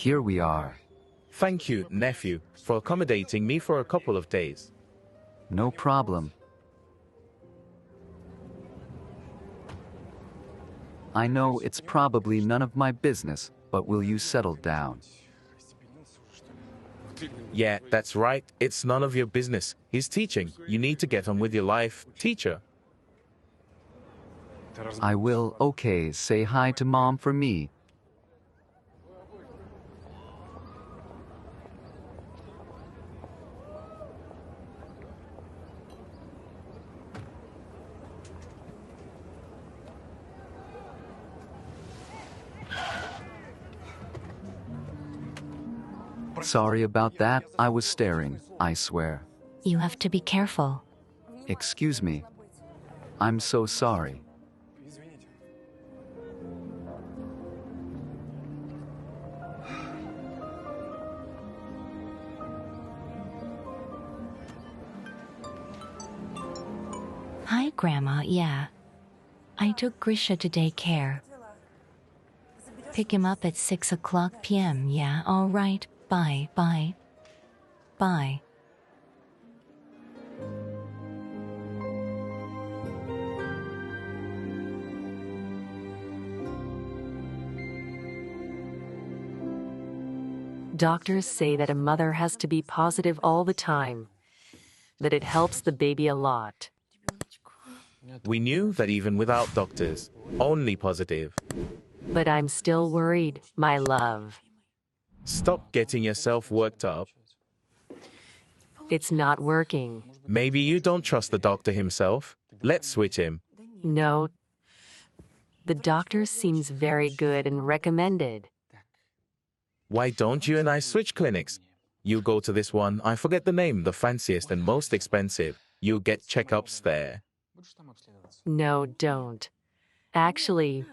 here we are. Thank you, nephew, for accommodating me for a couple of days. No problem. I know it's probably none of my business, but will you settle down? Yeah, that's right. It's none of your business. He's teaching. You need to get on with your life, teacher. I will. Okay, say hi to Mom for me. Sorry about that. I was staring, I swear. You have to be careful. Excuse me. I'm so sorry. Hi, Grandma. Yeah. I took Grisha to daycare. Pick him up at 6 o'clock p.m. Yeah, all right. Bye, bye. Bye. Doctors say that a mother has to be positive all the time, that it helps the baby a lot. We knew that even without doctors, only positive. But I'm still worried, my love. Stop getting yourself worked up. It's not working. Maybe you don't trust the doctor himself. Let's switch him. No. The doctor seems very good and recommended. Why don't you and I switch clinics? You go to this one, I forget the name, the fanciest and most expensive. You get checkups there. No, don't. Actually,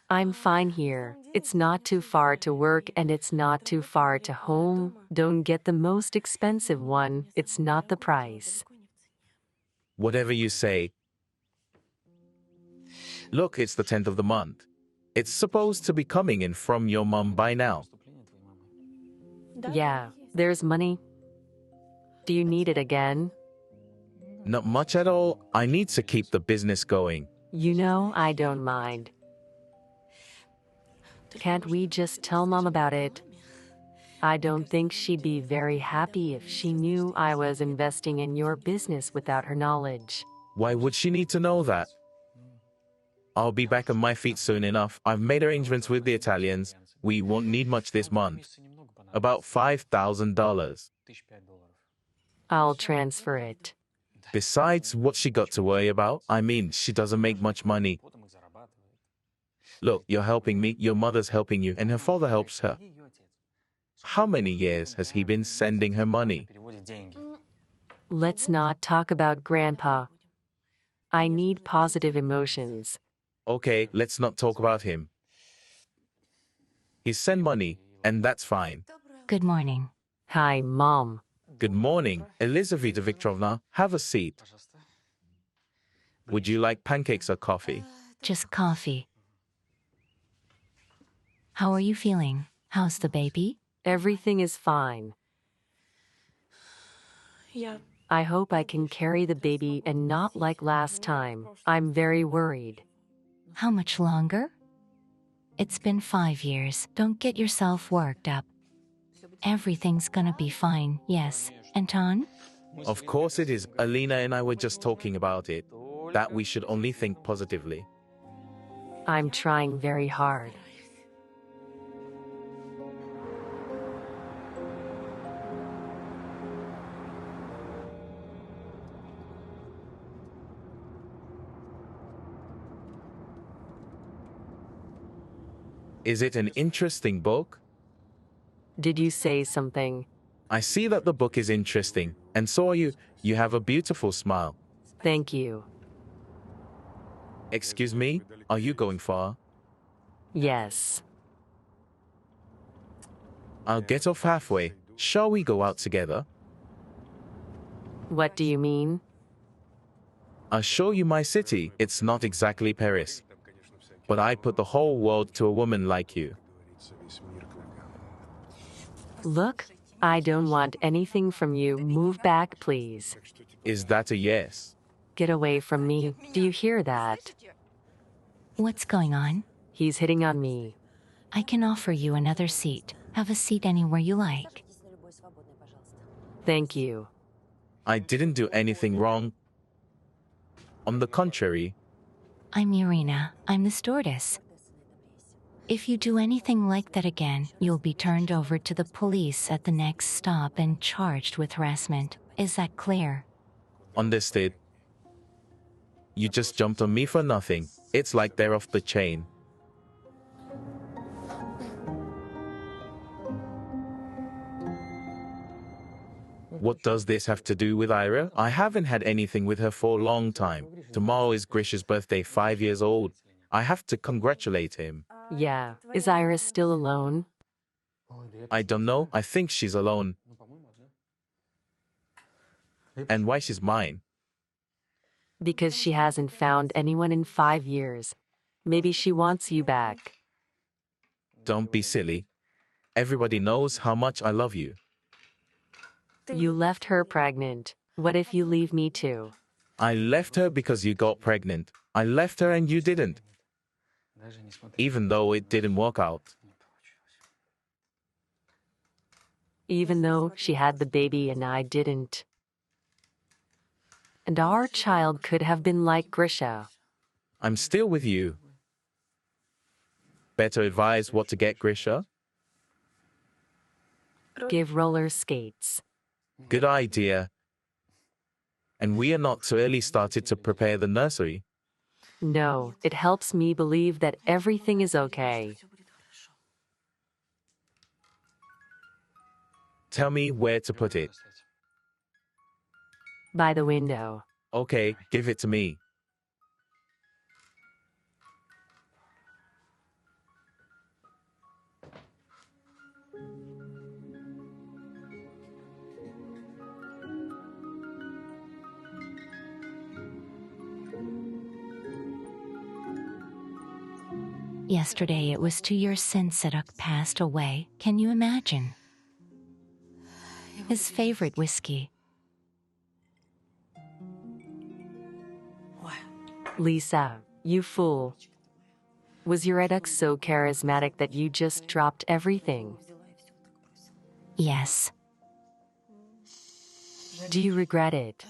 I'm fine here. It's not too far to work and it's not too far to home. Don't get the most expensive one. It's not the price. Whatever you say. Look, it's the 10th of the month. It's supposed to be coming in from your mom by now. Yeah, there's money. Do you need it again? Not much at all. I need to keep the business going. You know, I don't mind. Can't we just tell Mom about it? I don't think she'd be very happy if she knew I was investing in your business without her knowledge. Why would she need to know that? I'll be back on my feet soon enough. I've made arrangements with the Italians. We won't need much this month. About $5,000. I'll transfer it. Besides, what's she got to worry about? I mean, she doesn't make much money. Look, you're helping me, your mother's helping you, and her father helps her. How many years has he been sending her money? Let's not talk about Grandpa. I need positive emotions. Okay, let's not talk about him. He sent money, and that's fine. Good morning. Hi, Mom. Good morning, Elizaveta Viktorovna. Have a seat. Would you like pancakes or coffee? Just coffee. How are you feeling? How's the baby? Everything is fine. I hope I can carry the baby and not like last time. I'm very worried. How much longer? It's been 5 years. Don't get yourself worked up. Everything's gonna be fine, yes. Anton? Of course it is. Irina and I were just talking about it. That we should only think positively. I'm trying very hard. Is it an interesting book? Did you say something? I see that the book is interesting, and so are you. You have a beautiful smile. Thank you. Excuse me, are you going far? Yes. I'll get off halfway. Shall we go out together? What do you mean? I'll show you my city. It's not exactly Paris. But I put the whole world to a woman like you. Look, I don't want anything from you. Move back, please. Is that a yes? Get away from me. Do you hear that? What's going on? He's hitting on me. I can offer you another seat. Have a seat anywhere you like. Thank you. I didn't do anything wrong. On the contrary, I'm Irina. I'm the stewardess. If you do anything like that again, you'll be turned over to the police at the next stop and charged with harassment. Is that clear? understood. You just jumped on me for nothing. It's like they're off the chain. What does this have to do with Ira? I haven't had anything with her for a long time. Tomorrow is Grisha's birthday, 5 years old. I have to congratulate him. Yeah. Is Iris still alone? I don't know. I think she's alone. And why she's mine? Because she hasn't found anyone in 5 years. Maybe she wants you back. Don't be silly. Everybody knows how much I love you. You left her pregnant. What if you leave me too? I left her because you got pregnant. I left her and you didn't. Even though it didn't work out. Even though she had the baby and I didn't. And our child could have been like Grisha. I'm still with you. Better advise what to get Grisha? Give roller skates. Good idea. And we are not too early started to prepare the nursery. No, it helps me believe that everything is okay. Tell me where to put it. By the window. Okay, give it to me. Yesterday it was 2 years since Sedok passed away. Can you imagine? His favorite whiskey. Lisa, you fool. Was your Edux so charismatic that you just dropped everything? Yes. Do you regret it?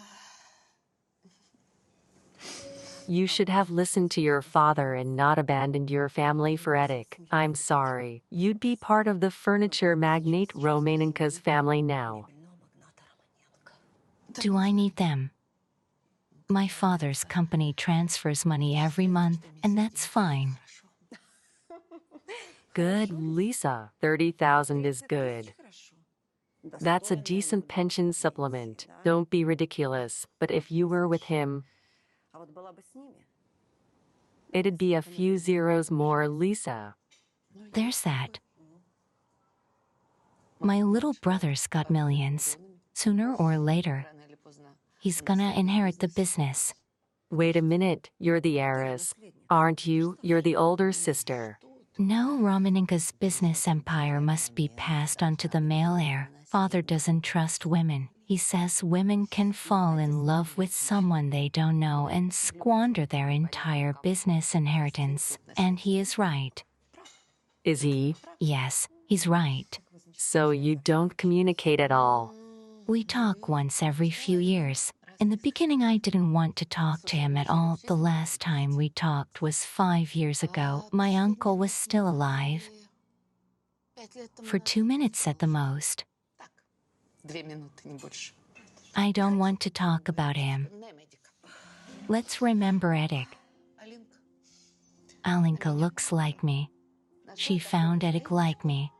You should have listened to your father and not abandoned your family for Edek. I'm sorry. You'd be part of the furniture magnate Romanenko's family now. Do I need them? My father's company transfers money every month, and that's fine. Good, Lisa. 30,000 is good. That's a decent pension supplement. Don't be ridiculous. But if you were with him, it'd be a few zeros more, Lisa. There's that. My little brother's got millions. Sooner or later, he's gonna inherit the business. Wait a minute, you're the heiress. Aren't you? You're the older sister. No, Romanenko's business empire must be passed on to the male heir. Father doesn't trust women. He says women can fall in love with someone they don't know and squander their entire business inheritance. And he is right. Is he? Yes, he's right. So you don't communicate at all. We talk once every few years. In the beginning, I didn't want to talk to him at all. The last time we talked was 5 years ago. My uncle was still alive. For 2 minutes at the most. I don't want to talk about him. Let's remember Edek. Alinka looks like me. She found Edek like me.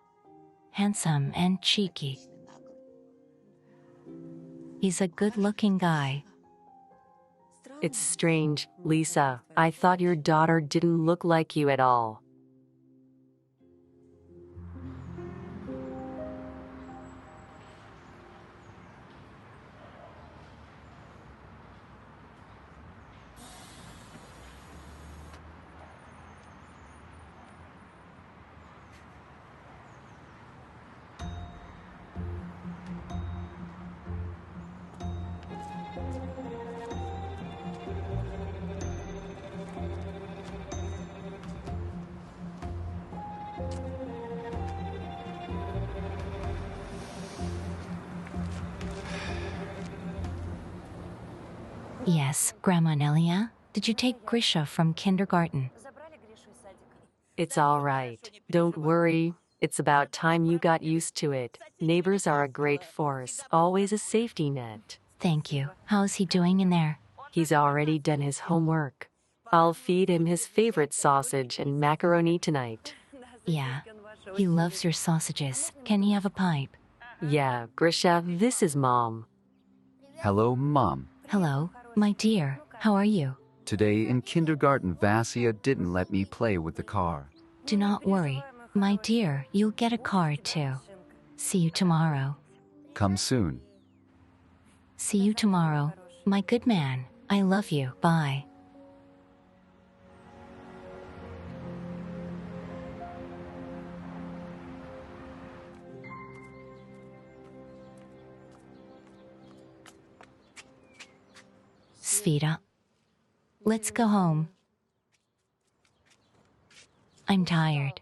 Handsome and cheeky. He's a good-looking guy. It's strange, Lisa. I thought your daughter didn't look like you at all. Yes, Grandma Nelia? Did you take Grisha from kindergarten? It's all right. Don't worry. It's about time you got used to it. Neighbors are a great force, always a safety net. Thank you. How's he doing in there? He's already done his homework. I'll feed him his favorite sausage and macaroni tonight. Yeah. He loves your sausages. Can he have a pipe? Yeah, Grisha, this is Mom. Hello, Mom. Hello, my dear. How are you? Today in kindergarten, Vasia didn't let me play with the car. Do not worry. My dear, you'll get a car too. See you tomorrow. Come soon. See you tomorrow. My good man. I love you. Bye. Sveta. Let's go home. I'm tired.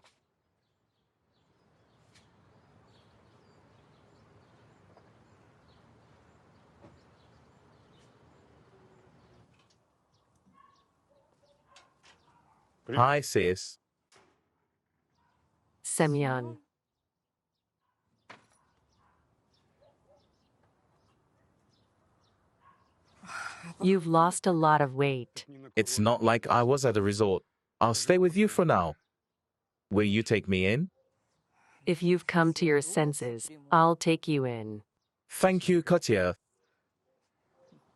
Hi, sis. Semyon. You've lost a lot of weight. It's not like I was at a resort. I'll stay with you for now. Will you take me in? If you've come to your senses, I'll take you in. Thank you, Katya.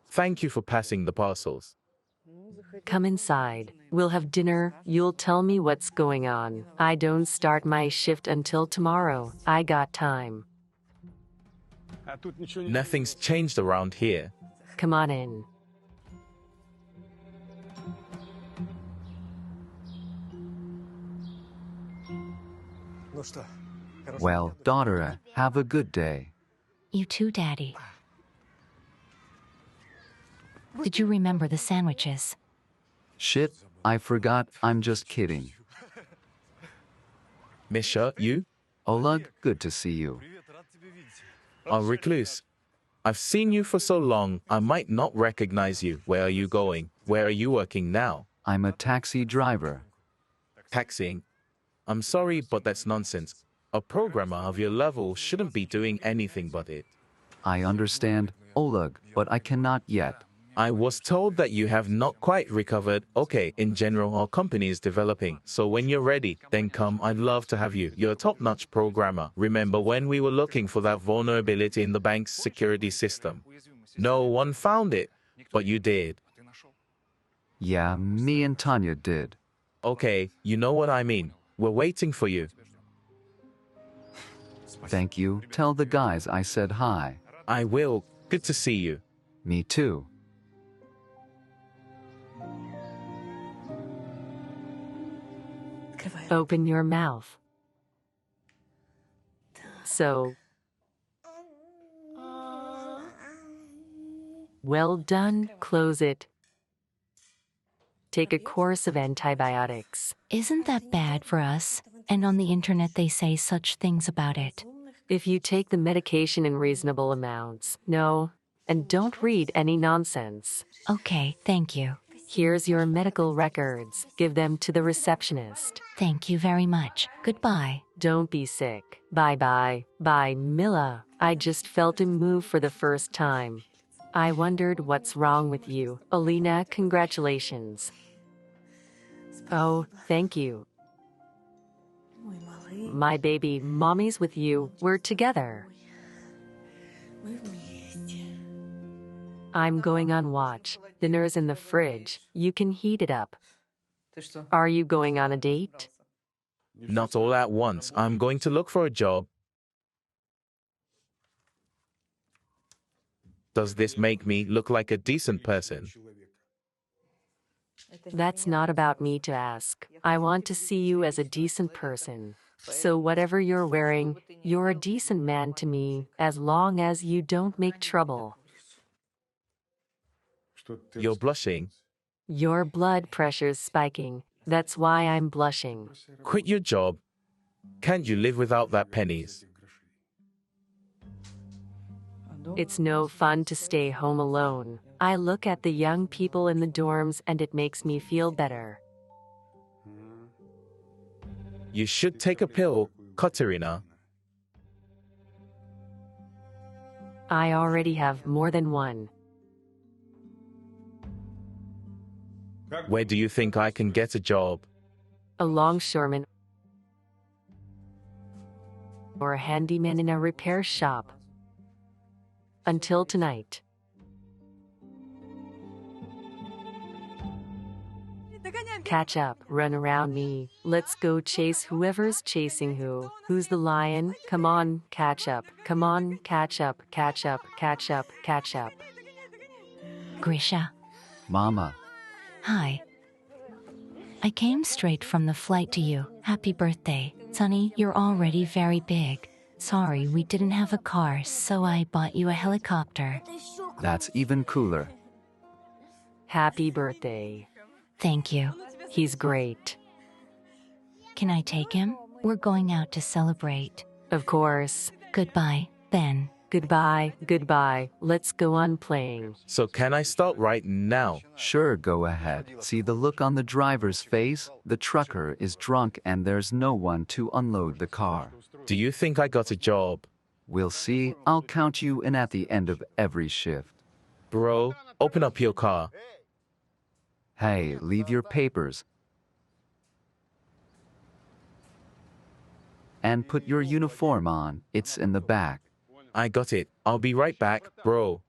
Thank you for passing the parcels. Come inside. We'll have dinner. You'll tell me what's going on. I don't start my shift until tomorrow. I got time. Nothing's changed around here. Come on in. Well, daughter, have a good day. You too, Daddy. Did you remember the sandwiches? Shit, I forgot. I'm just kidding. Misha, you? Oleg, good to see you. A recluse. I've seen you for so long, I might not recognize you. Where are you going? Where are you working now? I'm a taxi driver. Taxiing. I'm sorry, but that's nonsense. A programmer of your level shouldn't be doing anything but it. I understand, Oleg, but I cannot yet. I was told that you have not quite recovered. Okay, in general, our company is developing. So when you're ready, then come. I'd love to have you. You're a top-notch programmer. Remember when we were looking for that vulnerability in the bank's security system? No one found it, but you did. Yeah, me and Tanya did. Okay, you know what I mean. We're waiting for you. Thank you. Tell the guys I said hi. I will. Good to see you. Me too. Open your mouth. So. Well done. Close it. Take a course of antibiotics. Isn't that bad for us? And on the internet they say such things about it. If you take the medication in reasonable amounts, no, and don't read any nonsense. Okay, thank you. Here's your medical records. Give them to the receptionist. Thank you very much. Goodbye. Don't be sick. Bye-bye. Bye, Mila. I just felt a move for the first time. I wondered what's wrong with you. Irina, congratulations. Oh, thank you. My baby, mommy's with you. We're together. I'm going on watch. Dinner's in the fridge. You can heat it up. Are you going on a date? Not all at once. I'm going to look for a job. Does this make me look like a decent person? That's not about me to ask. I want to see you as a decent person. So whatever you're wearing, you're a decent man to me, as long as you don't make trouble. You're blushing. Your blood pressure's spiking. That's why I'm blushing. Quit your job. Can't you live without that pennies? It's no fun to stay home alone. I look at the young people in the dorms and it makes me feel better. You should take a pill, Katerina. I already have more than one. Where do you think I can get a job? A longshoreman or a handyman in a repair shop. Until tonight. Catch up, run around me. Let's go chase whoever's chasing who. Who's the lion? Come on, catch up. Come on, catch up, catch up, catch up, catch up. Grisha. Mama. Hi. I came straight from the flight to you. Happy birthday. Sonny, you're already very big. Sorry, we didn't have a car, so I bought you a helicopter. That's even cooler. Happy birthday. Thank you. He's great. Can I take him? We're going out to celebrate. Of course. Goodbye, then. Goodbye, goodbye. Let's go on playing. So can I start right now? Sure, go ahead. See the look on the driver's face? The trucker is drunk and there's no one to unload the car. Do you think I got a job? We'll see. I'll count you in at the end of every shift. Bro, open up your car. Hey, leave your papers. And put your uniform on. It's in the back. I got it. I'll be right back, bro.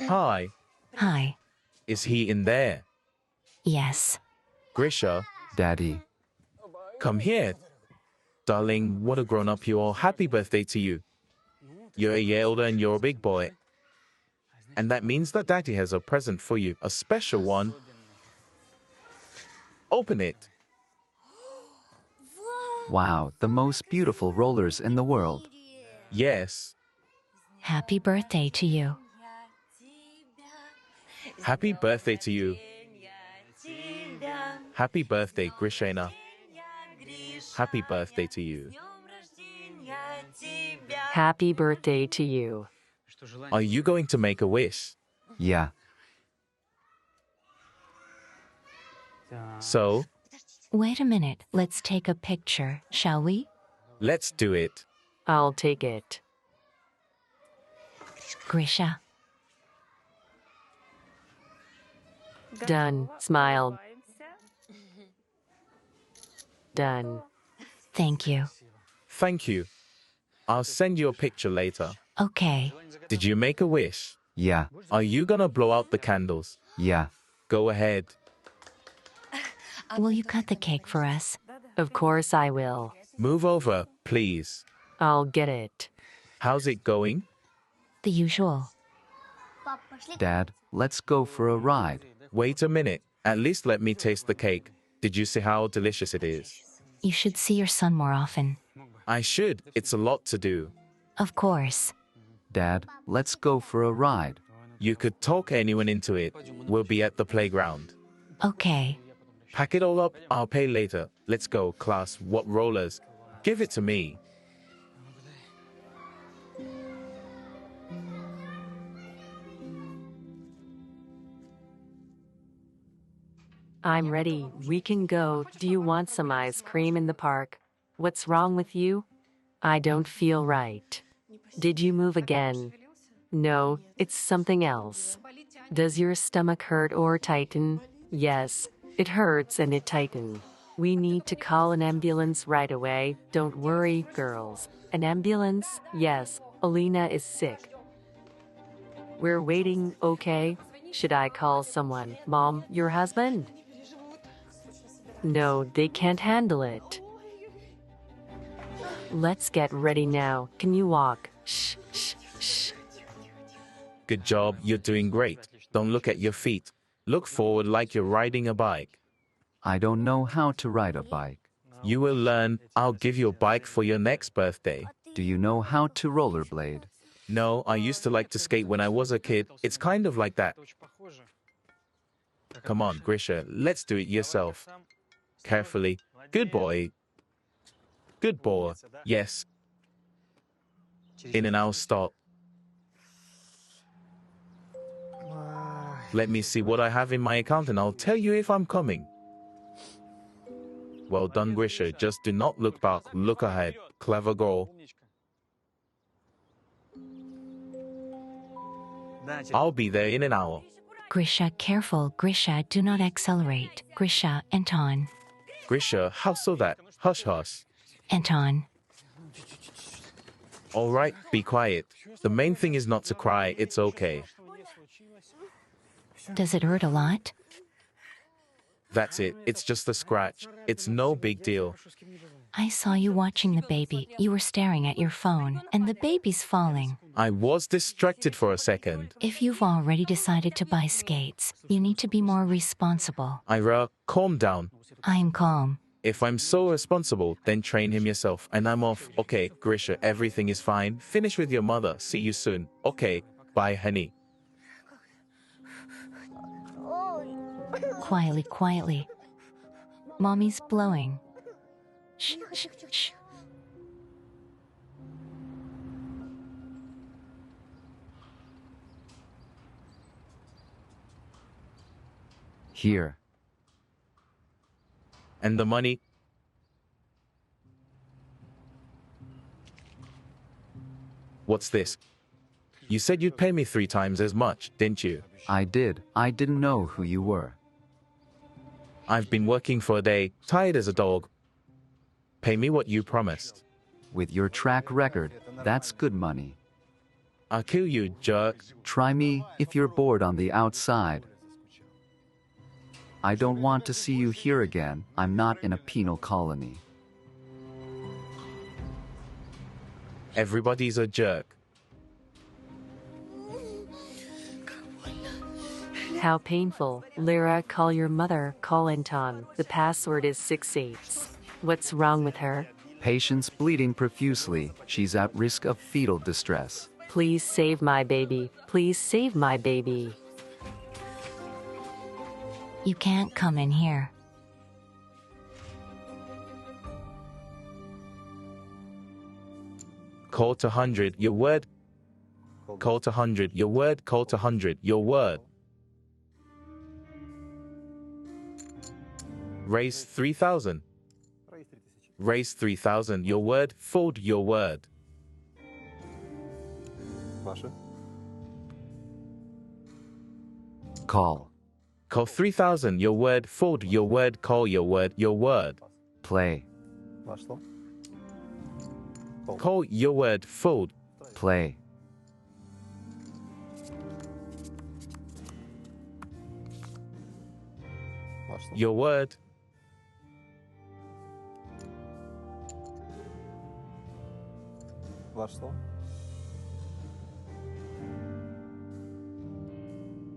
Hi. Hi. Is he in there? Yes. Grisha, Daddy. come here. Darling, what a grown-up you are. Happy birthday to you. You're a year older and you're a big boy. And that means that Daddy has a present for you, a special one. Open it. Wow, the most beautiful rollers in the world. Yes. Happy birthday to you. Happy birthday to you. Happy birthday, Grisha. Happy birthday to you. Happy birthday to you. Are you going to make a wish? Yeah. So, Wait a minute. Let's take a picture, shall we? let's do it. I'll take it. Grisha. Done. Smiled. Done. Thank you. Thank you. I'll send you a picture later. Okay. Did you make a wish? Yeah. Are you gonna blow out the candles? Yeah. Go ahead. Will you cut the cake for us? Of course I will. Move over, please. I'll get it. How's it going? The usual. Dad, let's go for a ride. Wait a minute. At least let me taste the cake. Did you see how delicious it is? You should see your son more often. I should. It's a lot to do. Of course. Dad, let's go for a ride. You could talk anyone into it. We'll be at the playground. Okay. Pack it all up. I'll pay later. Let's go, class. What rollers? Give it to me. I'm ready. We can go. Do you want some ice cream in the park? What's wrong with you? I don't feel right. Did you move again? No, it's something else. Does your stomach hurt or tighten? Yes, it hurts and it tightens. We need to call an ambulance right away. Don't worry, girls. An ambulance? Yes, Alina is sick. We're waiting, okay? Should I call someone? Mom, your husband? No, they can't handle it. Let's get ready now. Can you walk? Shh, shh, shh. Good job. You're doing great. Don't look at your feet. Look forward like you're riding a bike. I don't know how to ride a bike. You will learn. I'll give you a bike for your next birthday. Do you know how to rollerblade? No, I used to like to skate when I was a kid. It's kind of like that. Come on, Grisha. Let's do it yourself. Carefully. Good boy. Good boy. Yes. In and out stop. Let me see what I have in my account and I'll tell you if I'm coming. Well done, Grisha. Just do not look back. Look ahead. Clever girl. I'll be there in an hour. Grisha, careful. Grisha, do not accelerate. Grisha, Anton. Grisha, how so that? Hush, hush. Anton. All right, be quiet. The main thing is not to cry. It's okay. Does it hurt a lot? That's it. It's just a scratch. It's no big deal. I saw you watching the baby. You were staring at your phone, and the baby's falling. I was distracted for a second. If you've already decided to buy skates, you need to be more responsible. Ira, calm down. I'm calm. If I'm so responsible, then train him yourself. And I'm off. Okay, Grisha, everything is fine. Finish with your mother. See you soon. Okay, bye, honey. Quietly, quietly. Mommy's blowing. Shh, shh, shh. Here. And the money? What's this? You said you'd pay me 3 times as much, didn't you? I did. I didn't know who you were. I've been working for a day, tired as a dog. Pay me what you promised. With your track record, that's good money. I'll kill you, jerk. Try me if you're bored on the outside. I don't want to see you here again. I'm not in a penal colony. Everybody's a jerk. How painful. Lyra, call your mother. Call Anton. The password is 6/8. What's wrong with her? Patient's bleeding profusely. She's at risk of fetal distress. Please save my baby. Please save my baby. You can't come in here. Call to 100, your word. Call to 100, your word. Call to 100, your word. Raise 3,000. Raise 3,000, your word. Fold your word. Call. Call 3,000, your word. Fold your word. Call your word. Your word. Play. Call your word. Fold. Play. Your word.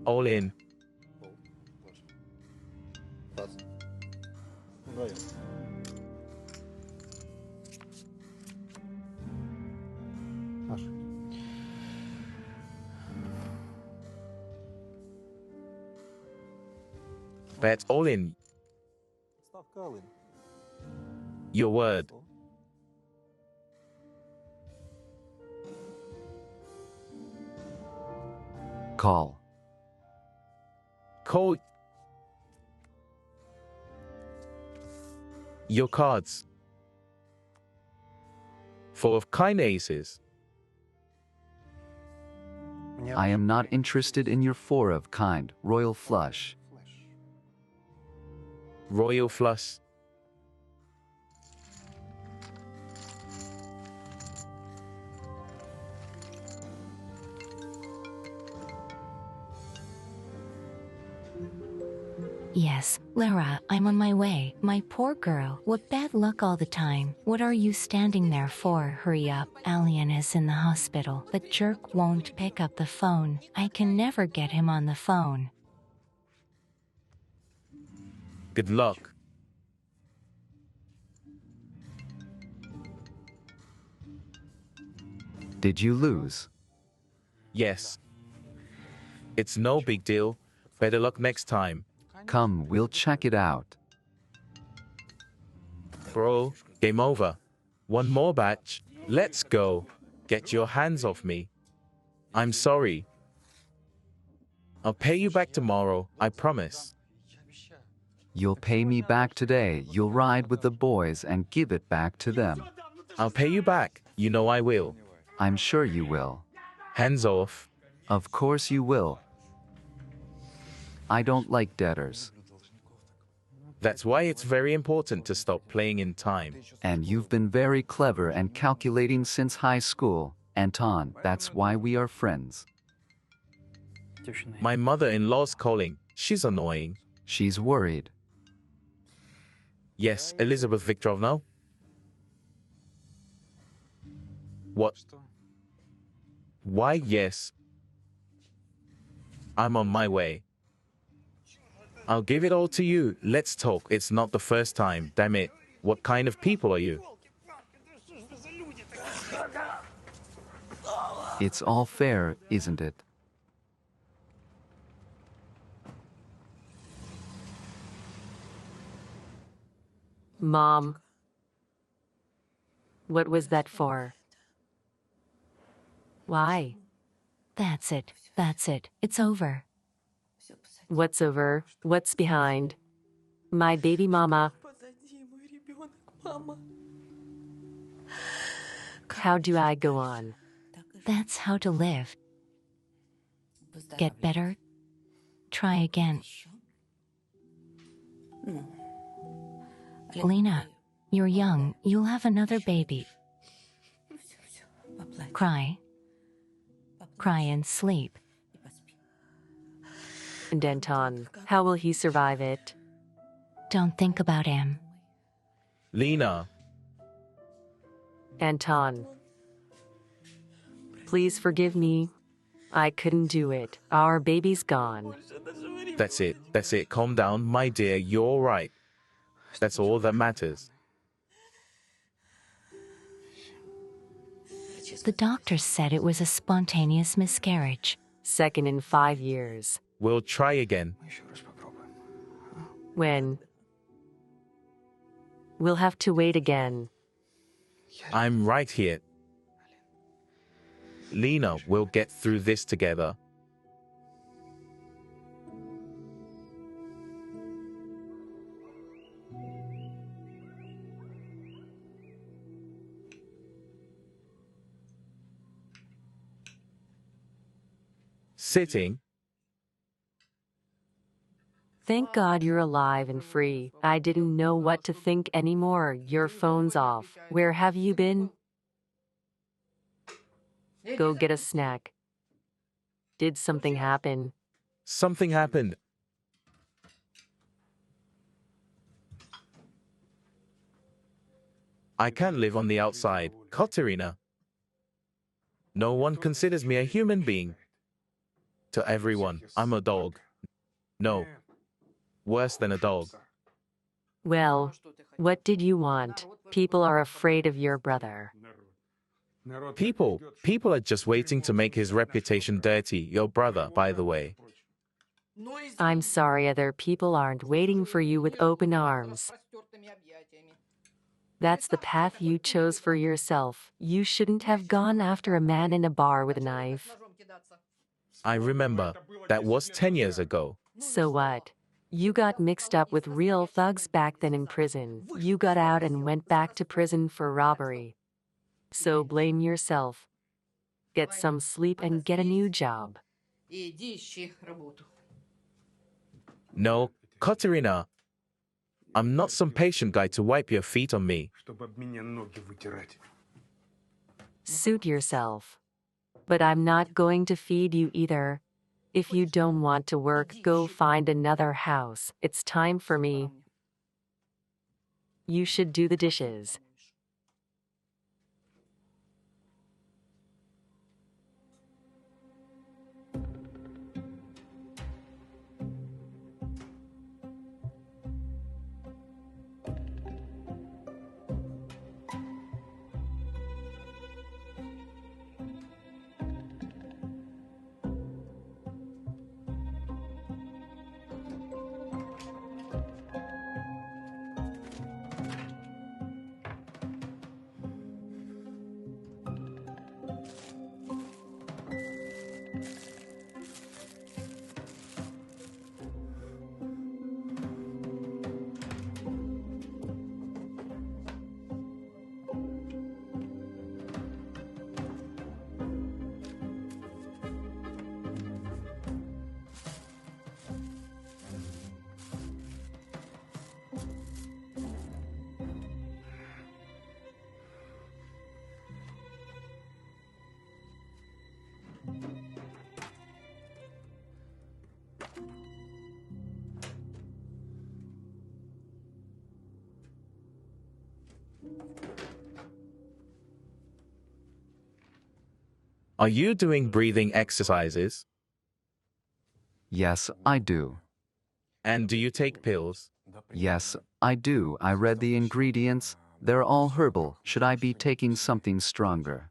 All in. Bet all in. Your word. Call. Call your cards. 4 of kind aces. I am not interested in your 4 of kind. Royal flush. Royal flush. Yes, Lara, I'm on my way. My poor girl. What bad luck all the time. What are you standing there for? Hurry up. Alien is in the hospital. The jerk won't pick up the phone. I can never get him on the phone. Good luck. Did you lose? Yes. It's no big deal. Better luck next time. Come, we'll check it out. Bro, game over. One more batch. Let's go. Get your hands off me. I'm sorry. I'll pay you back tomorrow, I promise. You'll pay me back today. You'll ride with the boys and give it back to them. I'll pay you back. You know I will. I'm sure you will. Hands off. Of course you will. I don't like debtors. That's why it's very important to stop playing in time. And you've been very clever and calculating since high school, Anton. That's why we are friends. My mother-in-law's calling. She's annoying. She's worried. Yes, Elizabeth Viktorovna? What? Why, yes. I'm on my way. I'll give it all to you. Let's talk. It's not the first time. Damn it. What kind of people are you? It's all fair, isn't it? Mom, what was that for? Why? That's it. That's it. It's over. What's over? What's behind? My baby mama. How do I go on? That's how to live. Get better. Try again. Lena, you're young. You'll have another baby. Cry. Cry and sleep. And Anton, how will he survive it? Don't think about him. Lena, Anton, please forgive me. I couldn't do it. Our baby's gone. that's it. That's it. Calm down, my dear. You're all right. That's all that matters. The doctor said it was a spontaneous miscarriage. Second in 5 years. We'll try again. When? We'll have to wait again. I'm right here. Lena, we'll get through this together. Sitting. Thank God you're alive and free. I didn't know what to think anymore. Your phone's off. Where have you been? Go get a snack. Did something happen? Something happened. I can't live on the outside. Katerina. No one considers me a human being. To everyone, I'm a dog. No. Worse than a dog. Well, what did you want? People are afraid of your brother. People are just waiting to make his reputation dirty. Your brother, by the way. I'm sorry other people aren't waiting for you with open arms. That's the path you chose for yourself. You shouldn't have gone after a man in a bar with a knife. I remember. That was 10 years ago. So what? You got mixed up with real thugs back then in prison. You got out and went back to prison for robbery. So blame yourself. Get some sleep and get a new job. No, Katerina. I'm not some patient guy to wipe your feet on me. Suit yourself. But I'm not going to feed you either. If you don't want to work, go find another house. It's time for me. You should do the dishes. Are you doing breathing exercises? Yes, I do. And do you take pills? Yes, I do. I read the ingredients. They're all herbal. Should I be taking something stronger?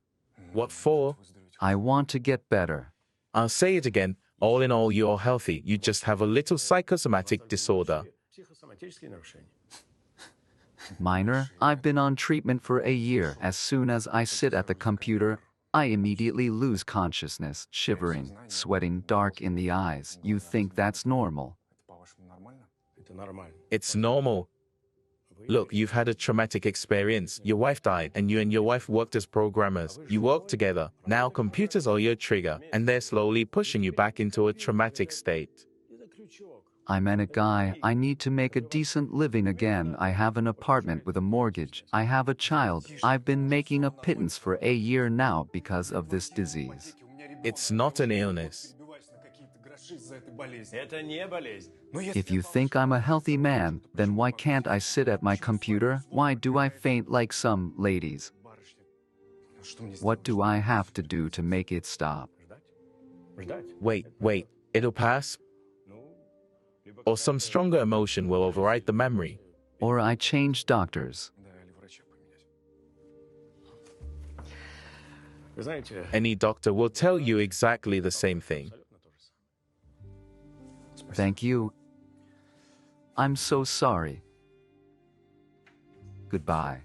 What for? I want to get better. I'll say it again. All in all, you're healthy. You just have a little psychosomatic disorder. Minor, I've been on treatment for a year. As soon as I sit at the computer, I immediately lose consciousness, shivering, sweating, dark in the eyes. You think that's normal? It's normal. Look, you've had a traumatic experience. Your wife died, and you and your wife worked as programmers. You worked together. Now computers are your trigger, and they're slowly pushing you back into a traumatic state. I'm a guy. I need to make a decent living again. I have an apartment with a mortgage. I have a child. I've been making a pittance for a year now because of this disease. It's not an illness. If you think I'm a healthy man, then why can't I sit at my computer? Why do I faint like some ladies? What do I have to do to make it stop? Wait, it'll pass? Or some stronger emotion will override the memory? Or I change doctors. Any doctor will tell you exactly the same thing. Thank you. I'm so sorry. Goodbye.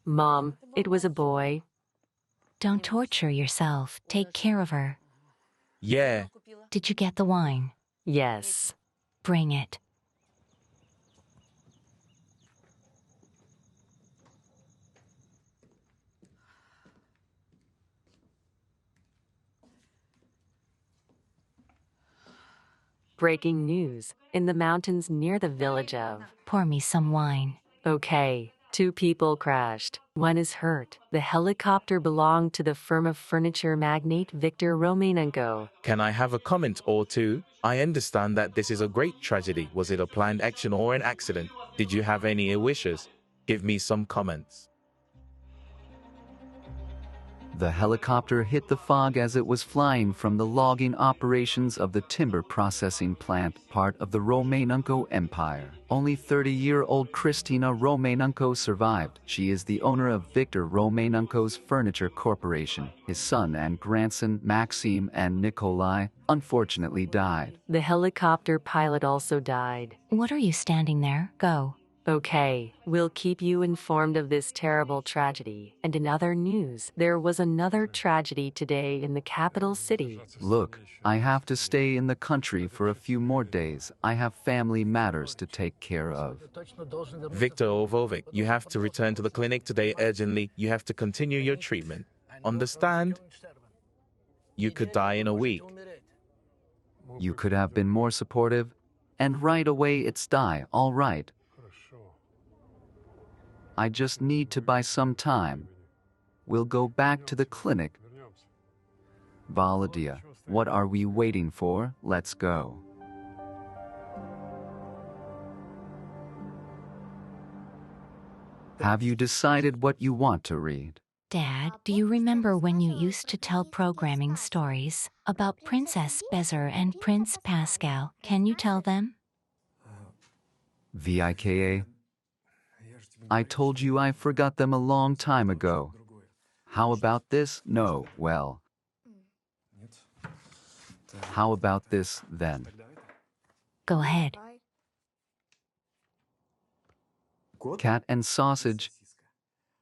Mom, it was a boy. Don't torture yourself. Take care of her. Yeah, Did you get the wine? Yes. Bring it. Breaking news. In the mountains near the village of... Pour me some wine. Okay, 2 people crashed. 1 is hurt. The helicopter belonged to the firm of furniture magnate Victor Romanenko. can I have a comment or two? I understand that this is a great tragedy. Was it a planned action or an accident? Did you have any ill wishes? Give me some comments. The helicopter hit the fog as it was flying from the logging operations of the timber processing plant, part of the Romanenko Empire. Only 30-year-old Kristina Romanenko survived. She is the owner of Victor Romanenko's Furniture Corporation. His son and grandson, Maxim and Nikolai, unfortunately died. The helicopter pilot also died. What are you standing there? Go. Okay, we'll keep you informed of this terrible tragedy. And in other news, there was another tragedy today in the capital city. Look, I have to stay in the country for a few more days. I have family matters to take care of. Victor Ovovic, you have to return to the clinic today urgently. You have to continue your treatment. Understand? You could die in a week. You could have been more supportive. And right away it's die, all right. I just need to buy some time. We'll go back to the clinic. Valadia, what are we waiting for? Let's go. Have you decided what you want to read? Dad, do you remember when you used to tell programming stories about Princess Bezer and Prince Pascal? Can you tell them? Vika? I told you I forgot them a long time ago. How about this? No, well. How about this, then? Go ahead. Cat and sausage.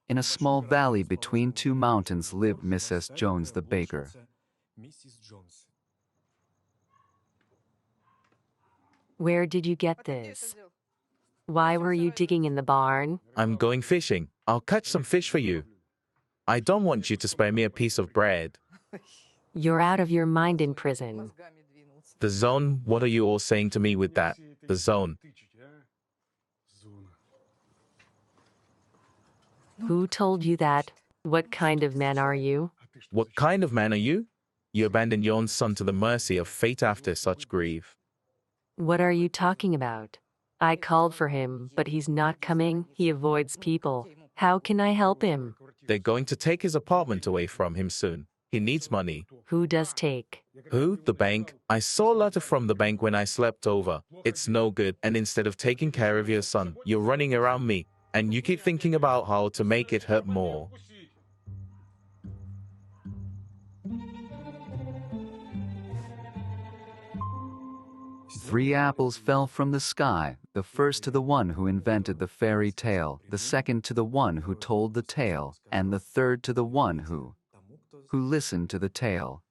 In a small valley between 2 mountains lived Mrs. Jones the baker. Where did you get this? Why were you digging in the barn? I'm going fishing. I'll catch some fish for you. I don't want you to spare me a piece of bread. You're out of your mind in prison. The zone, what are you all saying to me with that? The zone. Who told you that? What kind of man are you? What kind of man are you? You abandoned your own son to the mercy of fate after such grief. What are you talking about? I called for him, but he's not coming. He avoids people. How can I help him? They're going to take his apartment away from him soon. He needs money. Who does take? Who? The bank? I saw a letter from the bank when I slept over. It's no good, and instead of taking care of your son, you're running around me, and you keep thinking about how to make it hurt more. Three apples fell from the sky, the first to the one who invented the fairy tale, the second to the one who told the tale, and the third to the one who listened to the tale.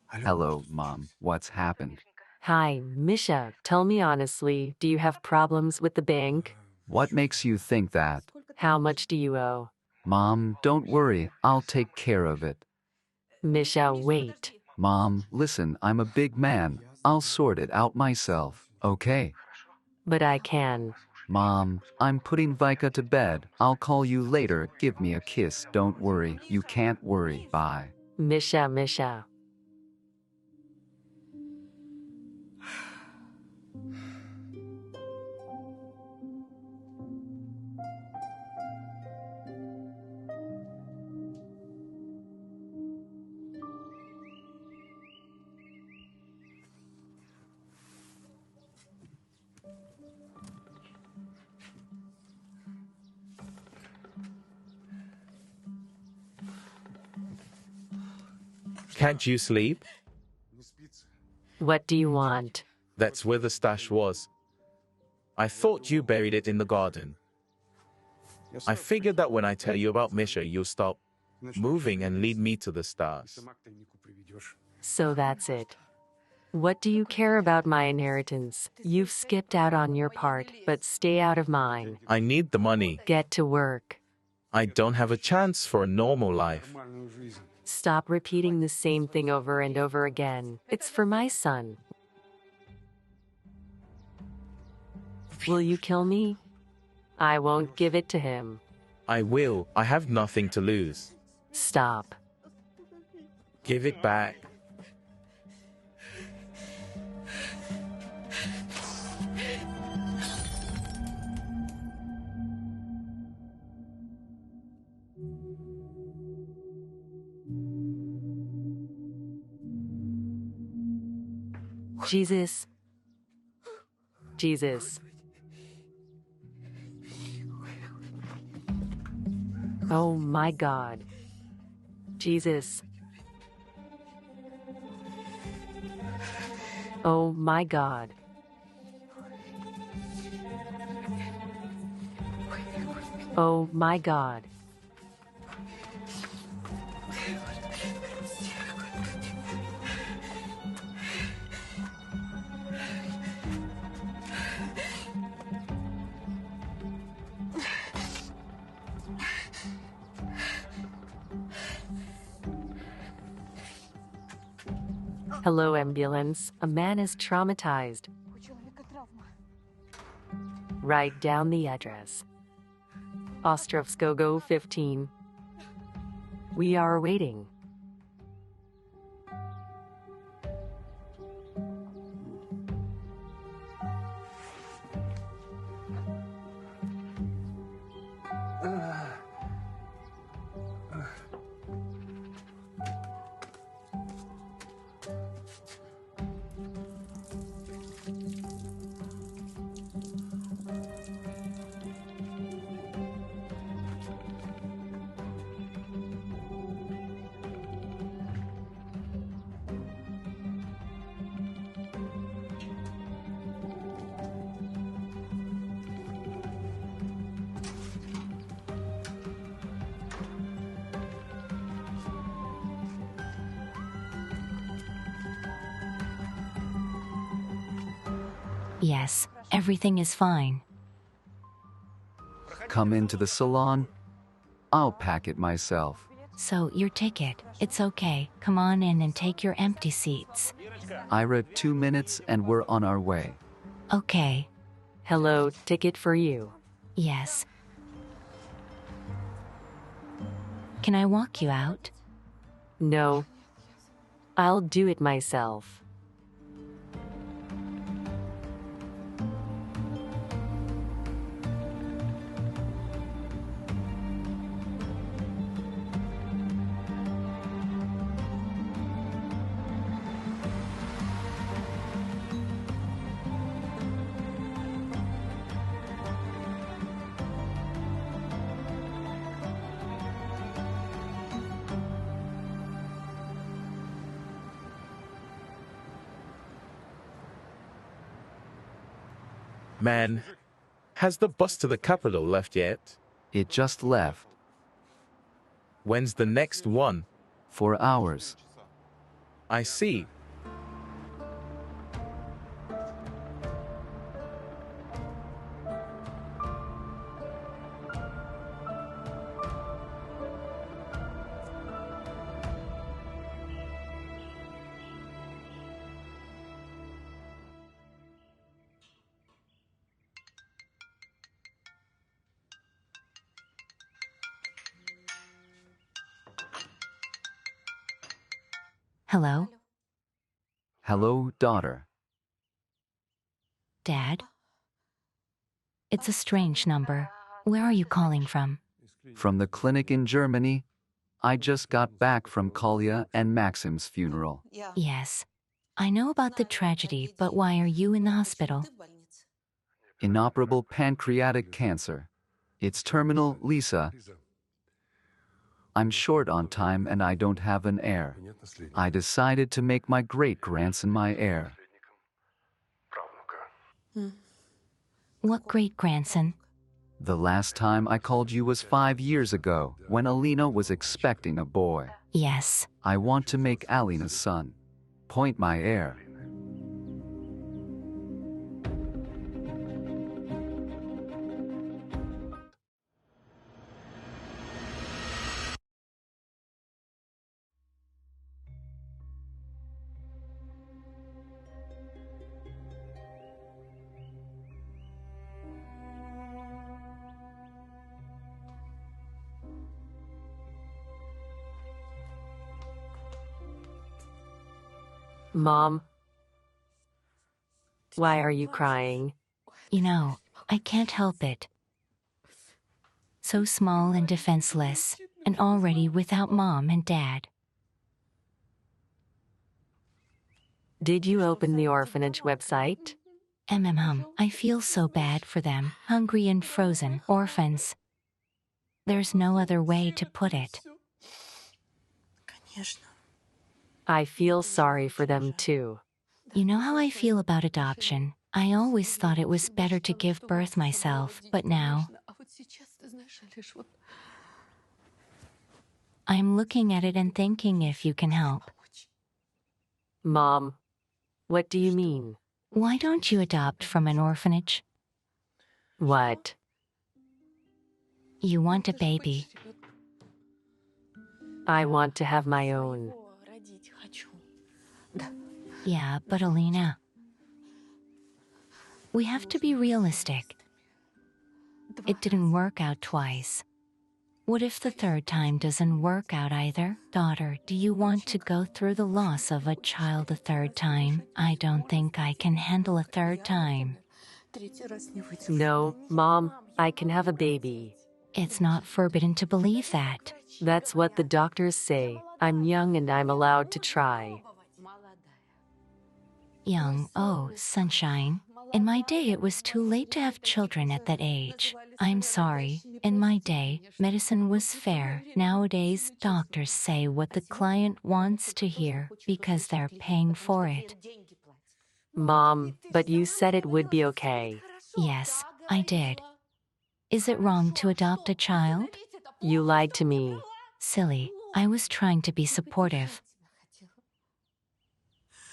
Hello, Mom. What's happened? Hi, Misha. Tell me honestly, do you have problems with the bank? What makes you think that? How much do you owe? Mom, don't worry. I'll take care of it. Misha, wait. Mom, listen, I'm a big man. I'll sort it out myself, okay? But I can. Mom, I'm putting Vika to bed. I'll call you later. Give me a kiss. Don't worry. You can't worry. Bye. Misha. Can't you sleep? What do you want? That's where the stash was. I thought you buried it in the garden. I figured that when I tell you about Misha, you'll stop moving and lead me to the stars. So that's it. What do you care about my inheritance? You've skipped out on your part, but stay out of mine. I need the money. Get to work. I don't have a chance for a normal life. Stop repeating the same thing over and over again. It's for my son. Will you kill me? I won't give it to him. I will. I have nothing to lose. Stop. Give it back. Jesus. Oh my God. Jesus. Oh my God. Oh my God. Hello, ambulance. A man is traumatized. Write down the address. Ostrovskogo 15. We are waiting. Yes, everything is fine. Come into the salon. I'll pack it myself. So, your ticket. It's okay. Come on in and take your empty seats. Ira, 2 minutes and we're on our way. Okay. Hello, ticket for you. Yes. Can I walk you out? No. I'll do it myself. Man, has the bus to the capital left yet? It just left. When's the next one? 4 hours. I see. Hello? Hello, daughter. Dad? It's a strange number. Where are you calling from? From the clinic in Germany. I just got back from Kolya and Maxim's funeral. Yes. I know about the tragedy, but why are you in the hospital? Inoperable pancreatic cancer. It's terminal, Lisa. I'm short on time and I don't have an heir. I decided to make my great-grandson my heir. What great-grandson? The last time I called you was 5 years ago, when Alina was expecting a boy. Yes. I want to make Alina's son. Point my heir. Mom, why are you crying? You know, I can't help it. So small and defenseless, and already without mom and dad. Did you open the orphanage website? I feel so bad for them, hungry and frozen orphans. There's no other way to put it. I feel sorry for them too. You know how I feel about adoption. I always thought it was better to give birth myself, but now I'm looking at it and thinking if you can help. Mom, what do you mean? Why don't you adopt from an orphanage? What? You want a baby. I want to have my own. Yeah, but Alina, we have to be realistic. It didn't work out twice. What if the third time doesn't work out either? Daughter, do you want to go through the loss of a child a third time? I don't think I can handle a third time. No, Mom, I can have a baby. It's not forbidden to believe that. That's what the doctors say. I'm young and I'm allowed to try. Young, oh, sunshine. In my day, it was too late to have children at that age. I'm sorry. In my day, medicine was fair. Nowadays, doctors say what the client wants to hear because they're paying for it. Mom, but you said it would be okay. Yes, I did. Is it wrong to adopt a child? You lied to me. Silly, I was trying to be supportive.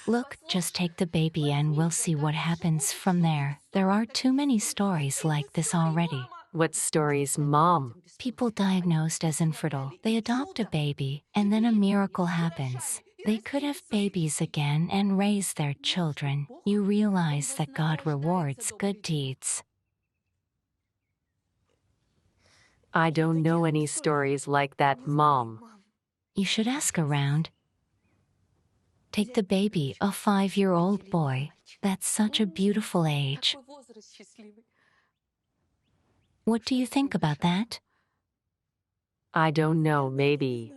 Look, just take the baby and we'll see what happens from there. There are too many stories like this already. What stories, Mom? People diagnosed as infertile, they adopt a baby, and then a miracle happens. They could have babies again and raise their children. You realize that God rewards good deeds. I don't know any stories like that, Mom. You should ask around. Take the baby, a 5-year-old boy. That's such a beautiful age. What do you think about that? I don't know, maybe.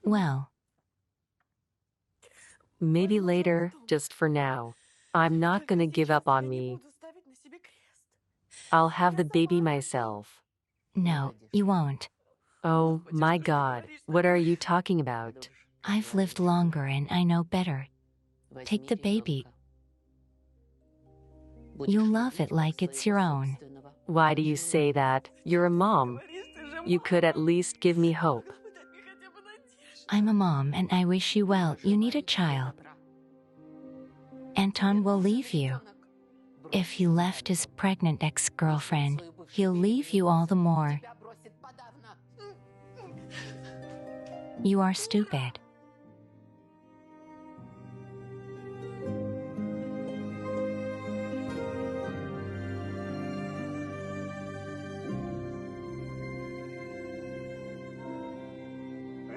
Well, Maybe later, just for now. I'm not gonna give up on me. I'll have the baby myself. no, you won't. Oh my God, what are you talking about? I've lived longer and I know better. Take the baby. You'll love it like it's your own. Why do you say that? You're a mom. You could at least give me hope. I'm a mom and I wish you well. You need a child. Anton will leave you. If he left his pregnant ex-girlfriend, he'll leave you all the more. You are stupid.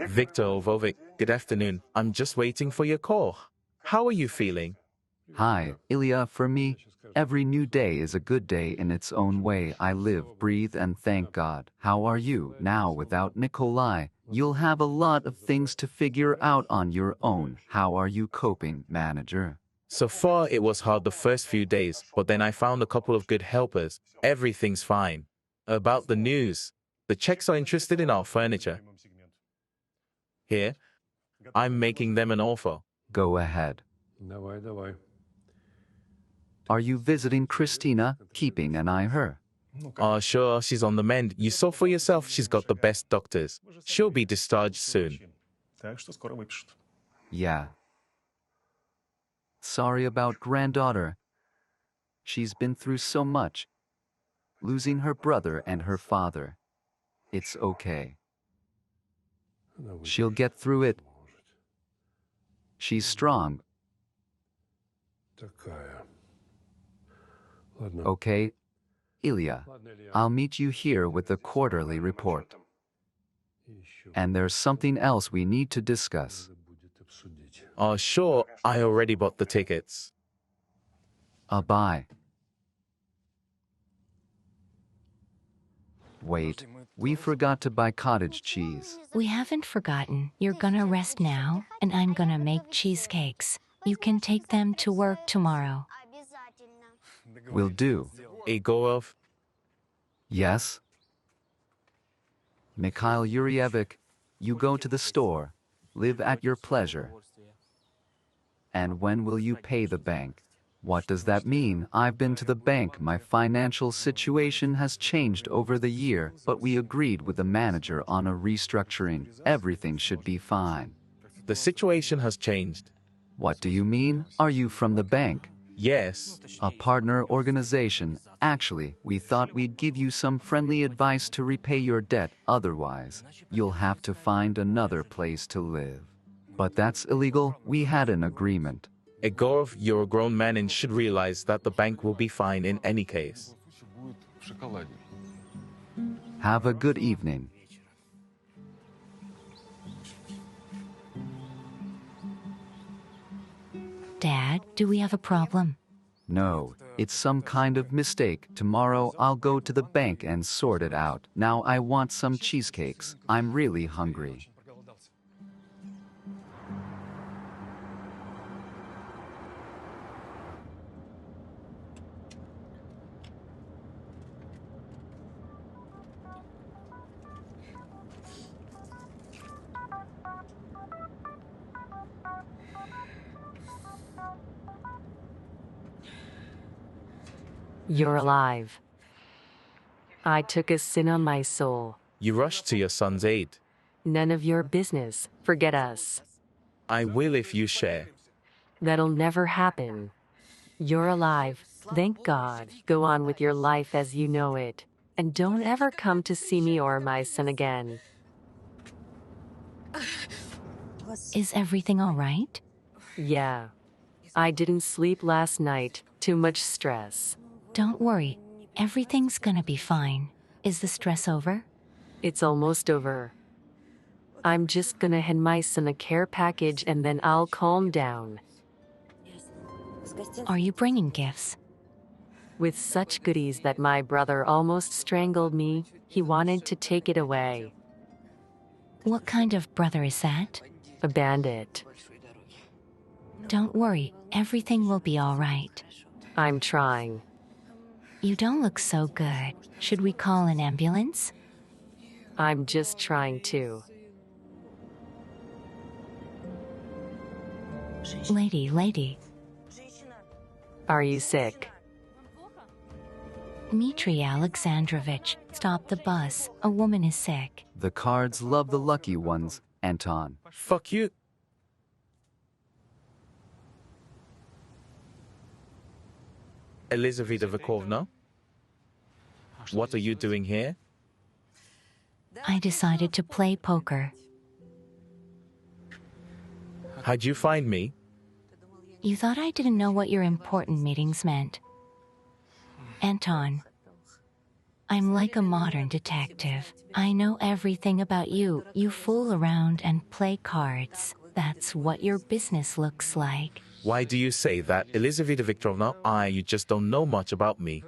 Victor Ovovic, good afternoon. I'm just waiting for your call. How are you feeling? Hi, Ilya. For me, every new day is a good day in its own way. I live, breathe, and thank God. How are you? Now, without Nikolai, you'll have a lot of things to figure out on your own. How are you coping, manager? So far, it was hard the first few days, but then I found a couple of good helpers. Everything's fine. About the news, the Czechs are interested in our furniture. Here, I'm making them an offer. Go ahead. Давай. Are you visiting Christina, keeping an eye her? Sure, she's on the mend. You saw for yourself she's got the best doctors. She'll be discharged soon. Так что скоро выпишут. Yeah. Sorry about granddaughter. She's been through so much. Losing her brother and her father. It's okay. She'll get through it. She's strong. Такая. Ладно. Okay? Ilya, I'll meet you here with the quarterly report. And there's something else we need to discuss. Sure, I already bought the tickets. Bye. Wait, we forgot to buy cottage cheese. We haven't forgotten. You're gonna rest now, and I'm gonna make cheesecakes. You can take them to work tomorrow. Will do. Igorov, Yes? Mikhail Yurievich, you go to the store. Live at your pleasure. And when will you pay the bank? What does that mean? I've been to the bank. My financial situation has changed over the year, but we agreed with the manager on a restructuring. Everything should be fine. the situation has changed. What do you mean? Are you from the bank? Yes. A partner organization. Actually, we thought we'd give you some friendly advice to repay your debt. Otherwise, you'll have to find another place to live. But that's illegal. We had an agreement. Egorov, you're a grown man and should realize that the bank will be fine in any case. Have a good evening. Dad, do we have a problem? No, it's some kind of mistake. Tomorrow I'll go to the bank and sort it out. Now I want some cheesecakes. I'm really hungry. You're alive. I took a sin on my soul. You rushed to your son's aid. None of your business. Forget us. I will if you share. That'll never happen. You're alive. Thank God. Go on with your life as you know it. And don't ever come to see me or my son again. Is everything all right? Yeah. I didn't sleep last night. Too much stress. Don't worry. Everything's gonna be fine. Is the stress over? It's almost over. I'm just gonna hand my son a care package and then I'll calm down. Are you bringing gifts? With such goodies that my brother almost strangled me, he wanted to take it away. What kind of brother is that? A bandit. Don't worry. Everything will be all right. I'm trying. You don't look so good. Should we call an ambulance? I'm just trying to. Lady. Are you sick? Dmitri Alexandrovich, stop the bus. A woman is sick. The cards love the lucky ones, Anton. Fuck you. Elizaveta Vikovna? What are you doing here? I decided to play poker. How'd you find me? You thought I didn't know what your important meetings meant. Anton, I'm like a modern detective. I know everything about you. You fool around and play cards. That's what your business looks like. Why do you say that, Elizaveta Viktorovna? You just don't know much about me.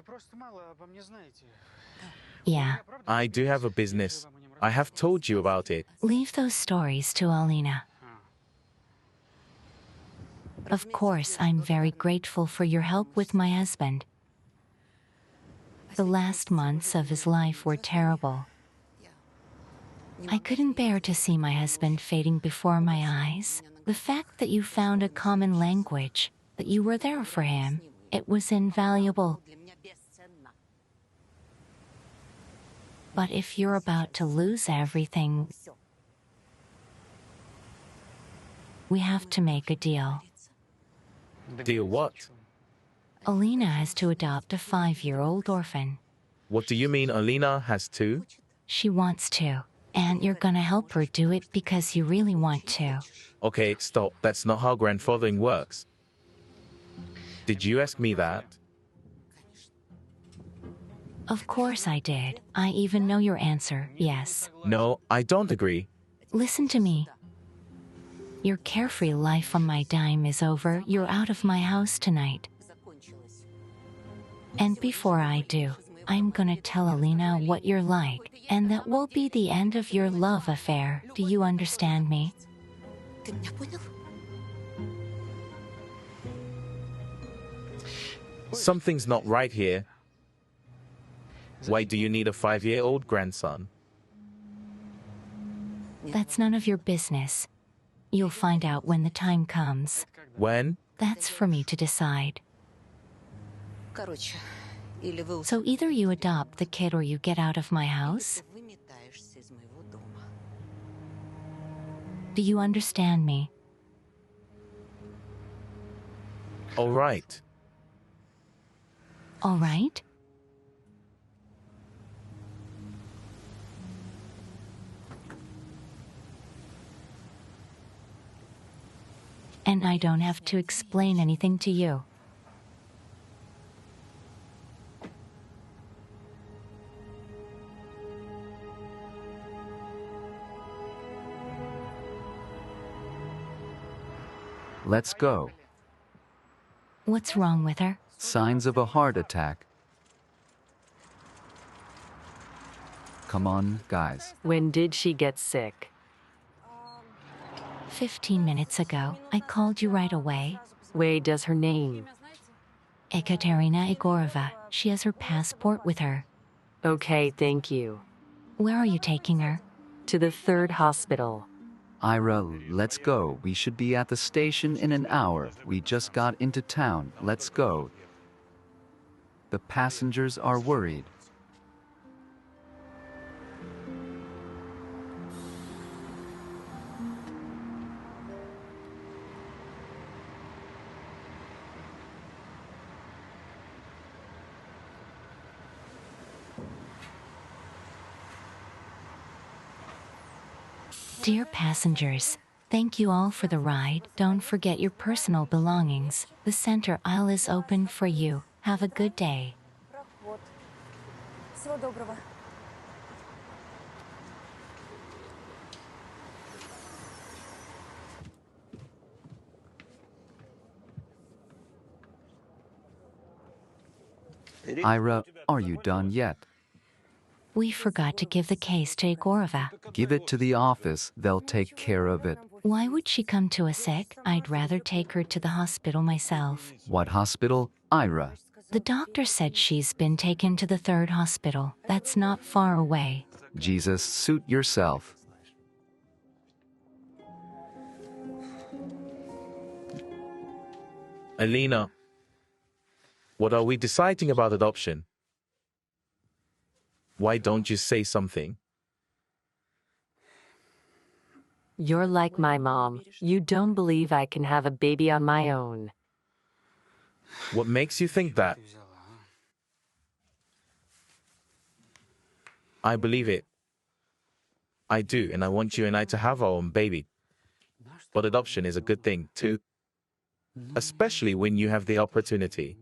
Yeah, I do have a business. I have told you about it. leave those stories to Alina. Of course, I'm very grateful for your help with my husband. The last months of his life were terrible. I couldn't bear to see my husband fading before my eyes. The fact that you found a common language, that you were there for him, it was invaluable. But if you're about to lose everything, we have to make a deal. Deal what? Alina has to adopt a 5-year-old orphan. What do you mean Alina has two? She wants to, and you're gonna help her do it because you really want to. Okay, stop. That's not how grandfathering works. Did you ask me that? Of course I did. I even know your answer, yes. No, I don't agree. Listen to me. Your carefree life on my dime is over. You're out of my house tonight. And before I do, I'm gonna tell Alina what you're like, and that will be the end of your love affair. Do you understand me? Something's not right here. Why do you need a 5-year-old grandson? That's none of your business. You'll find out when the time comes. When? That's for me to decide. So either you adopt the kid or you get out of my house? Do you understand me? All right. All right? And I don't have to explain anything to you. Let's go. What's wrong with her? Signs of a heart attack. Come on, guys. When did she get sick? 15 minutes ago, I called you right away. Wait, does her name? Ekaterina Igorova. She has her passport with her. Okay, thank you. Where are you taking her? To the 3rd hospital. Ira, let's go. We should be at the station in an hour. We just got into town. Let's go. The passengers are worried. Dear passengers, thank you all for the ride. Don't forget your personal belongings. The center aisle is open for you. Have a good day. Проход. Всего доброго. Ira, are you done yet? We forgot to give the case to Egorova. Give it to the office, they'll take care of it. Why would she come to us sick? I'd rather take her to the hospital myself. What hospital? Ira. The doctor said she's been taken to the 3rd hospital. That's not far away. Jesus, suit yourself. Irina, what are we deciding about adoption? Why don't you say something? You're like my mom. You don't believe I can have a baby on my own. What makes you think that? I believe it. I do, and I want you and I to have our own baby. But adoption is a good thing, too. Especially when you have the opportunity.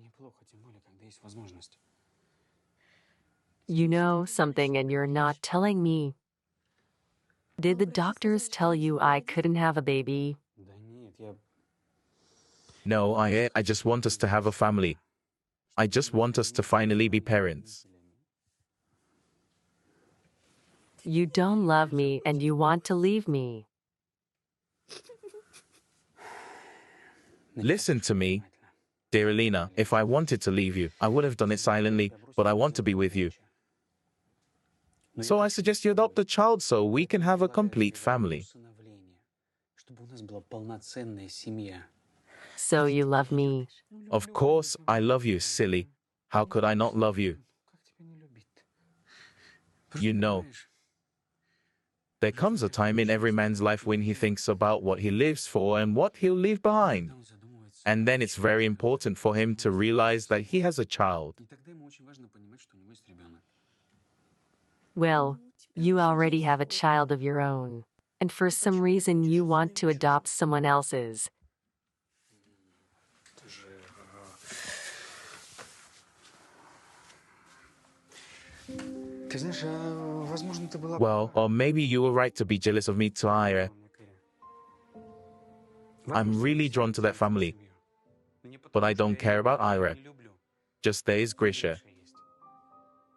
You know something and you're not telling me. Did the doctors tell you I couldn't have a baby? No, I just want us to have a family. I just want us to finally be parents. You don't love me and you want to leave me. Listen to me, dear Irina. If I wanted to leave you, I would have done it silently, but I want to be with you. So I suggest you adopt a child so we can have a complete family. So you love me. Of course, I love you, silly. How could I not love you? You know, there comes a time in every man's life when he thinks about what he lives for and what he'll leave behind. And then it's very important for him to realize that he has a child. Well, you already have a child of your own. And for some reason you want to adopt someone else's. Well, or maybe you were right to be jealous of me to Ira. I'm really drawn to that family. But I don't care about Ira. Just there is Grisha.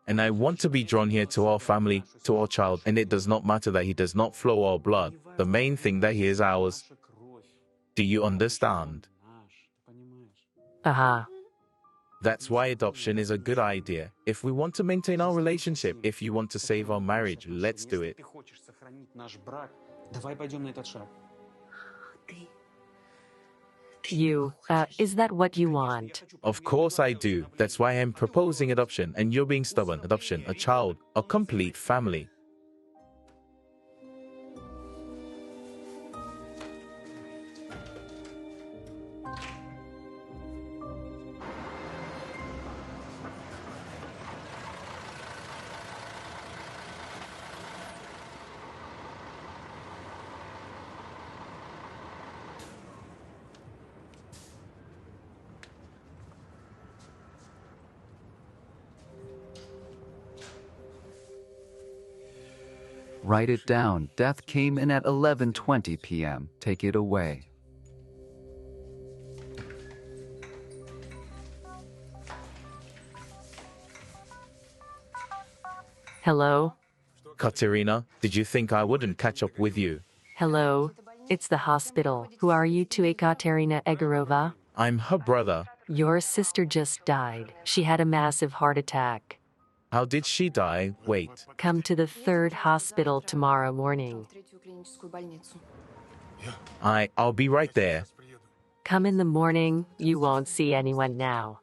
And I want to be drawn here to our family, to our child, and it does not matter that he does not flow our blood. The main thing that he is ours. Do you understand? Uh-huh. That's why adoption is a good idea. If we want to maintain our relationship, if you want to save our marriage, let's do it. Is that what you want? Of course I do. That's why I'm proposing adoption, and you're being stubborn. Adoption, a child, a complete family. Write it down. Death came in at 11:20 p.m. Take it away. Hello? Katerina, did you think I wouldn't catch up with you? Hello? It's the hospital. Who are you to Ekaterina Egorova? I'm her brother. Your sister just died. She had a massive heart attack. How did she die? Wait. Come to the 3rd hospital tomorrow morning. I'll be right there. Come in the morning. You won't see anyone now.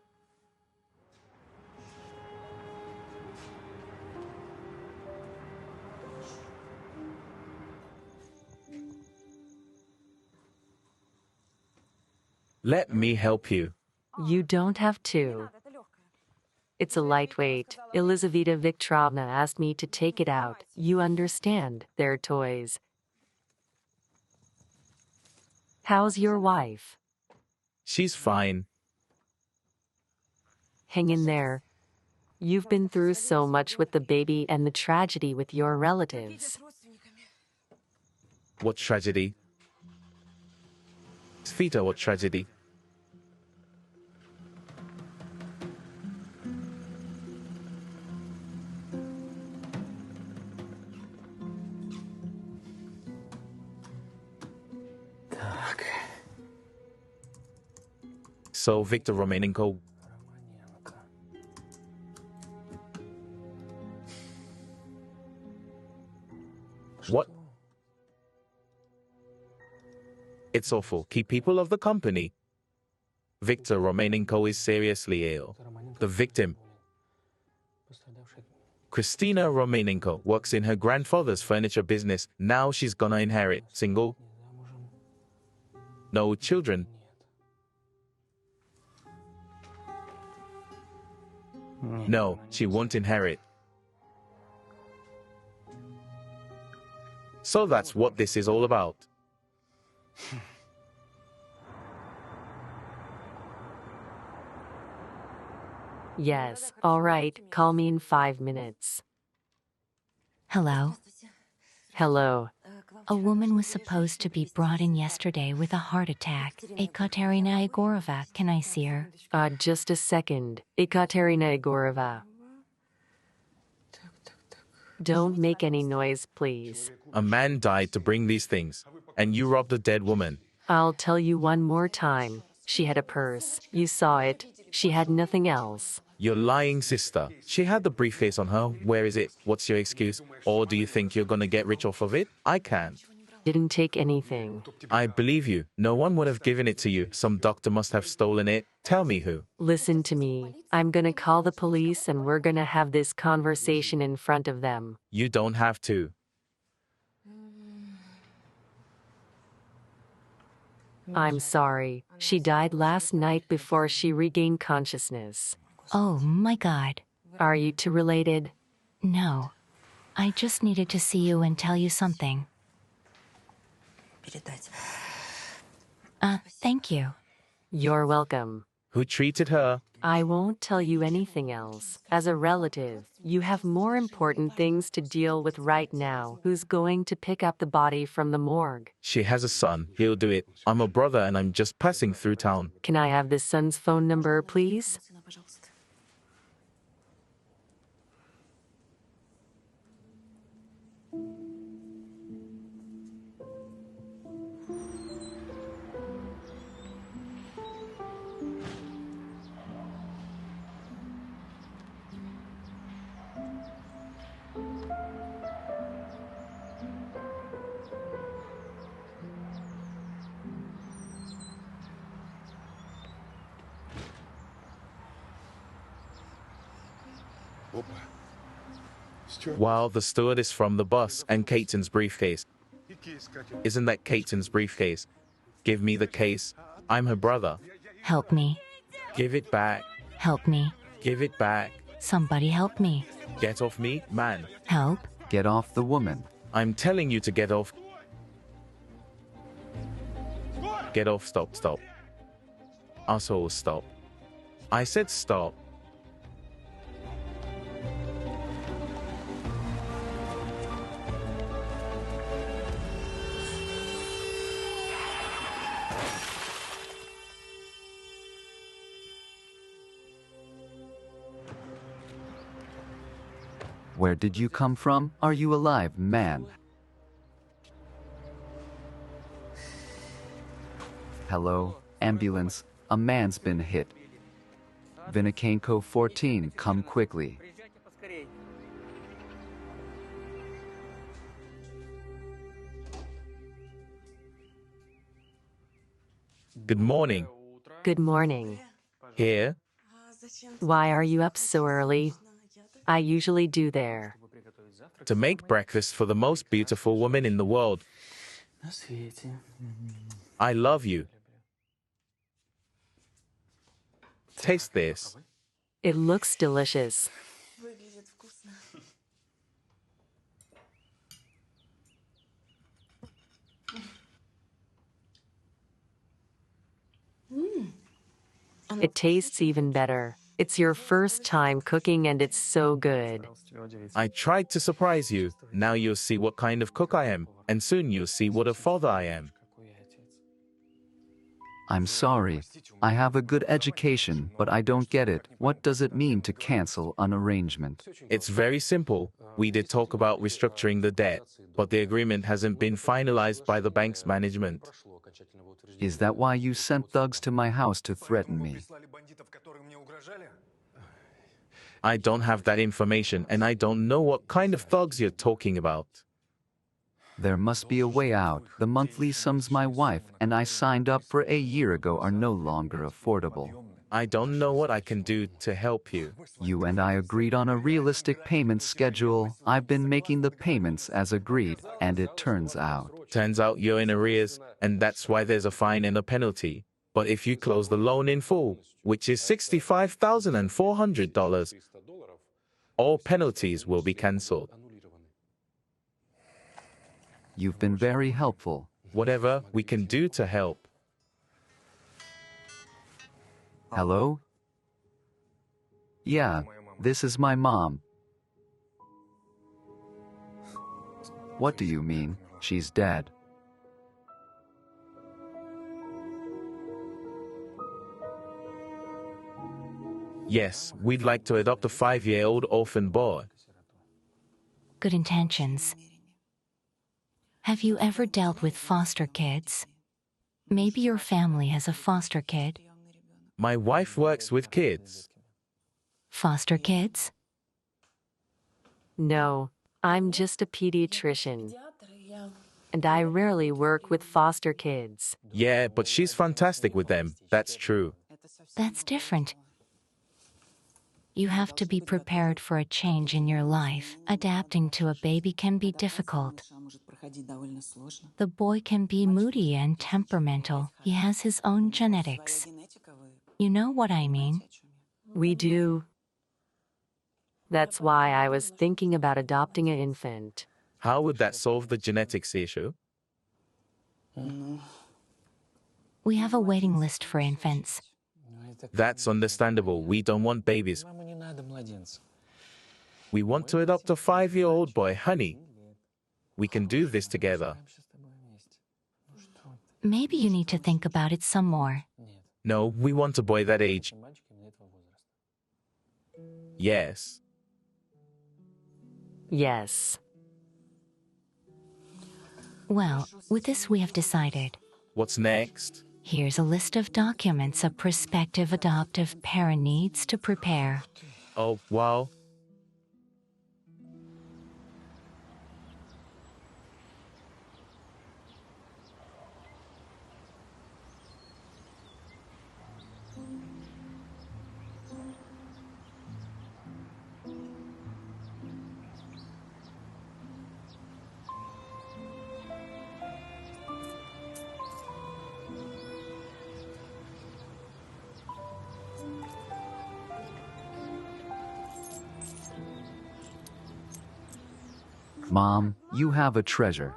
Let me help you. You don't have to. It's a lightweight. Elizaveta Viktorovna asked me to take it out. You understand, they're toys. How's your wife? She's fine. Hang in there. You've been through so much with the baby and the tragedy with your relatives. What tragedy? Svita, what tragedy? So, Victor Romanenko. What? It's awful. Key people of the company. Victor Romanenko is seriously ill. The victim, Kristina Romanenko, works in her grandfather's furniture business. Now she's gonna inherit. Single. No children. No, she won't inherit. So that's what this is all about. Yes, all right, call me in 5 minutes. Hello. Hello. A woman was supposed to be brought in yesterday with a heart attack. Ekaterina Igorova, can I see her? Just a second. Ekaterina Igorova. Don't make any noise, please. A man died to bring these things, and you robbed a dead woman. I'll tell you one more time. She had a purse. You saw it. She had nothing else. You're lying, sister. She had the briefcase on her. Where is it? What's your excuse? Or do you think you're gonna get rich off of it? I can't. Didn't take anything. I believe you. No one would have given it to you. Some doctor must have stolen it. Tell me who. Listen to me. I'm gonna call the police and we're gonna have this conversation in front of them. You don't have to. I'm sorry. She died last night before she regained consciousness. Oh my God. Are you two related? No. I just needed to see you and tell you something. Thank you. You're welcome. Who treated her? I won't tell you anything else. As a relative, you have more important things to deal with right now. Who's going to pick up the body from the morgue? She has a son. He'll do it. I'm a brother and I'm just passing through town. Can I have this son's phone number, please? While the stewardess from the bus and Caton's briefcase. Isn't that Caton's briefcase? Give me the case. I'm her brother. Help me. Give it back. Help me. Give it back. Somebody help me. Get off me, man. Help. Get off the woman. I'm telling you to get off. Get off, stop, stop. Asshole, stop. I said stop. Where did you come from? Are you alive, man? Hello, ambulance. A man's been hit. Vinokenko 14, come quickly. Good morning. Good morning. Here? Why are you up so early? I usually do there. To make breakfast for the most beautiful woman in the world. I love you. Taste this. It looks delicious. It tastes even better. It's your first time cooking and it's so good. I tried to surprise you. Now you'll see what kind of cook I am, and soon you'll see what a father I am. I'm sorry. I have a good education, but I don't get it. What does it mean to cancel an arrangement? It's very simple. We did talk about restructuring the debt, but the agreement hasn't been finalized by the bank's management. Is that why you sent thugs to my house to threaten me? I don't have that information, and I don't know what kind of thugs you're talking about. There must be a way out. The monthly sums my wife and I signed up for a year ago are no longer affordable. I don't know what I can do to help you. You and I agreed on a realistic payment schedule. I've been making the payments as agreed, and it turns out You're in arrears, and that's why there's a fine and a penalty. But if you close the loan in full, which is $65,400, all penalties will be cancelled. you've been very helpful. Whatever we can do to help. Hello? Yeah, this is my mom. What do you mean? She's dead. Yes, we'd like to adopt a 5-year-old orphan boy. Good intentions. Have you ever dealt with foster kids? Maybe your family has a foster kid. My wife works with kids. Foster kids? No, I'm just a pediatrician. And I rarely work with foster kids. Yeah, but she's fantastic with them. That's true. That's different. You have to be prepared for a change in your life. Adapting to a baby can be difficult. The boy can be moody and temperamental. He has his own genetics. You know what I mean? We do. That's why I was thinking about adopting an infant. How would that solve the genetics issue? We have a waiting list for infants. That's understandable. We don't want babies. We want to adopt a 5-year-old boy, honey. We can do this together. Maybe you need to think about it some more. No, we want a boy that age. Yes. Yes. Well, with this we have decided. What's next? Here's a list of documents a prospective adoptive parent needs to prepare. Oh, wow. Mom, you have a treasure.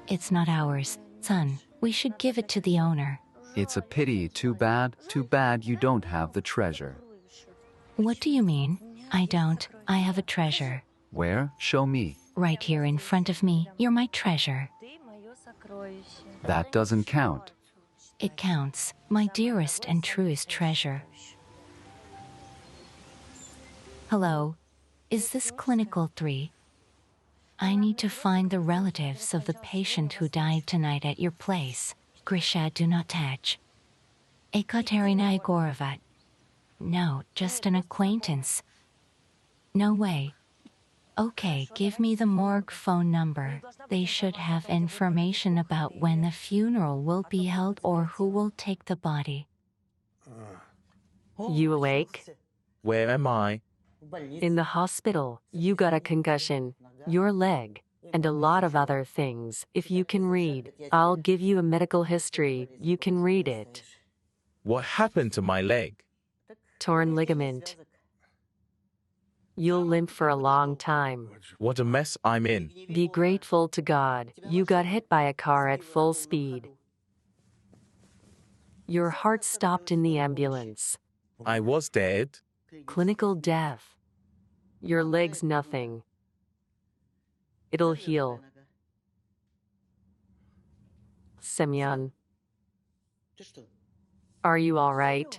It's not ours, son. We should give it to the owner. It's a pity. Too bad you don't have the treasure. What do you mean? I don't. I have a treasure. Where? Show me. Right here in front of me. You're my treasure. That doesn't count. It counts. My dearest and truest treasure. Hello. Is this Clinical 3? I need to find the relatives of the patient who died tonight at your place. Grisha, do not touch. Ekaterina Igorova. No, just an acquaintance. No way. Okay, give me the morgue phone number. They should have information about when the funeral will be held or who will take the body. You awake? Where am I? In the hospital. You got a concussion, your leg, and a lot of other things. If you can read, I'll give you a medical history. You can read it. What happened to my leg? Torn ligament. You'll limp for a long time. What a mess I'm in. Be grateful to God. You got hit by a car at full speed. Your heart stopped in the ambulance. I was dead. Clinical death. Your leg's nothing. It'll heal. Semyon, are you all right?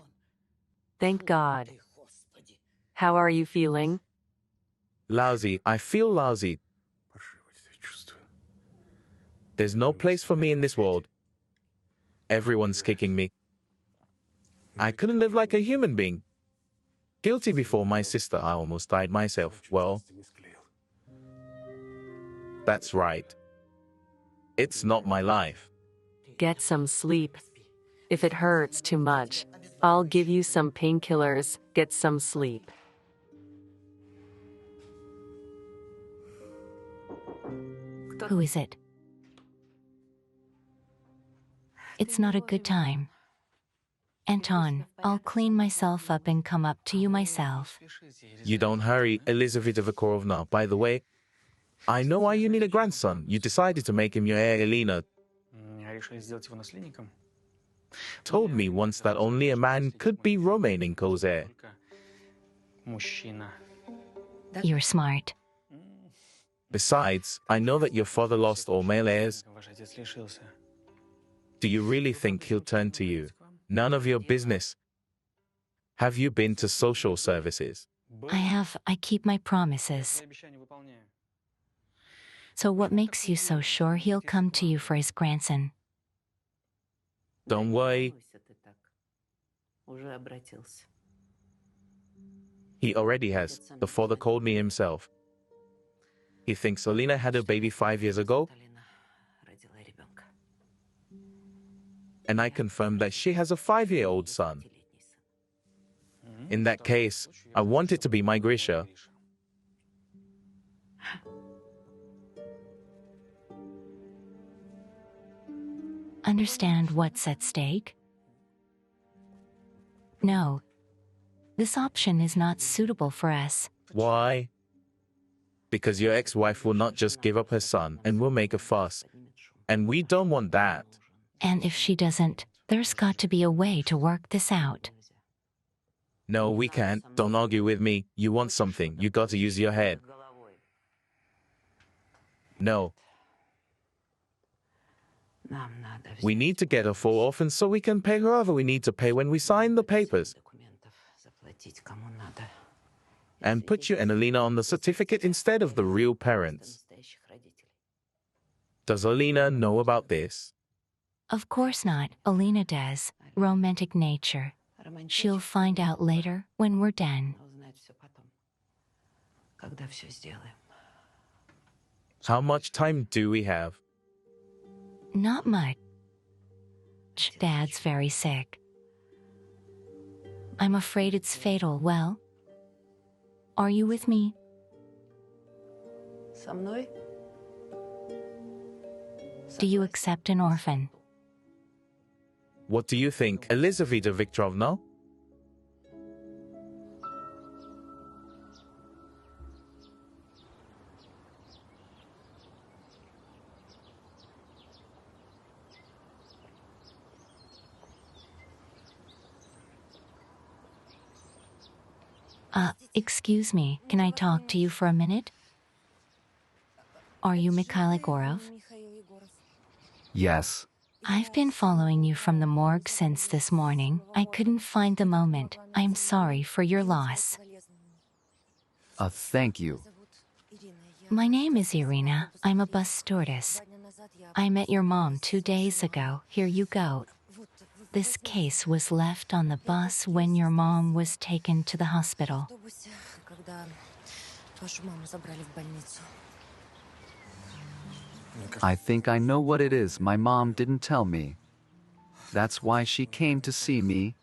Thank God. How are you feeling? Lousy. I feel lousy. There's no place for me in this world. Everyone's kicking me. I couldn't live like a human being. Guilty before my sister, I almost died myself. Well, that's right. It's not my life. Get some sleep. If it hurts too much, I'll give you some painkillers. Get some sleep. Who is it? It's not a good time. Anton, I'll clean myself up and come up to you myself. You don't hurry, Elizaveta Viktorovna. By the way, I know why you need a grandson. You decided to make him your heir, Irina. Told me once that only a man could be Romanenko's heir. You're smart. Besides, I know that your father lost all male heirs. Do you really think he'll turn to you? None of your business. Have you been to social services? I keep my promises. So what makes you so sure he'll come to you for his grandson? Don't worry. He already has. The father called me himself. He thinks Alina had a baby 5 years ago, and I confirmed that she has a 5-year-old son. In that case, I want it to be my Grisha. Understand what's at stake? No. This option is not suitable for us. Why? Because your ex-wife will not just give up her son and will make a fuss. And we don't want that. And if she doesn't, there's got to be a way to work this out. No, we can't. Don't argue with me. You want something, you got to use your head. No. We need to get her full orphan so we can pay whoever we need to pay when we sign the papers. And put you and Alina on the certificate instead of the real parents. Does Alina know about this? Of course not. Alina does. Romantic nature. She'll find out later when we're done. How much time do we have? Not much. Dad's very sick. I'm afraid it's fatal. Well, are you with me? Do you accept an orphan? What do you think, Elizaveta Viktorovna? Excuse me, can I talk to you for a minute? Are you Mikhail Egorov? Yes. I've been following you from the morgue since this morning. I couldn't find the moment. I'm sorry for your loss. Thank you. My name is Irina. I'm a bus stewardess. I met your mom 2 days ago. Here you go. This case was left on the bus when your mom was taken to the hospital. I think I know what it is my mom didn't tell me. That's why she came to see me.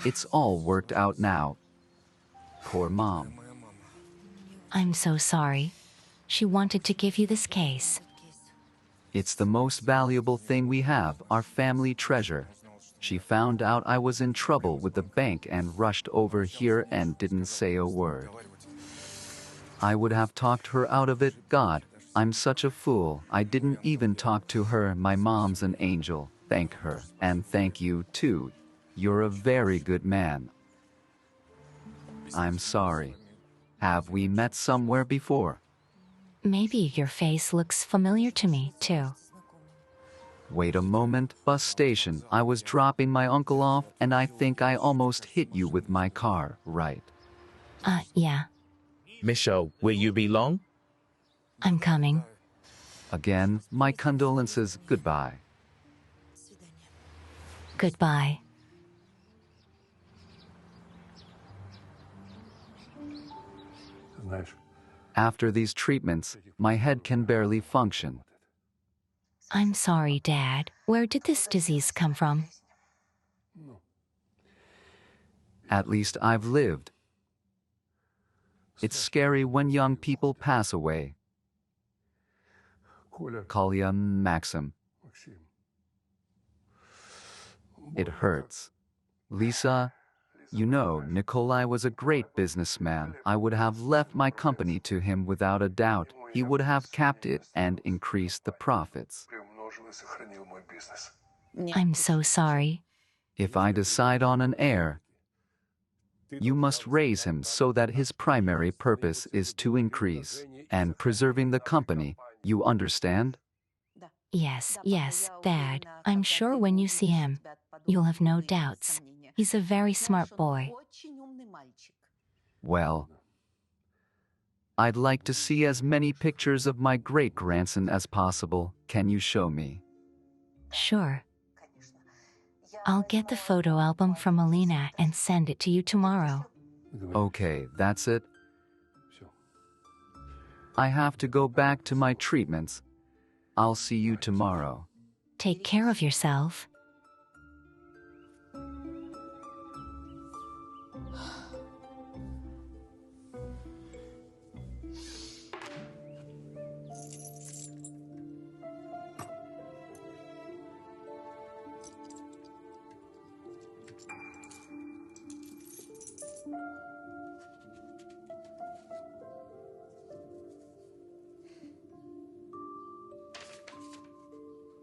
It's all worked out now. Poor mom. I'm so sorry. She wanted to give you this case. It's the most valuable thing we have, our family treasure. She found out I was in trouble with the bank and rushed over here and didn't say a word. I would have talked her out of it. God, I'm such a fool. I didn't even talk to her. My mom's an angel. Thank her, and thank you too. You're a very good man. I'm sorry. Have we met somewhere before? Maybe your face looks familiar to me, too. Wait a moment, bus station. I was dropping my uncle off and I think I almost hit you with my car, right? Yeah, Michelle, will you be long? I'm coming. Again, my condolences, goodbye. Goodbye. Знаешь, After these treatments, my head can barely function. I'm sorry, Dad. Where did this disease come from? At least I've lived. It's scary when young people pass away. Коля, Kolya Maxim. Максим. It hurts. Lisa, you know, Nikolai was a great businessman. I would have left my company to him without a doubt. He would have capped it and increased the profits. Приумножил и сохранил мой бизнес. I'm so sorry. If I decide on an heir, you must raise him so that his primary purpose is to increase and preserving the company. You understand? Yes, Dad. I'm sure when you see him, you'll have no doubts. He's a very smart boy. Well, I'd like to see as many pictures of my great-grandson as possible. Can you show me? Sure. I'll get the photo album from Irina and send it to you tomorrow. Okay, that's it. Все. I have to go back to my treatments. I'll see you tomorrow. Take care of yourself.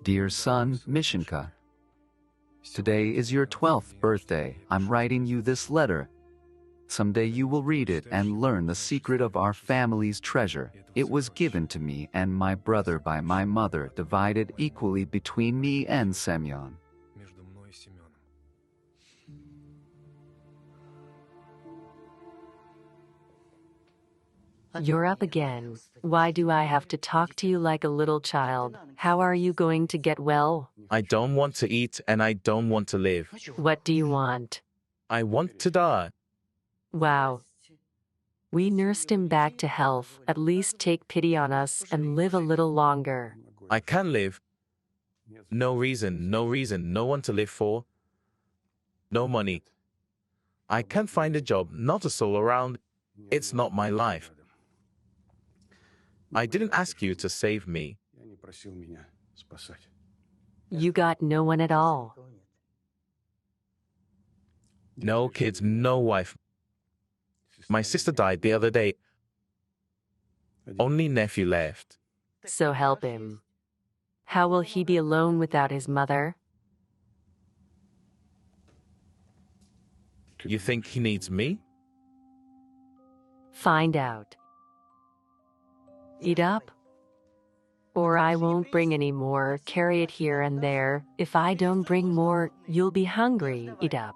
Dear son, Mishinka, today is your 12th birthday. I'm writing you this letter. Someday you will read it and learn the secret of our family's treasure. It was given to me and my brother by my mother, divided equally between me and Semyon. Между мной и Семеном. You're up again. Why do I have to talk to you like a little child? How are you going to get well? I don't want to eat and I don't want to live. What do you want? I want to die. Wow. We nursed him back to health. At least take pity on us and live a little longer. I can live. No reason, no one to live for. No money. I can't find a job, not a soul around. It's not my life. I didn't ask you to save me. Я не просил меня спасать. You got no one at all. No kids, no wife. My sister died the other day. Only nephew left. So help him. How will he be alone without his mother? You think he needs me? Find out. Eat up. Or I won't bring any more. Carry it here and there. If I don't bring more, you'll be hungry. Eat up.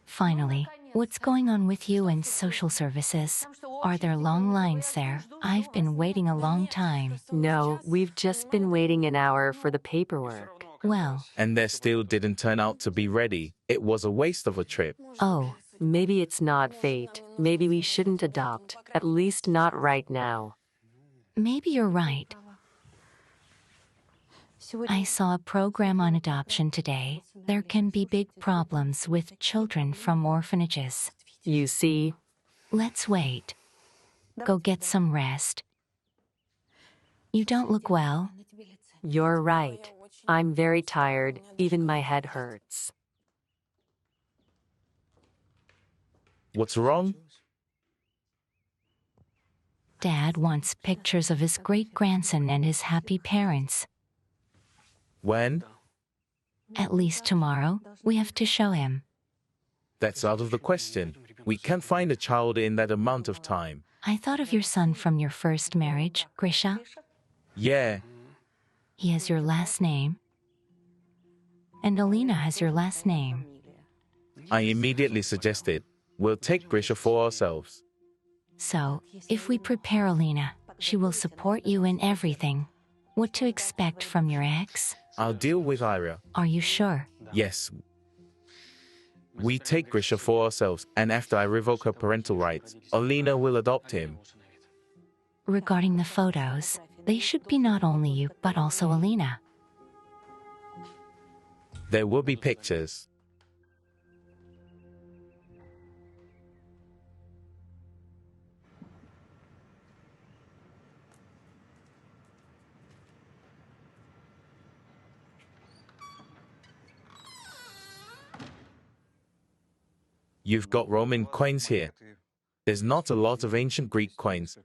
Finally, what's going on with you and social services? Are there long lines there? I've been waiting a long time. No, we've just been waiting an hour for the paperwork. Well, And they still didn't turn out to be ready. It was a waste of a trip. oh, Maybe it's not fate. Maybe we shouldn't adopt. At least not right now. maybe you're right. I saw a program on adoption today. There can be big problems with children from orphanages. You see, Let's wait. Go get some rest. You don't look well. you're right. I'm very tired. Even my head hurts. What's wrong? Dad wants pictures of his great-grandson and his happy parents. When? At least tomorrow, we have to show him. That's out of the question. We can't find a child in that amount of time. I thought of your son from your first marriage, Grisha. Yeah, He has your last name. And Alina has your last name. I immediately suggested, we'll take Grisha for ourselves. So, if we prepare Alina, she will support you in everything. What to expect from your ex? I'll deal with Ira. Are you sure? Yes. We take Grisha for ourselves, and after I revoke her parental rights, Alina will adopt him. Regarding the photos, they should be not only you, but also Alina. There will be pictures. You've got Roman coins here. There's not a lot of ancient Greek coins,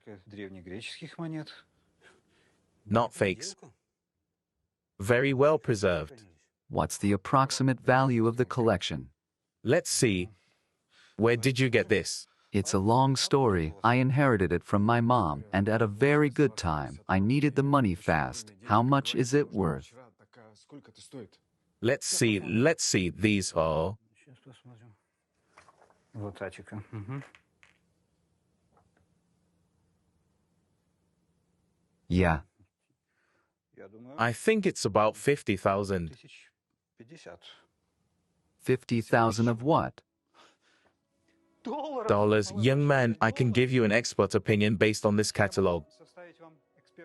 not fakes. Very well preserved. What's the approximate value of the collection? Let's see. Where did you get this? It's a long story. I inherited it from my mom, and at a very good time. I needed the money fast. How much is it worth? Let's see. These are... Yeah. I think it's about 50,000. 50,000 of what? Dollars. Young man, I can give you an expert opinion based on this catalog.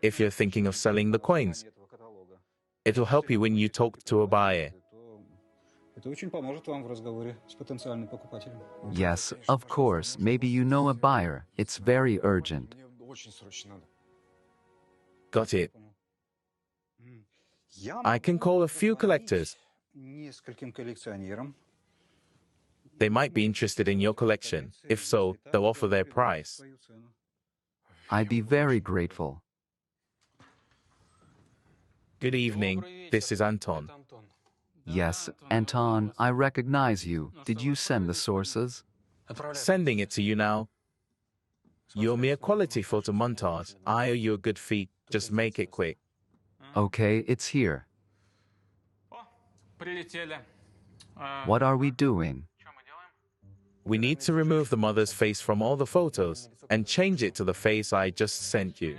If you're thinking of selling the coins, it'll help you when you talk to a buyer. Yes, of course. Maybe you know a buyer. It's very urgent. Got it. I can call a few collectors. They might be interested in your collection. If so, they'll offer their price. I'd be very grateful. Good evening. This is Anton. Yes, Anton, I recognize you. Did you send the sources? Sending it to you now. Your mere quality photo montage. I owe you a good fee. Just make it quick. Okay, it's here. What are we doing? We need to remove the mother's face from all the photos and change it to the face I just sent you.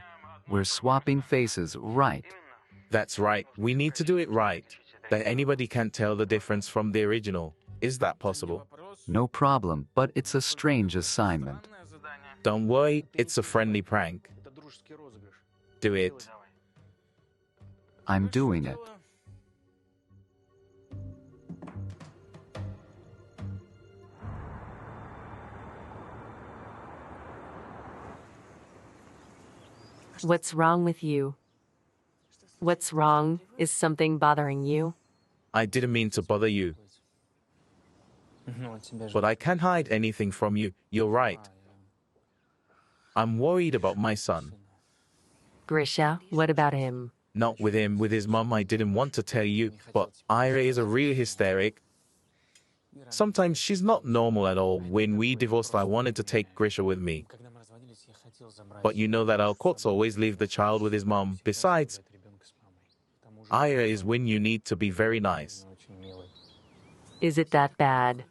We're swapping faces, right? That's right. We need to do it right. That anybody can't tell the difference from the original. Is that possible? No problem, but it's a strange assignment. Don't worry, it's a friendly prank. Do it. I'm doing it. What's wrong with you? What's wrong? Is something bothering you? I didn't mean to bother you. But I can't hide anything from you. You're right. I'm worried about my son. Grisha, what about him? Not with him, with his mum. I didn't want to tell you, but Ira is a real hysteric. Sometimes she's not normal at all. When we divorced, I wanted to take Grisha with me. But you know that our courts always leave the child with his mum. Besides, Ira is when you need to be very nice. Is it that bad?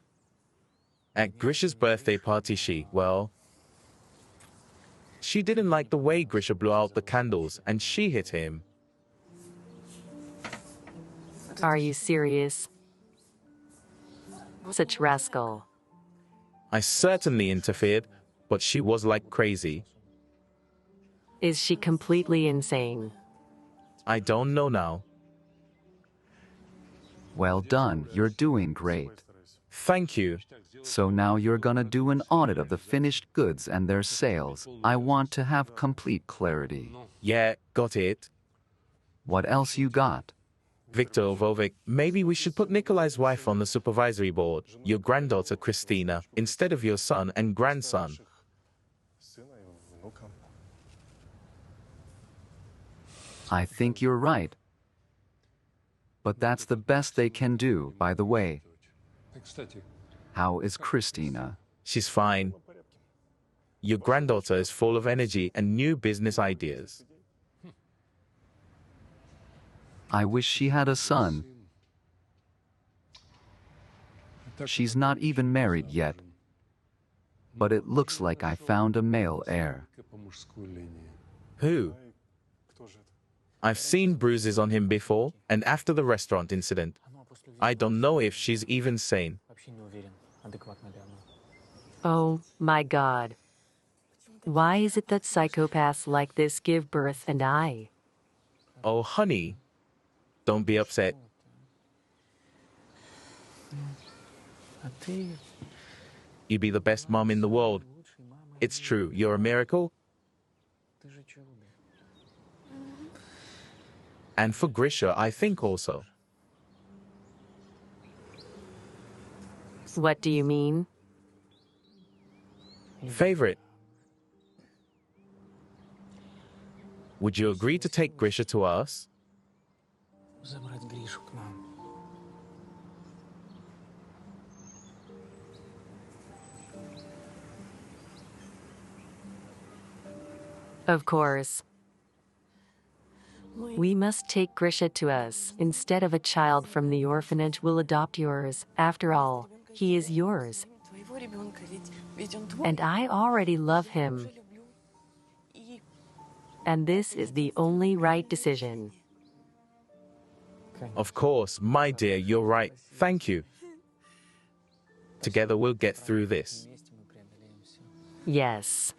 At Grisha's birthday party, she didn't like the way Grisha blew out the candles, and she hit him. Are you serious? Such rascal. I certainly interfered, but she was like crazy. Is she completely insane? I don't know now. Well done, you're doing great. Thank you. So now you're gonna do an audit of the finished goods and their sales. I want to have complete clarity. Yeah, got it. What else you got? Victor Vovic, maybe we should put Nikolai's wife on the supervisory board, your granddaughter Christina, instead of your son and grandson. I think you're right. But that's the best they can do, by the way. Кстати, How is Christina? She's fine. Your granddaughter is full of energy and new business ideas. I wish she had a son. She's not even married yet. But it looks like I found a male heir. по мужской линии. Who? Кто же это? I've seen bruises on him before, and after the restaurant incident. I don't know if she's even sane. Oh my God. Why is it that psychopaths like this give birth and die? Oh, honey, don't be upset. You'd be the best mom in the world. It's true, you're a miracle. And for Grisha, I think also. What do you mean? Favorite. Would you agree to take Grisha to us? Of course. We must take Grisha to us. Instead of a child from the orphanage, we'll adopt yours. After all, he is yours. Твоего ребенка, ведь он твой. And I already love him. Уже люблю. И And this is the only right decision. Of course, my dear, you're right. Thank you. Together we'll get through this. Yes.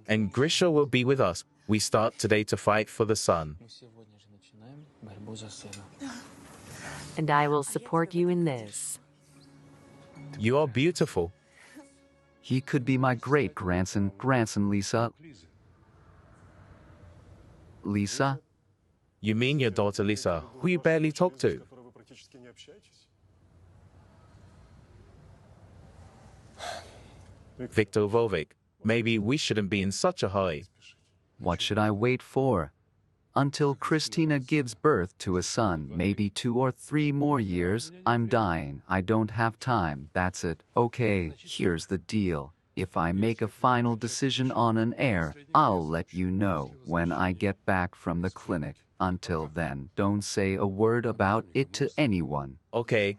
And Grisha will be with us. We start today to fight for the son. And I will support you in this. You are beautiful. He could be my great-grandson, Lisa. Lisa? You mean your daughter Lisa, who you barely talk to? Которой вы практически не общаетесь? Viktor Vovic. Maybe we shouldn't be in such a hurry. What should I wait for? Until Christina gives birth to a son, maybe 2 or 3 more years. I'm dying. I don't have time. That's it. Okay, here's the deal. If I make a final decision on an heir, I'll let you know when I get back from the clinic. Until then, don't say a word about it to anyone. Okay.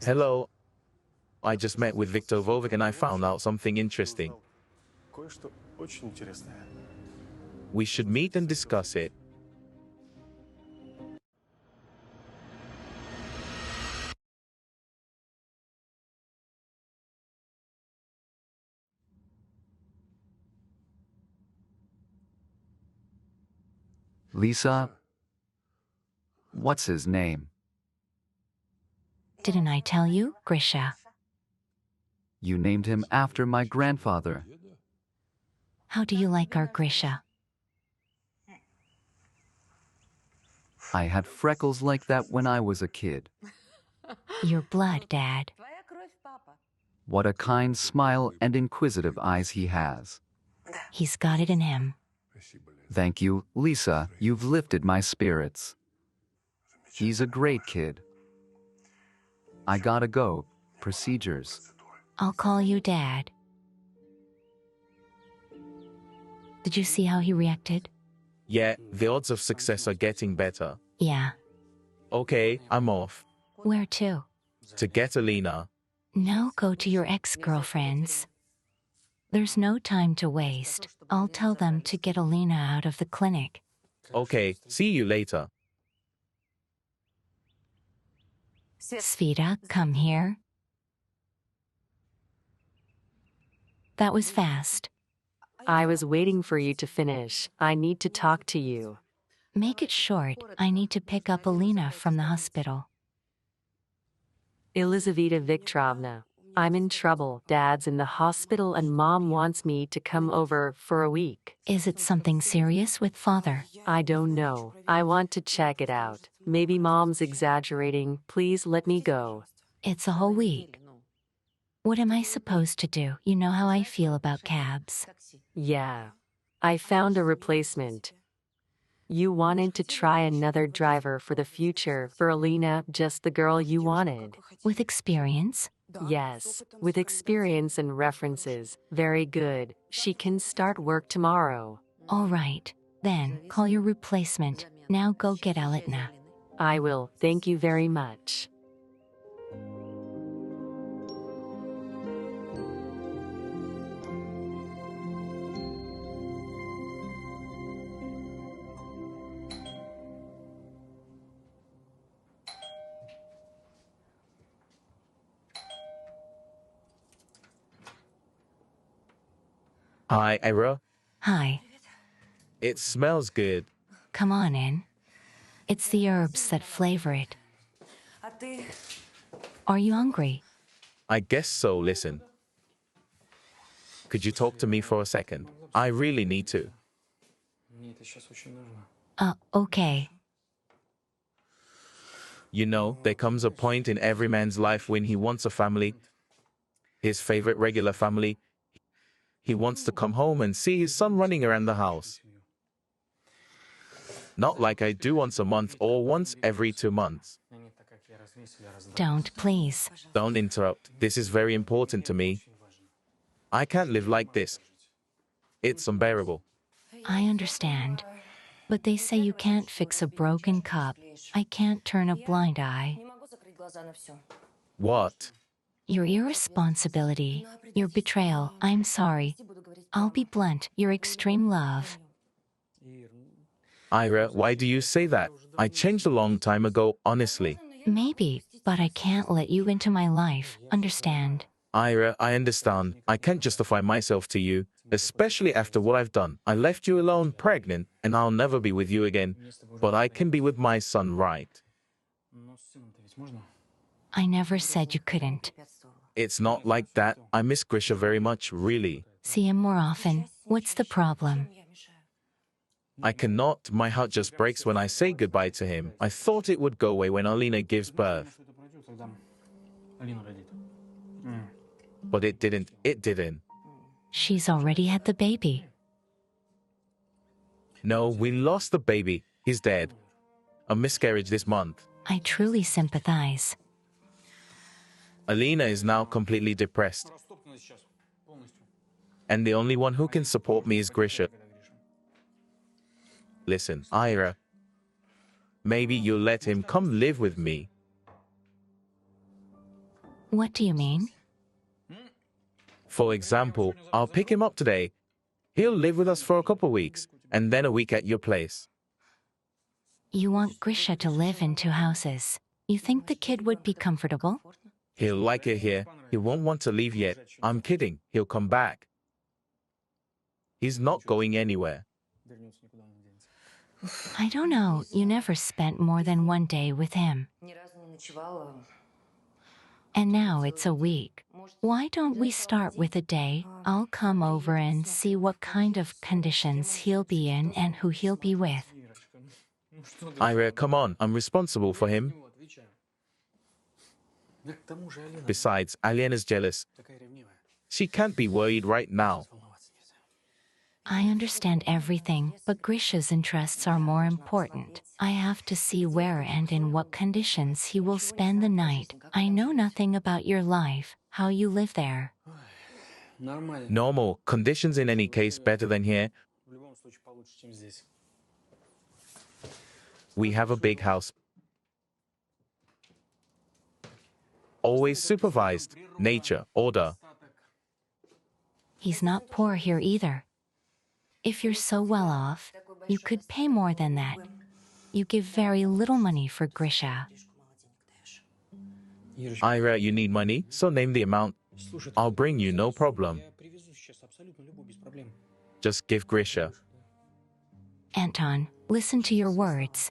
Hello. I just met with Viktor Vovic and I found out something interesting. Кое-что очень интересное. We should meet and discuss it. Lisa? What's his name? Didn't I tell you, Grisha? You named him after my grandfather. How do you like our Grisha? I had freckles like that when I was a kid. Your blood, Dad. твоя кровь, папа. What a kind smile and inquisitive eyes he has. He's got it in him. Спасибо, Лиза. Thank you, Lisa. You've lifted my spirits. He's a great kid. I gotta go. Procedures. I'll call you Dad. Did you see how he reacted? Yeah, the odds of success are getting better. Yeah. Okay, I'm off. Where to? To get Irina. No, go to your ex-girlfriends. There's no time to waste. I'll tell them to get Alina out of the clinic. Okay, see you later. Sveta, come here. That was fast. I was waiting for you to finish. I need to talk to you. Make it short. I need to pick up Alina from the hospital. Elizaveta Viktorovna, I'm in trouble. Dad's in the hospital and Mom wants me to come over for a week. Is it something serious with father? I don't know. I want to check it out. Maybe Mom's exaggerating. Please let me go. It's a whole week. What am I supposed to do? You know how I feel about cabs. Yeah. I found a replacement. You wanted to try another driver for the future for Irina, just the girl you wanted. With experience? Yes, with experience and references. Very good. She can start work tomorrow. All right. Then, call your replacement. Now go get Irina. I will. Thank you very much. Hi, Ira. Hi. It smells good. Come on in. It's the herbs that flavor it. Are you hungry? I guess so. Listen. Could you talk to me for a second? I really need to. Okay. You know, there comes a point in every man's life when he wants a family. His favorite regular family. He wants to come home and see his son running around the house. Not like I do once a month or once every 2 months. Don't, please. Don't interrupt. This is very important to me. I can't live like this. It's unbearable. I understand. But they say you can't fix a broken cup. I can't turn a blind eye. What? Your irresponsibility, your betrayal, I'm sorry. I'll be blunt, your extreme love. Ira, why do you say that? I changed a long time ago, honestly. Maybe, but I can't let you into my life, understand? Ira, I understand. I can't justify myself to you, especially after what I've done. I left you alone, pregnant, and I'll never be with you again. But I can be with my son, right? I never said you couldn't. It's not like that. I miss Grisha very much, really. See him more often. What's the problem? I cannot. My heart just breaks when I say goodbye to him. I thought it would go away when Irina gives birth. But it didn't. It didn't. She's already had the baby. No, we lost the baby. He's dead. A miscarriage this month. I truly sympathize. Irina is now completely depressed. And the only one who can support me is Grisha. Listen, Ira. Maybe you'll let him come live with me. What do you mean? For example, I'll pick him up today. He'll live with us for a couple weeks, and then a week at your place. You want Grisha to live in 2 houses. You think the kid would be comfortable? He'll like it here. He won't want to leave yet. I'm kidding. He'll come back. He's not going anywhere. I don't know. You never spent more than 1 day with him. And now it's a week. Why don't we start with a day? I'll come over and see what kind of conditions he'll be in and who he'll be with. Ira, come on. I'm responsible for him. Besides, Aliena's jealous. She can't be worried right now. I understand everything, but Grisha's interests are more important. I have to see where and in what conditions he will spend the night. I know nothing about your life, how you live there. Normal. Conditions in any case better than here. We have a big house. Always supervised. Nature, order. He's not poor here either. If you're so well off, you could pay more than that. You give very little money for Grisha. Ira, you need money, so name the amount. I'll bring you, no problem. Just give Grisha. Anton, listen to your words.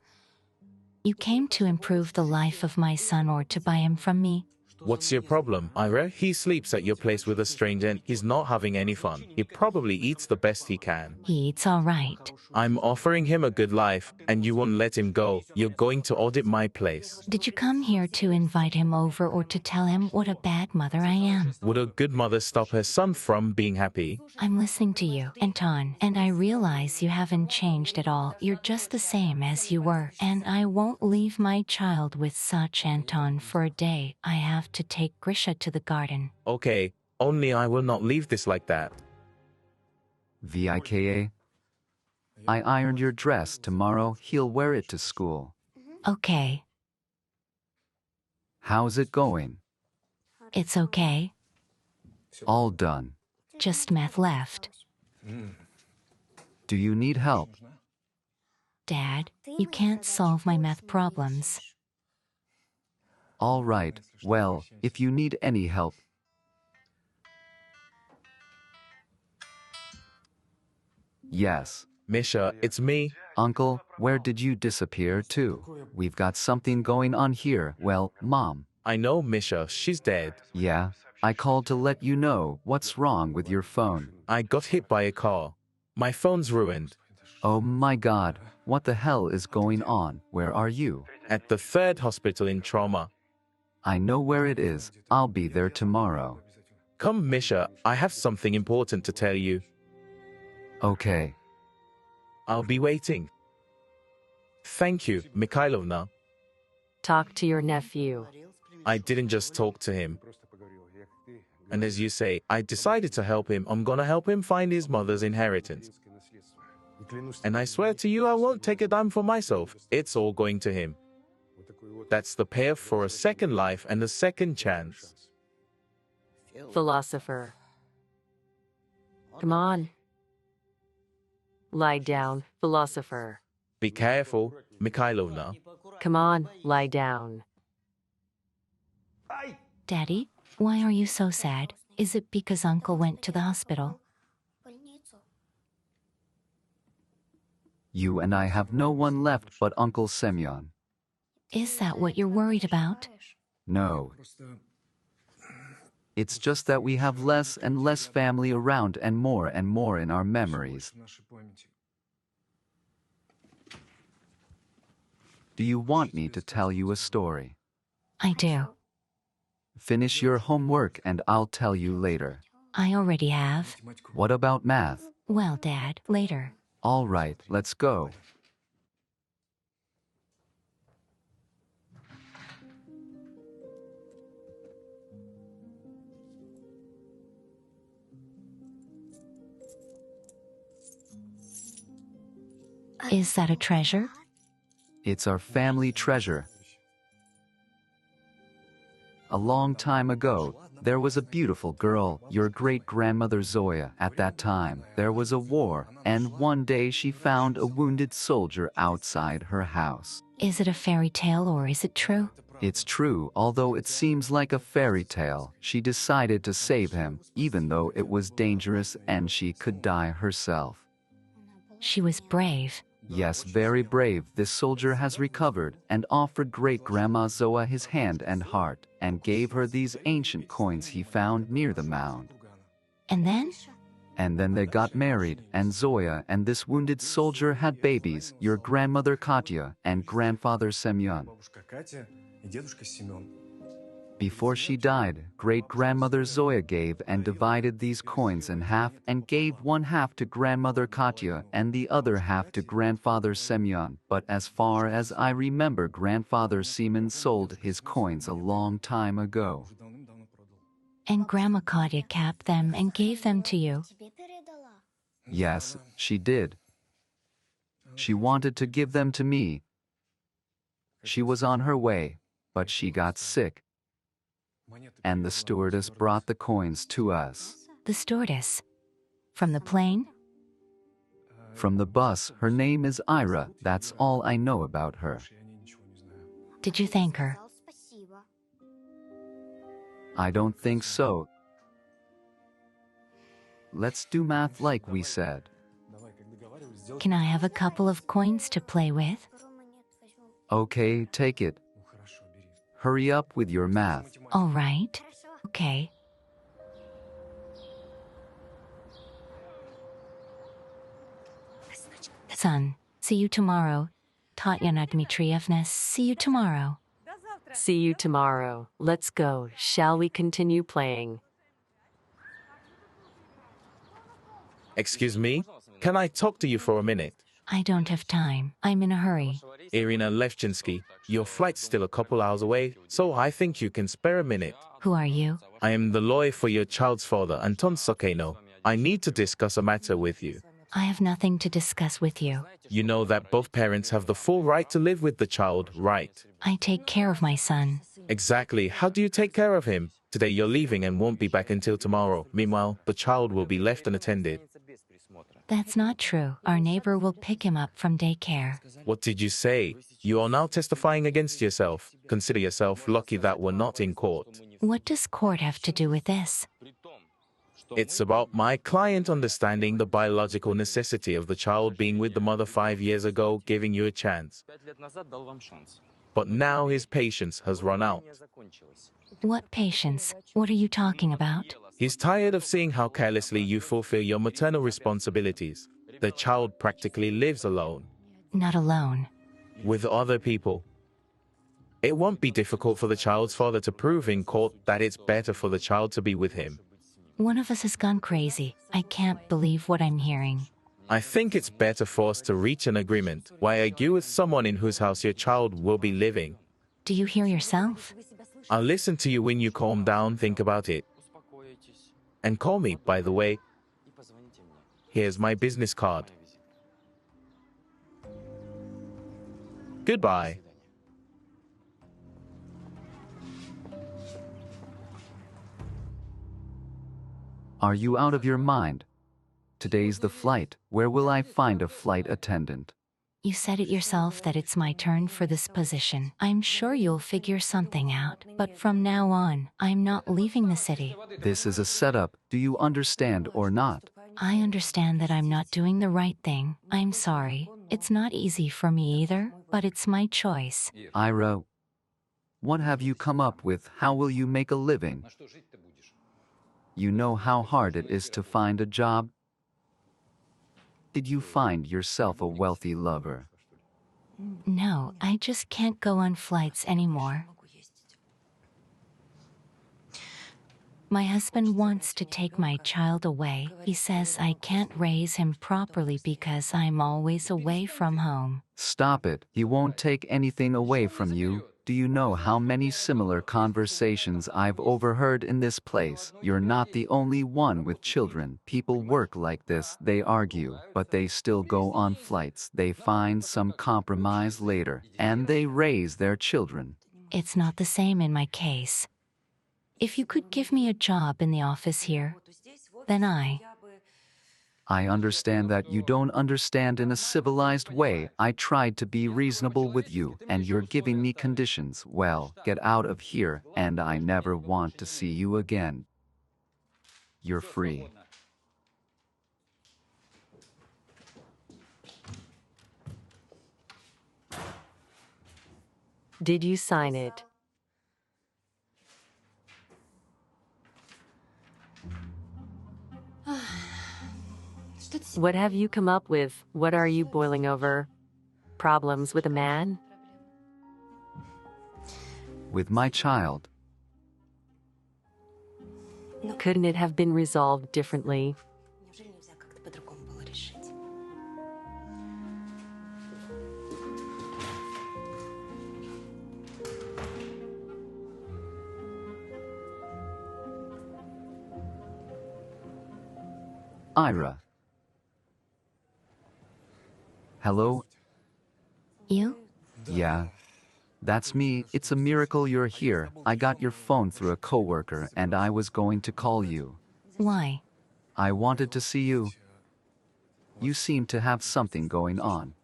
You came to improve the life of my son or to buy him from me. What's your problem, Ira? He sleeps at your place with a stranger and he's not having any fun. He probably eats the best he can. He eats all right. I'm offering him a good life, and you won't let him go. You're going to audit my place. Did you come here to invite him over or to tell him what a bad mother I am? Would a good mother stop her son from being happy? I'm listening to you, Anton, and I realize you haven't changed at all. You're just the same as you were, and I won't leave my child with such Anton for a day. I have to take Grisha to the garden. Okay, only I will not leave this like that. Vika? I ironed your dress. Tomorrow he'll wear it to school. Okay, How's it going? it's okay. All done. Just math left. Do you need help? Dad, you can't solve my math problems. All right, well, if you need any help. Yes. Misha, it's me. Uncle, where did you disappear to? We've got something going on here. Well, Mom. I know Misha, she's dead. Yeah, I called to let you know what's wrong with your phone. I got hit by a car. My phone's ruined. Oh my God, what the hell is going on? Where are you? At the 3rd hospital in trauma. I know where it is. I'll be there tomorrow. Come, Misha, I have something important to tell you. Okay. I'll be waiting. Thank you, Mikhailovna. Talk to your nephew. I didn't just talk to him. And as you say, I decided to help him. I'm gonna help him find his mother's inheritance. And I swear to you, I won't take a dime for myself. It's all going to him. That's the payoff for a second life and a second chance. Philosopher. Come on. Lie down, philosopher. Be careful, Mikhailovna. Come on, lie down. Daddy, why are you so sad? Is it because Uncle went to the hospital? You and I have no one left but Uncle Semyon. Is that what you're worried about? No. It's just that we have less and less family around and more in our memories. Do you want me to tell you a story? I do. Finish your homework and I'll tell you later. I already have. What about math? Well, Dad, later. All right, let's go. Is that a treasure? It's our family treasure. A long time ago, there was a beautiful girl, your great-grandmother Zoya. At that time, there was a war, and one day she found a wounded soldier outside her house. Is it a fairy tale or is it true? It's true, although it seems like a fairy tale. She decided to save him, even though it was dangerous and she could die herself. She was brave. Yes, very brave. This soldier has recovered and offered great-grandma Zoa his hand and heart, and gave her these ancient coins he found near the mound. And then? And then they got married, and Zoya and this wounded soldier had babies, your grandmother Katya and grandfather Semyon. Before she died, great-grandmother Zoya gave and divided these coins in half and gave one half to grandmother Katya and the other half to grandfather Semyon. But as far as I remember, grandfather Seaman sold his coins a long time ago. And Grandma Katya kept them and gave them to you? Yes, she did. She wanted to give them to me. She was on her way, but she got sick. And the stewardess brought the coins to us. The stewardess? From the plane? From the bus. Her name is Ira. That's all I know about her. Did you thank her? I don't think so. Let's do math like we said. Can I have a couple of coins to play with? Okay, take it. Hurry up with your math. All right. Okay. Son, see you tomorrow. Tatyana Dmitrievna, see you tomorrow. See you tomorrow. Let's go. Shall we continue playing? Excuse me? Can I talk to you for a minute? I don't have time. I'm in a hurry. Irina Levchinsky, your flight's still a couple hours away, so I think you can spare a minute. Who are you? I am the lawyer for your child's father, Anton Sokeno. I need to discuss a matter with you. I have nothing to discuss with you. You know that both parents have the full right to live with the child, right? I take care of my son. Exactly. How do you take care of him? Today you're leaving and won't be back until tomorrow. Meanwhile, the child will be left unattended. That's not true. Our neighbor will pick him up from daycare. What did you say? You are now testifying against yourself. Consider yourself lucky that we're not in court. What does court have to do with this? It's about my client understanding the biological necessity of the child being with the mother 5 years ago, giving you a chance. But now his patience has run out. What patience? What are you talking about? He's tired of seeing how carelessly you fulfill your maternal responsibilities. The child practically lives alone. Not alone. With other people. It won't be difficult for the child's father to prove in court that it's better for the child to be with him. One of us has gone crazy. I can't believe what I'm hearing. I think it's better for us to reach an agreement. Why argue with someone in whose house your child will be living? Do you hear yourself? I'll listen to you when you calm down, think about it. And call me, by the way. Here's my business card. Goodbye. Are you out of your mind? Today's the flight. Where will I find a flight attendant? You said it yourself that it's my turn for this position. I'm sure you'll figure something out. But from now on, I'm not leaving the city. This is a setup. Do you understand or not? I understand that I'm not doing the right thing. I'm sorry. It's not easy for me either, but it's my choice. Ira, what have you come up with? How will you make a living? You know how hard it is to find a job? Did you find yourself a wealthy lover? No, I just can't go on flights anymore. My husband wants to take my child away. He says I can't raise him properly because I'm always away from home. Stop it. He won't take anything away from you. Do you know how many similar conversations I've overheard in this place? You're not the only one with children. People work like this. They argue, but they still go on flights. They find some compromise later, and they raise their children. It's not the same in my case. If you could give me a job in the office here, then I understand that you don't understand in a civilized way. I tried to be reasonable with you, and you're giving me conditions. Well, get out of here, and I never want to see you again. You're free. Did you sign it? What have you come up with? What are you boiling over? Problems with a man? With my child. Couldn't it have been resolved differently? Ira. Hello? You? Yeah. That's me. It's a miracle you're here. I got your phone through a coworker and I was going to call you. Why? I wanted to see you. You seem to have something going on.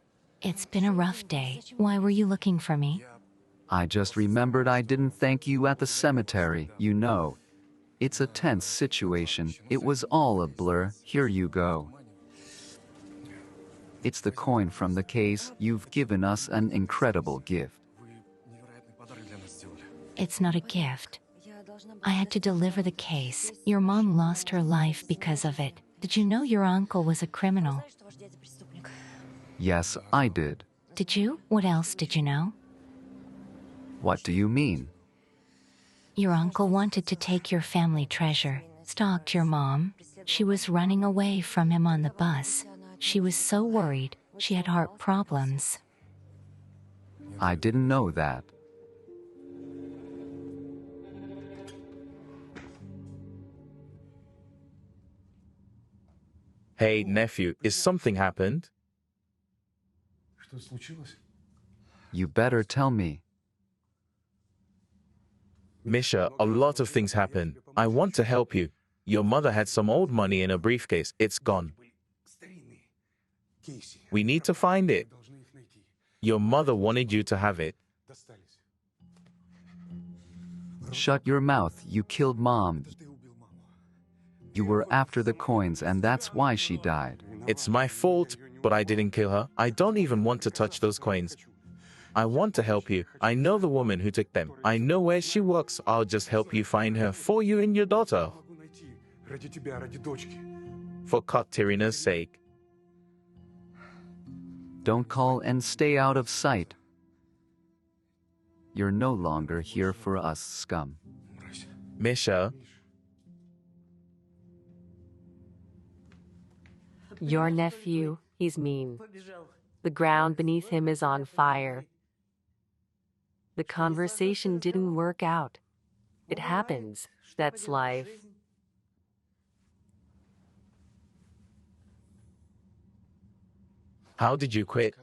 It's been a rough day. Why were you looking for me? I just remembered I didn't thank you at the cemetery. You know, it's a tense situation. It was all a blur. Here you go. It's the coin from the case. You've given us an incredible gift. it's not a gift. I had to deliver the case. Your mom lost her life because of it. Did you know your uncle was a criminal? Yes, I did. Did you? What else did you know? What do you mean? Your uncle wanted to take your family treasure, stalked your mom. She was running away from him on the bus. She was so worried. She had heart problems. I didn't know that. Hey, nephew, is something happened? Что случилось? You better tell me. Misha, a lot of things happened. I want to help you. Your mother had some old money in a briefcase. It's gone. Старинные кейси. We need to find it. Должны их найти. Your mother wanted you to have it. Достались. Shut your mouth, you killed Mom. Ты убил маму. You were after the coins and that's why she died. It's my fault, but I didn't kill her. I don't even want to touch those coins. I want to help you. I know the woman who took them. I know where she works. I'll just help you find her for you and your daughter. Могу найти. Ради тебя, ради дочки. For Katerina's sake. Don't call and stay out of sight. You're no longer here for us, scum. Мразь. Misha, Your nephew, he's mean. The ground beneath him is on fire. The conversation didn't work out. It happens. That's life. how did you quit?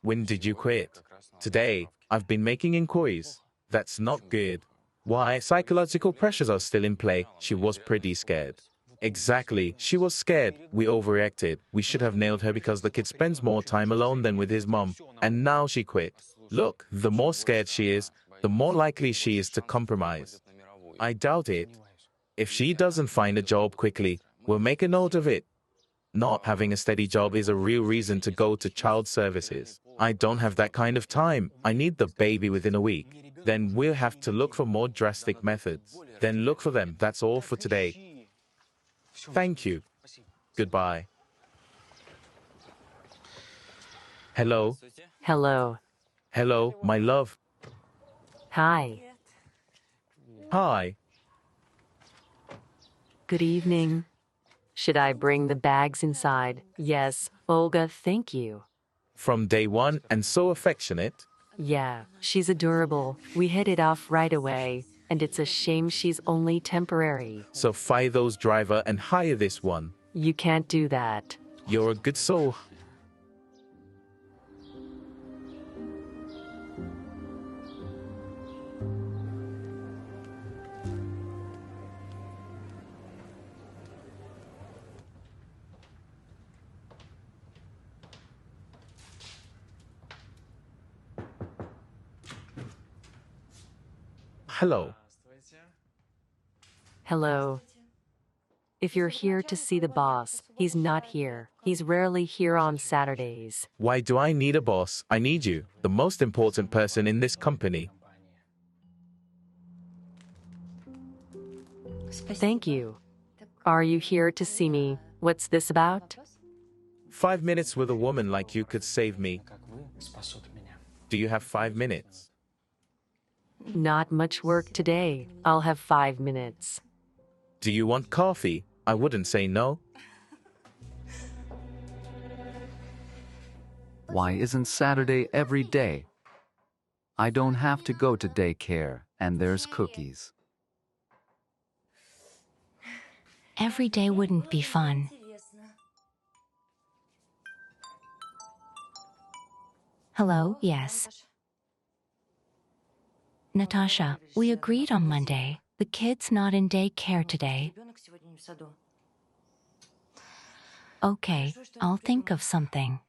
When did you quit? Today, I've been making inquiries. That's not good. Why? Psychological pressures are still in play. She was pretty scared. Exactly. She was scared. We overreacted. We should have nailed her because the kid spends more time alone than with his mom. And now she quit. Look, the more scared she is, the more likely she is to compromise. I doubt it. If she doesn't find a job quickly, we'll make a note of it. Not having a steady job is a real reason to go to child services. I don't have that kind of time. I need the baby within a week. Then we'll have to look for more drastic methods. Then look for them. That's all for today. Thank you. Goodbye. Hello. Hello. Hello, my love. Hi. Hi. Good evening. Should I bring the bags inside? Yes. Olga, thank you. From day one and so affectionate. Yeah, she's adorable. We hit it off right away. And it's a shame she's only temporary. So fire those driver and hire this one. You can't do that. You're a good soul. Hello. Hello. If you're here to see the boss, he's not here. He's rarely here on Saturdays. Why do I need a boss? I need you, the most important person in this company. Thank you. Are you here to see me? What's this about? 5 minutes with a woman like you could save me. Do you have 5 minutes? Not much work today. I'll have 5 minutes. Do you want coffee? I wouldn't say no. Why isn't Saturday every day? I don't have to go to daycare, and there's cookies. Every day wouldn't be fun. Hello, yes. Natasha, we agreed on Monday. The kid's not in daycare today. Okay, I'll think of something.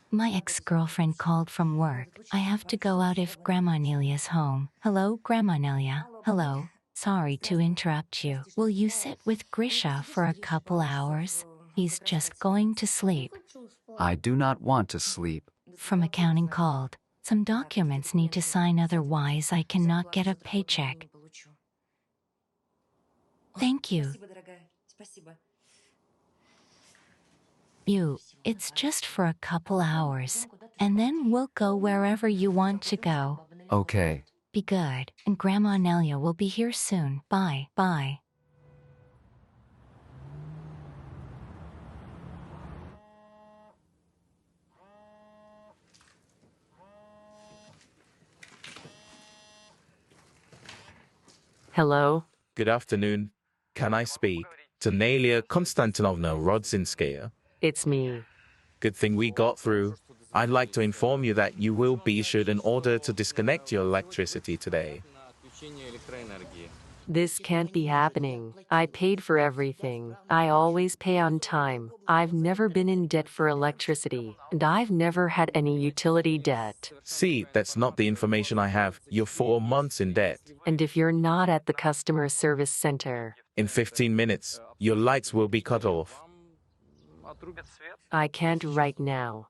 My ex-girlfriend called from work. I have to go out if Grandma Nelia's home. Hello, Grandma Nelia. Hello. Sorry to interrupt you. Will you sit with Grisha for a couple hours? He's just going to sleep. I do not want to sleep. From accounting called. Some documents need to sign, otherwise I cannot get a paycheck. Thank you. It's just for a couple hours, and then we'll go wherever you want to go. Okay. Be good, and Grandma Nelia will be here soon. Bye. Bye. Hello? Good afternoon. Can I speak to Nalia Konstantinovna Rodzinskaya? It's me. Good thing we got through. I'd like to inform you that you will be issued an order to disconnect your electricity today. This can't be happening. I paid for everything. I always pay on time. I've never been in debt for electricity, and I've never had any utility debt. See, that's not the information I have. You're 4 months in debt. And if you're not at the customer service center, In 15 minutes, your lights will be cut off. I can't right now.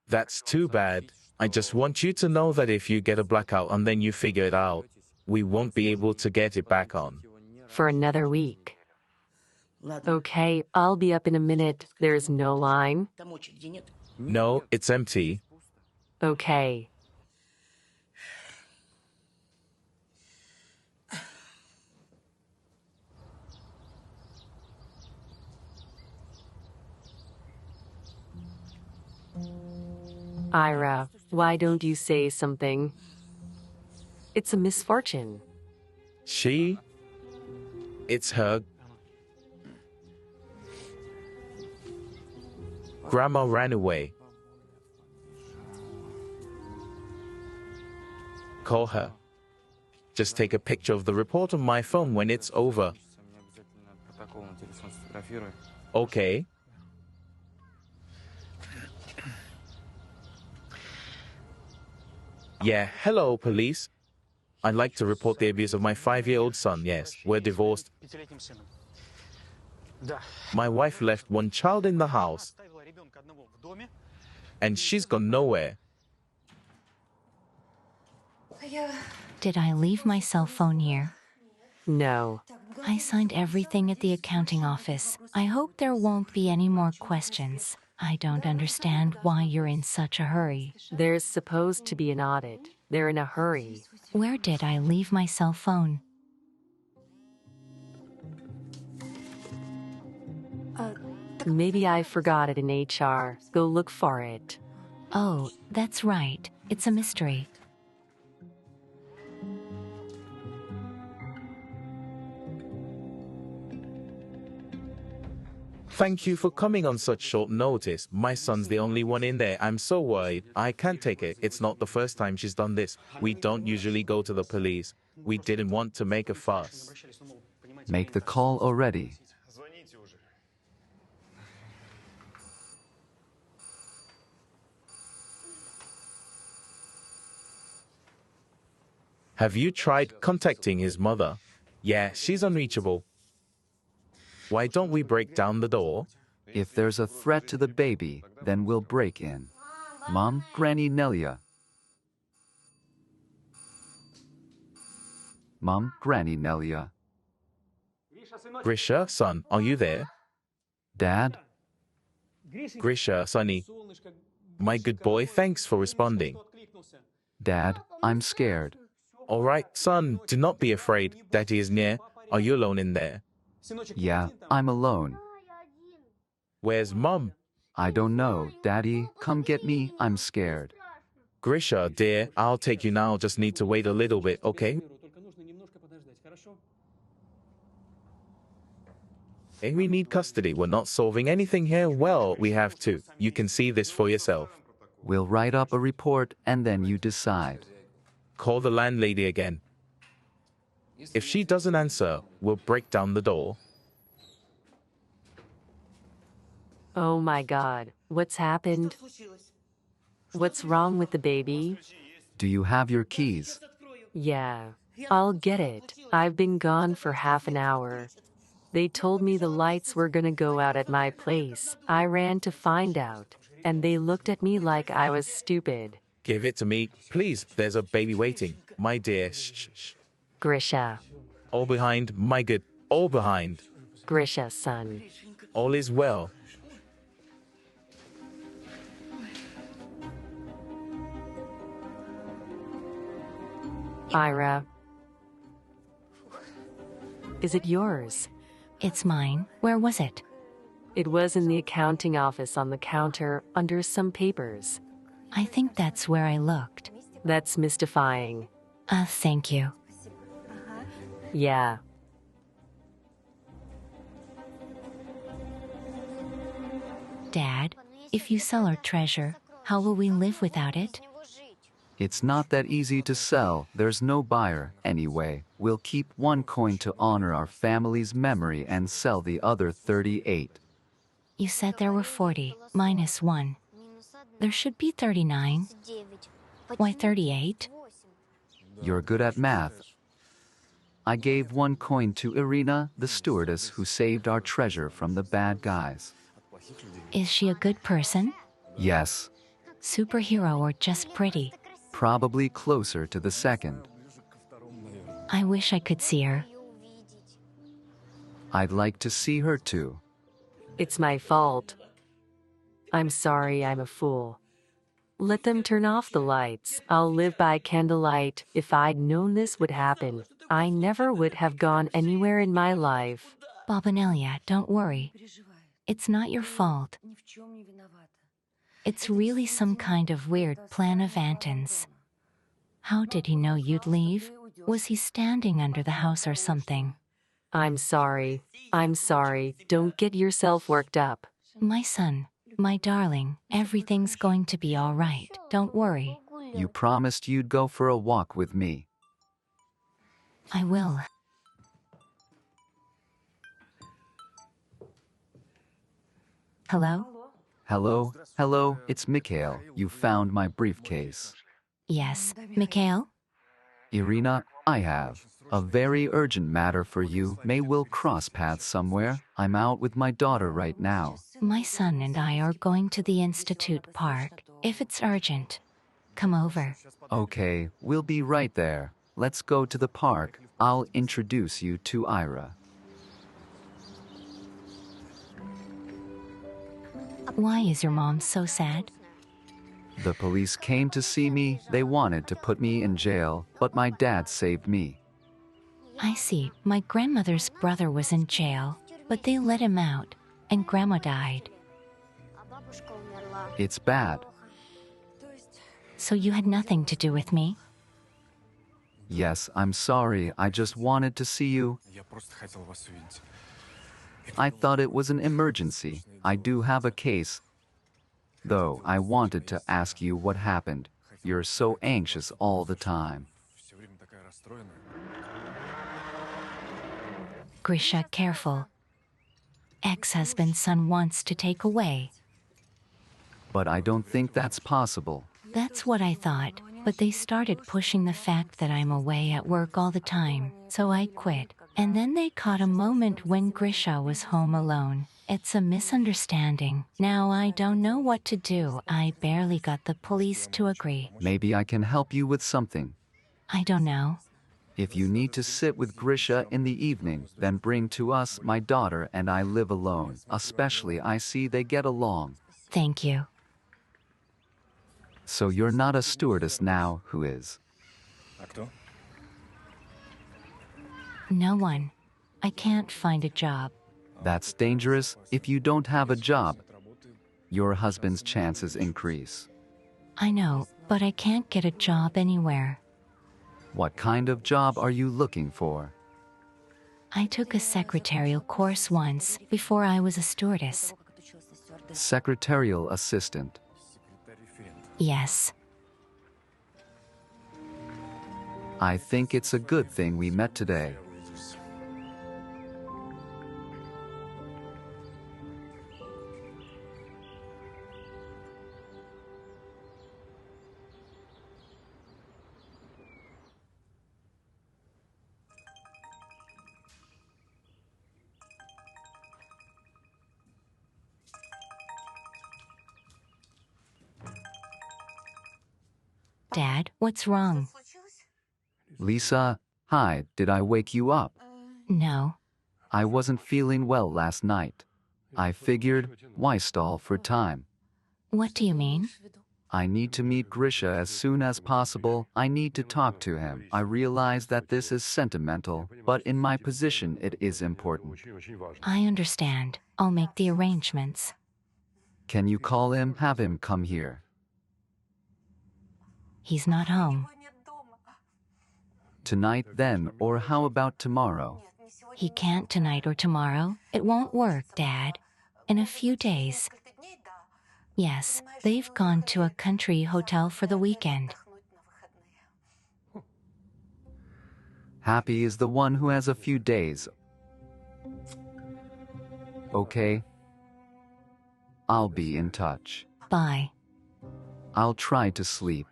That's too bad. I just want you to know that if you get a blackout and then you figure it out, we won't be able to get it back on. For another week. Okay, I'll be up in a minute. There's no line? No, it's empty. Okay. Ira, why don't you say something? It's a misfortune. It's her. Grandma ran away. Call her. Just take a picture of the report on my phone when it's over. Okay. Yeah, hello, police. I'd like to report the abuse of my 5-year-old son. Yes, we're divorced. My wife left one child in the house, and she's gone nowhere. Did I leave my cell phone here? No. I signed everything at the accounting office. I hope there won't be any more questions. I don't understand why you're in such a hurry. There's supposed to be an audit. They're in a hurry. Where did I leave my cell phone? Maybe I forgot it in HR. Go look for it. Oh, that's right. It's a mystery. Thank you for coming on such short notice. My son's the only one in there. I'm so worried. I can't take it. It's not the first time she's done this. We don't usually go to the police. We didn't want to make a fuss. Make the call already. Have you tried contacting his mother? Yeah, she's unreachable. Why don't we break down the door? If there's a threat to the baby, then we'll break in. Mom, Granny Nelia. Mom, Granny Nelia. Grisha, son, are you there? Dad? Grisha, sonny. My good boy, thanks for responding. Dad, I'm scared. All right, son, do not be afraid. Daddy is near. Are you alone in there? Yeah, I'm alone. Where's Mom? I don't know. Daddy, come get me. I'm scared. Grisha, dear, I'll take you now. Just need to wait a little bit, okay? Hey, we need custody. We're not solving anything here. Well, we have to. You can see this for yourself. We'll write up a report and then you decide. Call the landlady again. If she doesn't answer, we'll break down the door. Oh my God, what's happened? What's wrong with the baby? Do you have your keys? Yeah, I'll get it. I've been gone for half an hour. They told me the lights were gonna go out at my place. I ran to find out, and they looked at me like I was stupid. Give it to me, please. There's a baby waiting. My dear, shh. Grisha. All behind, my good. All behind. Grisha, son. All is well. Ira. Is it yours? It's mine. Where was it? It was in the accounting office on the counter under some papers. I think that's where I looked. That's mystifying. Thank you. Yeah. Dad, if you sell our treasure, how will we live without it? It's not that easy to sell, there's no buyer. Anyway, we'll keep one coin to honor our family's memory and sell the other 38. You said there were 40, minus 1. There should be 39. Why 38? You're good at math. I gave one coin to Irina, the stewardess who saved our treasure from the bad guys. Is she a good person? Yes, Superhero or just pretty? probably closer to the second. I wish I could see her. I'd like to see her too. It's my fault. I'm sorry I'm a fool. Let them turn off the lights. I'll live by candlelight. If I'd known this would happen, I never would have gone anywhere in my life. Bobanelia, don't worry. It's not your fault. It's really some kind of weird plan of Anton's. How did he know you'd leave? Was he standing under the house or something? I'm sorry. I'm sorry. Don't get yourself worked up. My son, my darling, everything's going to be all right. Don't worry. You promised you'd go for a walk with me. I will. Hello? Hello, it's Mikhail. You found my briefcase. Yes, Mikhail? Irina, I have a very urgent matter for you. May we'll cross paths somewhere. I'm out with my daughter right now. My son and I are going to the Institute Park. If it's urgent, come over. Okay, we'll be right there. Let's go to the park. I'll introduce you to Ira. Why is your mom so sad? The police came to see me. They wanted to put me in jail, but my dad saved me. I see. My grandmother's brother was in jail, but they let him out, and Grandma died. It's bad. So you had nothing to do with me? Yes, I'm sorry. I just wanted to see you. I thought it was an emergency. I do have a case. Though I wanted to ask you what happened. You're so anxious all the time. Grisha, careful. Ex-husband's son wants to take away. But I don't think that's possible. That's what I thought, but they started pushing the fact that I'm away at work all the time, so I quit. And then they caught a moment when Grisha was home alone. It's a misunderstanding. Now I don't know what to do. I barely got the police to agree. Maybe I can help you with something. I don't know. If you need to sit with Grisha in the evening, then bring to us. My daughter and I live alone. Especially I see they get along. Thank you. So you're not a stewardess now, who is? No one. I can't find a job. That's dangerous. If you don't have a job, your husband's chances increase. I know, but I can't get a job anywhere. What kind of job are you looking for? I took a secretarial course once before I was a stewardess. Secretarial assistant. Yes. I think it's a good thing we met today. Dad, what's wrong? Lisa, hi, did I wake you up? No. I wasn't feeling well last night. I figured, why stall for time? What do you mean? I need to meet Grisha as soon as possible. I need to talk to him. I realize that this is sentimental, but in my position it is important. I understand. I'll make the arrangements. Can you call him, have him come here? He's not home. Tonight then, or how about tomorrow? He can't tonight or tomorrow. It won't work, Dad. In a few days. Yes, they've gone to a country hotel for the weekend. Happy is the one who has a few days. Okay? I'll be in touch. Bye. I'll try to sleep.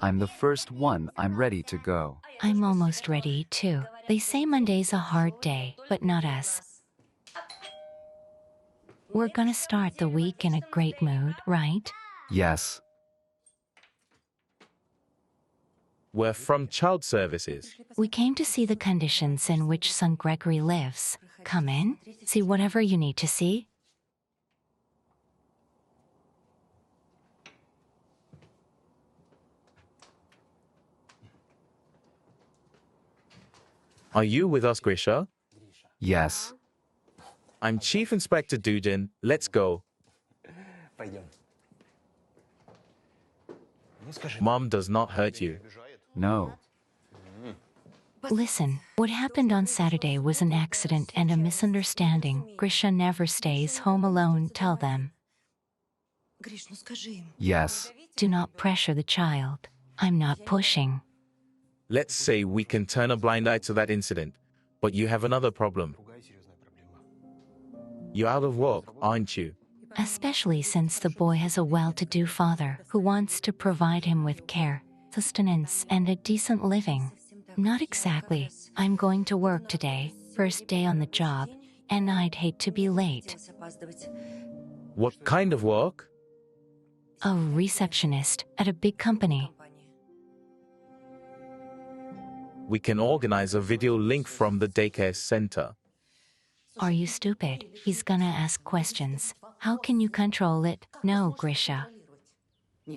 I'm the first one, I'm ready to go. I'm almost ready, too. They say Monday's a hard day, but not us. We're gonna start the week in a great mood, right? Yes. We're from child services. We came to see the conditions in which son Gregory lives. Come in, see whatever you need to see. Are you with us, Grisha? Yes. I'm Chief Inspector Dudin. Let's go. Mom does not hurt you. No. Listen, what happened on Saturday was an accident and a misunderstanding. Grisha never stays home alone, tell them. Yes. Do not pressure the child. I'm not pushing. Let's say we can turn a blind eye to that incident, but you have another problem. You're out of work, aren't you? Especially since the boy has a well-to-do father who wants to provide him with care, sustenance, and a decent living. Not exactly. I'm going to work today, first day on the job, and I'd hate to be late. What kind of work? A receptionist at a big company. We can organize a video link from the daycare center. Are you stupid? He's gonna ask questions. How can you control it? No, Grisha.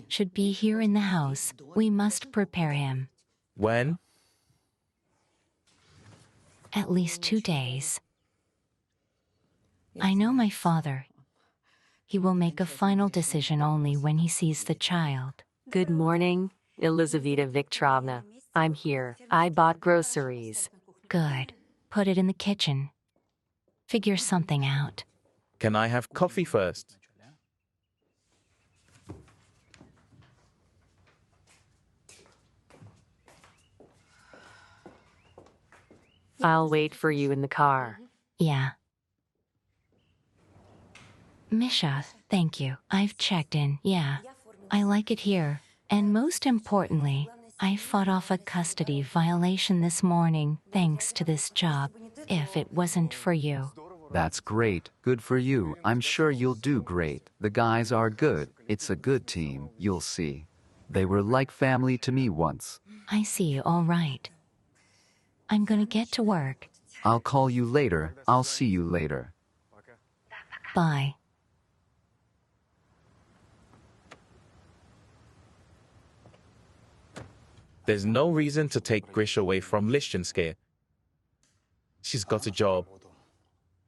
Should be here in the house. We must prepare him. When? At least 2 days. I know my father. He will make a final decision only when he sees the child. Good morning, Elizaveta Viktorovna. I'm here. I bought groceries. Good. Put it in the kitchen. Figure something out. Can I have coffee first? I'll wait for you in the car. Yeah. Misha, thank you. I've checked in. Yeah. I like it here. And most importantly, I fought off a custody violation this morning thanks to this job. If it wasn't for you. That's great. Good for you. I'm sure you'll do great. The guys are good. It's a good team, you'll see. They were like family to me once. I see, all right. I'm gonna get to work. I'll call you later. I'll see you later. Bye. There's no reason to take Grisha away from Lishchenskaya. She's got a job.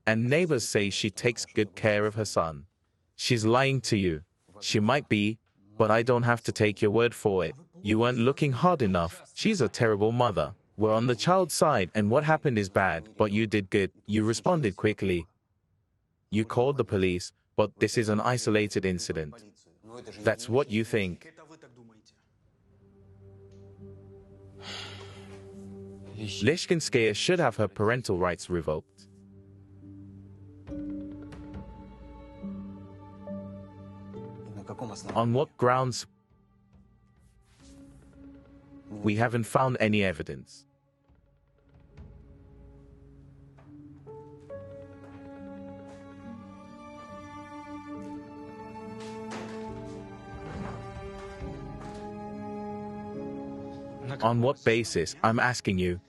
And neighbors say she takes good care of her son. She's lying to you. She might be, but I don't have to take your word for it. You weren't looking hard enough. She's a terrible mother. We're on the child's side, and what happened is bad, but you did good. You responded quickly. You called the police, but this is an isolated incident. That's what you think. Lishchenskaya should have her parental rights revoked. On what grounds? We haven't found any evidence. On what basis? I'm asking you.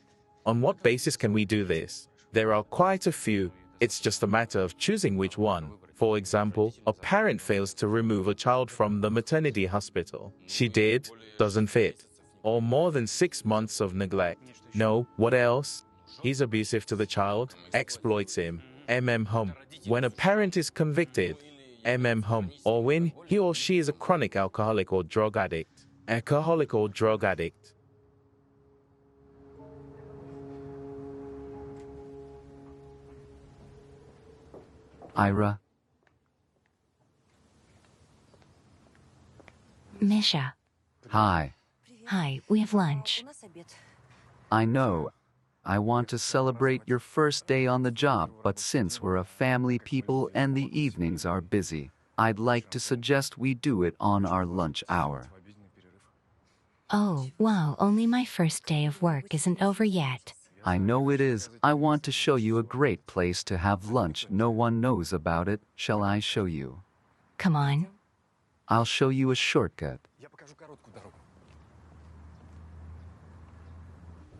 On what basis can we do this? There are quite a few. It's just a matter of choosing which one. For example, a parent fails to remove a child from the maternity hospital. She did, doesn't fit. Or more than 6 months of neglect. No, what else? He's abusive to the child, exploits him, hum. When a parent is convicted, hum. Or when he or she is a chronic alcoholic or drug addict. Alcoholic or drug addict. Ira, Misha. hi. Hi, we have lunch. I know. I want to celebrate your first day on the job, but since we're a family people and the evenings are busy, I'd like to suggest we do it on our lunch hour. Oh, wow, only my first day of work isn't over yet. I know it is. I want to show you a great place to have lunch. No one knows about it. Shall I show you? Come on. I'll show you a shortcut. Я покажу короткую дорогу.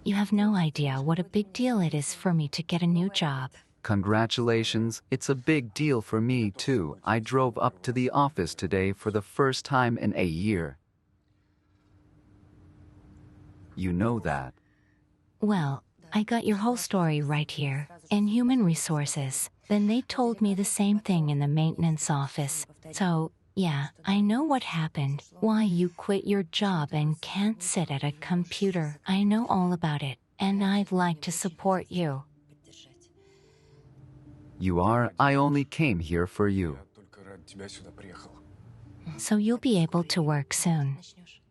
You have no idea what a big deal it is for me to get a new job. Congratulations. It's a big deal for me, too. I drove up to the office today for the first time in a year. You know that. Well, I got your whole story right here, in human resources. Then they told me the same thing in the maintenance office. So, yeah, I know what happened, why you quit your job and can't sit at a computer. I know all about it, and I'd like to support you. You are. I only came here for you. Я только ради тебя сюда приехал. So you'll be able to work soon.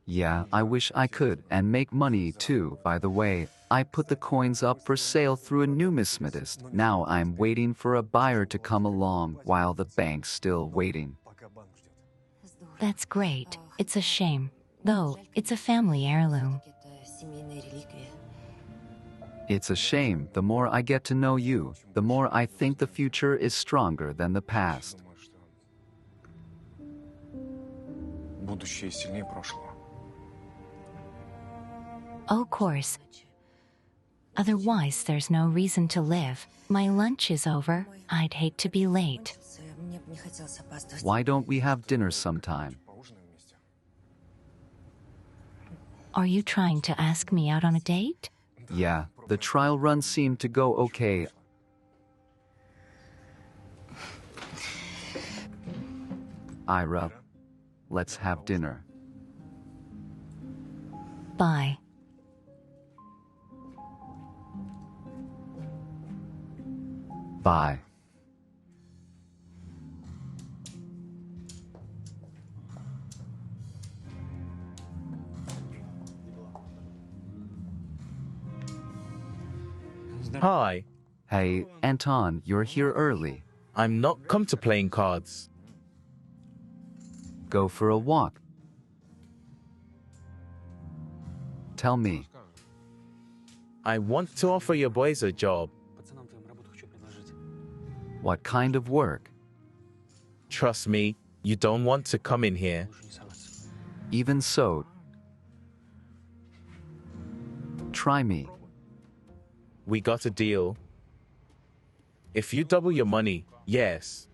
Yeah, I wish I could, and make money too. By the way, I put the coins up for sale through a numismatist. Now I'm waiting for a buyer to come along while the bank's still waiting. Пока банк ждет. That's great. It's a shame. Though, it's a family heirloom. It's a shame. The more I get to know you, the more I think the future is stronger than the past. Думаю, что будущее сильнее прошлого. Of course. Otherwise, there's no reason to live. My lunch is over. I'd hate to be late. Why don't we have dinner sometime? Поужинаем вместе. Are you trying to ask me out on a date? Yeah, the trial run seemed to go okay. Ira, let's have dinner. Bye. Bye. Hi, Hey, Anton, you're here early. I'm not come to playing cards. Go for a walk. Tell me, I want to offer your boys a job. Пацанам твоим работу хочу предложить. what kind of work? Trust me, you don't want to come in here. Лучше не соваться. Even so, try me. We got a deal. If you double your money, yes.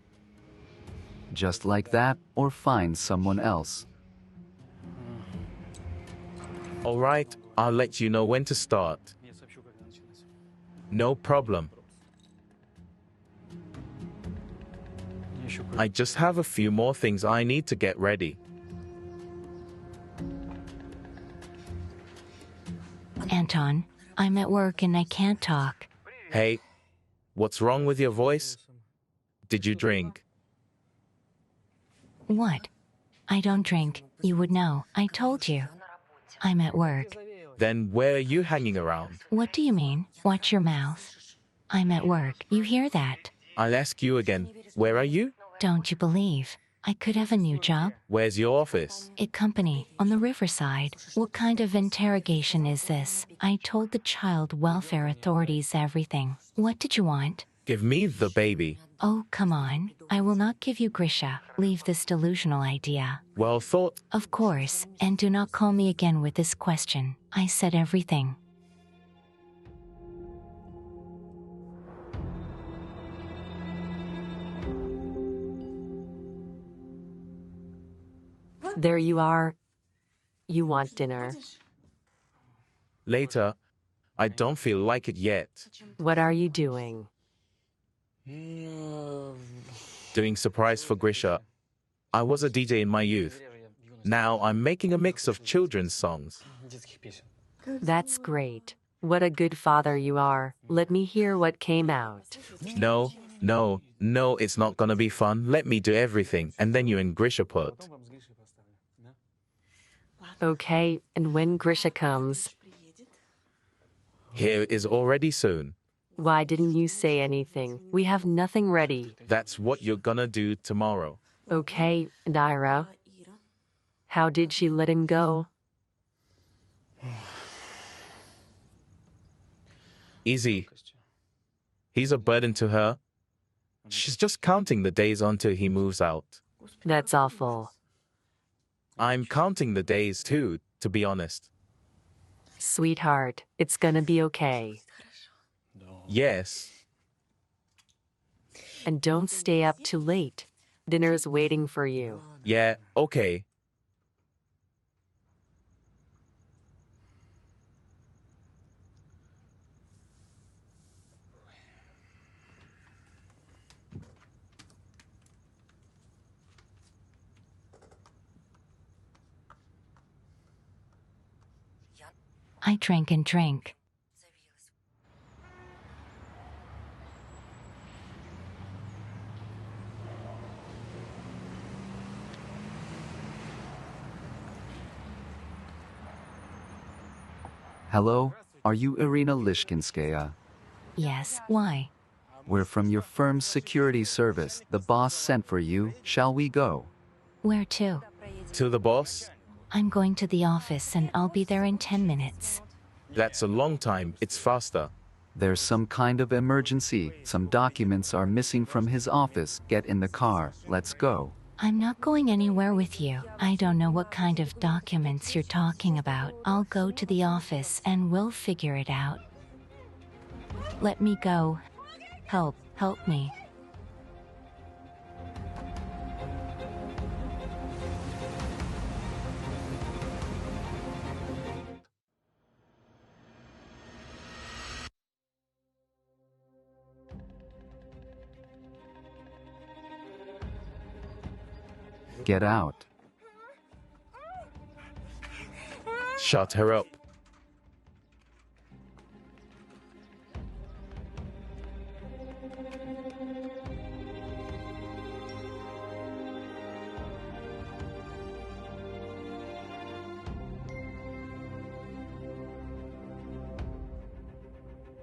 Just like that, or find someone else. All right, I'll let you know when to start. Я сообщу, когда начинать. No problem. Я еще кое- I just have a few more things I need to get ready. Anton, I'm at work and I can't talk. Hey, what's wrong with your voice? Did you drink? What? I don't drink. You would know. I told you. I'm at work. Then where are you hanging around? What do you mean? Watch your mouth. I'm at work. You hear that? I'll ask you again. Where are you? Don't you believe? I could have a new job. Where's your office? A company on the riverside. What kind of interrogation is this? I told the child welfare authorities everything. What did you want? Give me the baby. Oh, come on. I will not give you Grisha. Leave this delusional idea. Well thought. Of course, and do not call me again with this question. I said everything. There you are. You want dinner. Later. I don't feel like it yet. What are you doing? Doing surprise for Grisha. I was a DJ in my youth. Now I'm making a mix of children's songs. Детских песен. That's great. What a good father you are. Let me hear what came out. No, it's not gonna be fun. Let me do everything, and then you and Grisha put. Потом вам с Гришей поставлю. Да? Okay, and when Grisha comes, Here is already soon. why didn't you say anything? We have nothing ready. That's what you're gonna do tomorrow. Okay, and Ira? How did she let him go? Easy. He's a burden to her. She's just counting the days until he moves out. That's awful. I'm counting the days too, to be honest. Sweetheart, it's gonna be okay. Yes. And don't stay up too late. Dinner's waiting for you. Yeah, okay. I drank and drank. Hello, are you Irina Lishkinskaya? Yes, why? We're from your firm's security service. The boss sent for you. Shall we go? Where to? To the boss? I'm going to the office and I'll be there in 10 minutes. That's a long time. It's faster. There's some kind of emergency. Some documents are missing from his office. Get in the car. Let's go. I'm not going anywhere with you. I don't know what kind of documents you're talking about. I'll go to the office and we'll figure it out. Let me go. Help me. Get out. Shut her up.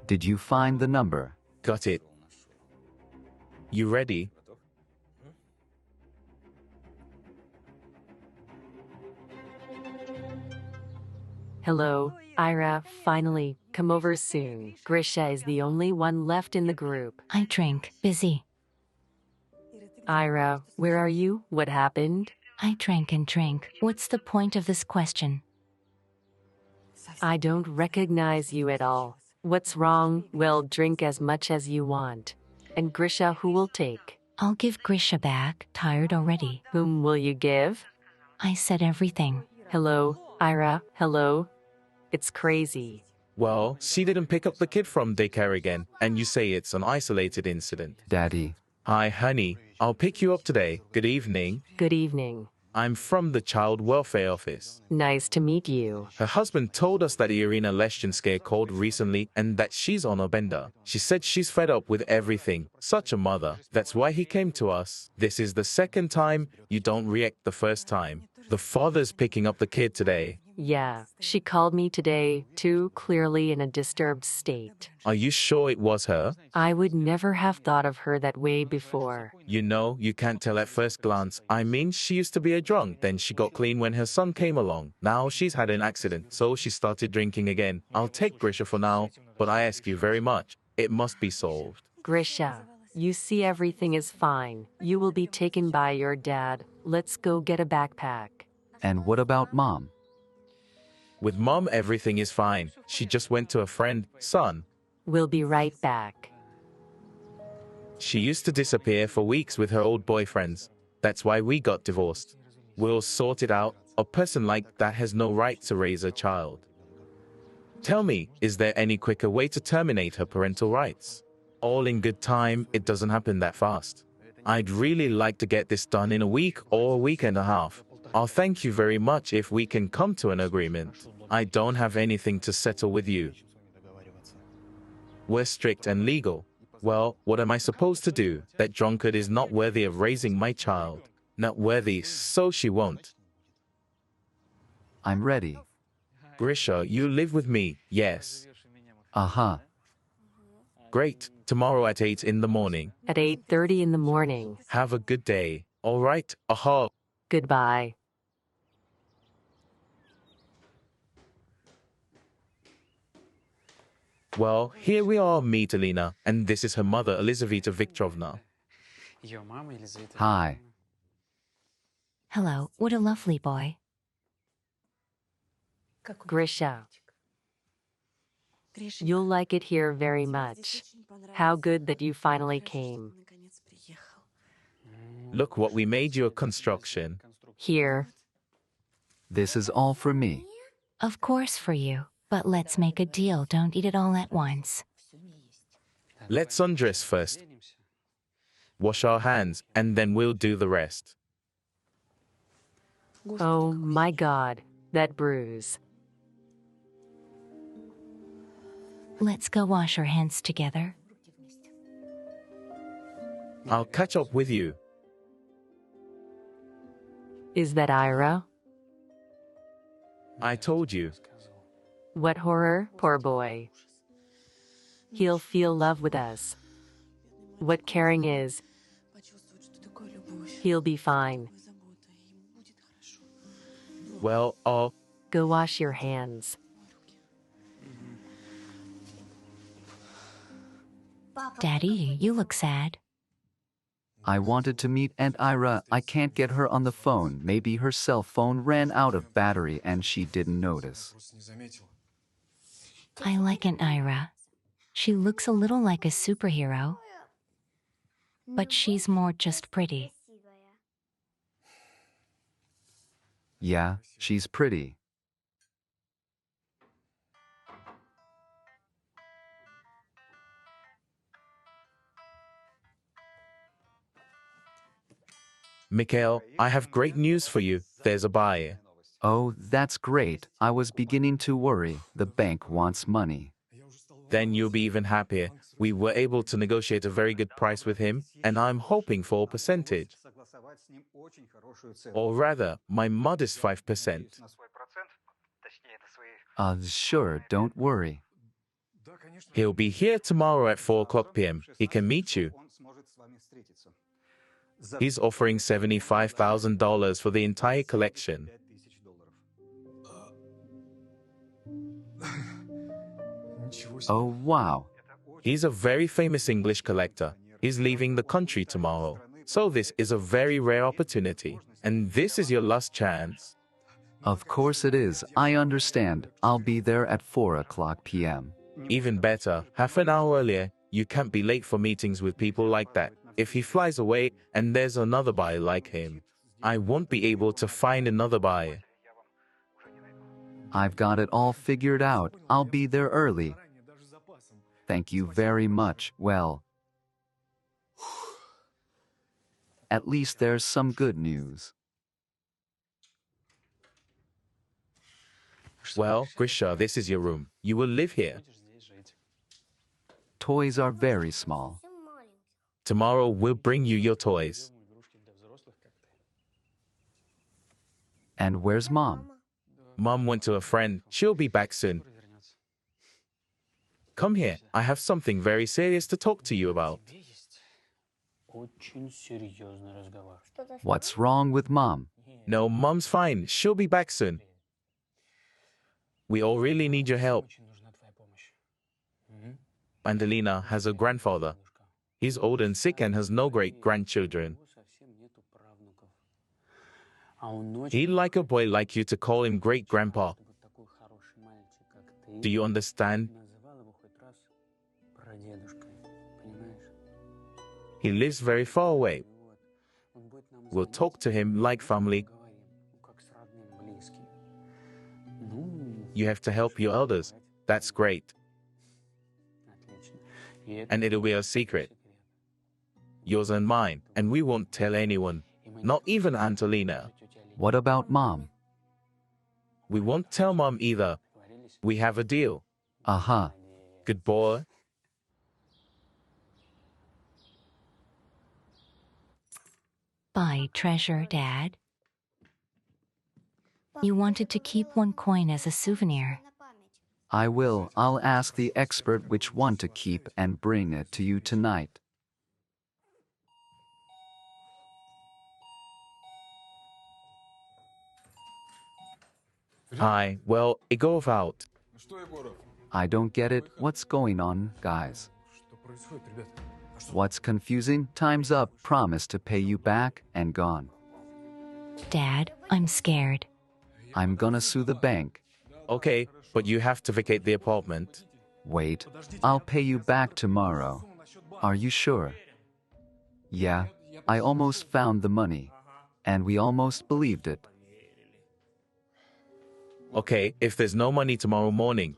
Did you find the number? Got it. You ready? Hello, Ira, finally, come over soon. Grisha is the only one left in the group. I drank. Busy. Ira, where are you? What happened? I drank and drank. What's the point of this question? I don't recognize you at all. What's wrong? Well, drink as much as you want. And Grisha, who will take? I'll give Grisha back. Tired already. Whom will you give? I said everything. Hello, Ira, hello? It's crazy. Well, she didn't pick up the kid from daycare again, and you say it's an isolated incident. Daddy. Hi, honey. I'll pick you up today. Good evening. Good evening. I'm from the Child Welfare Office. Nice to meet you. Her husband told us that Irina Leshchinskaya called recently and that she's on a bender. She said she's fed up with everything. Such a mother. That's why he came to us. This is the second time. You don't react the first time. The father's picking up the kid today. Yeah, she called me today, too, clearly in a disturbed state. Are you sure it was her? I would never have thought of her that way before. You know, you can't tell at first glance. I mean, she used to be a drunk, then she got clean when her son came along. Now she's had an accident, so she started drinking again. I'll take Grisha for now, but I ask you very much. It must be solved. Grisha, you see everything is fine. You will be taken by your dad. Let's go get a backpack. And what about Mom? With Mom, everything is fine. She just went to a friend, son. We'll be right back. She used to disappear for weeks with her old boyfriends. That's why we got divorced. We'll sort it out. A person like that has no right to raise a child. Tell me, is there any quicker way to terminate her parental rights? All in good time, it doesn't happen that fast. I'd really like to get this done in a week or a week and a half. I'll thank you very much if we can come to an agreement. I don't have anything to settle with you. We're strict and legal. Well, what am I supposed to do? That drunkard is not worthy of raising my child. Not worthy, so she won't. I'm ready. Grisha, you live with me, yes. Uh-huh. Great. Tomorrow at 8 in the morning. At 8:30 in the morning. Have a good day. All right? Aha. Goodbye. Well, here we are, meet Irina, and this is her mother, Elizaveta Viktorovna. Ее мама Елизавета. Hi. Hello, what a lovely boy. Grisha, you'll like it here very much. How good that you finally came. Look what we made your construction. Here. This is all for me. Of course for you, but let's make a deal. Don't eat it all at once. Let's undress first, wash our hands, and then we'll do the rest. Oh my God, that bruise. Let's go wash our hands together. I'll catch up with you. Is that Ira? I told you. What horror, poor boy. He'll feel love with us. What caring is. He'll be fine. Well, I'll... Go wash your hands. Daddy, you look sad. I wanted to meet Aunt Ira. I can't get her on the phone. Maybe her cell phone ran out of battery and she didn't notice. Просто не заметил. I like Aunt Ira. She looks a little like a superhero, but she's more just pretty. Yeah, she's pretty. Mikhail, I have great news for you. There's a buyer. Oh, that's great. I was beginning to worry. The bank wants money. Then you'll be even happier. We were able to negotiate a very good price with him, and I'm hoping for a percentage. Or rather, my modest 5%. Sure, don't worry. He'll be here tomorrow at 4 o'clock p.m. He can meet you. He's offering $75,000 for the entire collection. Oh, wow. He's a very famous English collector. He's leaving the country tomorrow. So this is a very rare opportunity. And this is your last chance. Of course it is. I understand. I'll be there at 4 o'clock p.m. Even better, half an hour earlier. You can't be late for meetings with people like that. If he flies away and there's another buyer like him, I won't be able to find another buyer. I've got it all figured out. I'll be there early. Thank you very much. Well, at least there's some good news. Well, Grisha, this is your room. You will live here. Toys are very small. Tomorrow we'll bring you your toys. And where's Mom? Mom went to a friend. She'll be back soon. Come here. I have something very serious to talk to you about. Очень серьезный разговор. What's wrong with Mom? No, Mom's fine. She'll be back soon. We all really need your help. Очень нужна твоя помощь. And Irina has a grandfather. He's old and sick and has no great-grandchildren. He'd like a boy like you to call him great-grandpa. Do you understand? He lives very far away. We'll talk to him like family. You have to help your elders. That's great. And it'll be a secret. Yours and mine, and we won't tell anyone. Not even Antolina. What about Mom? We won't tell Mom either. We have a deal. Uh-huh. Good boy. Buy treasure, Dad. You wanted to keep one coin as a souvenir. I will. I'll ask the expert which one to keep and bring it to you tonight. Hi, well, Igor out. I don't get it. What's going on, guys? What's confusing? Time's up. Promise to pay you back and gone. Dad, I'm scared. I'm gonna sue the bank. Okay, but you have to vacate the apartment. Wait, I'll pay you back tomorrow. Are you sure? Yeah, I almost found the money. And we almost believed it. Okay, if there's no money tomorrow morning,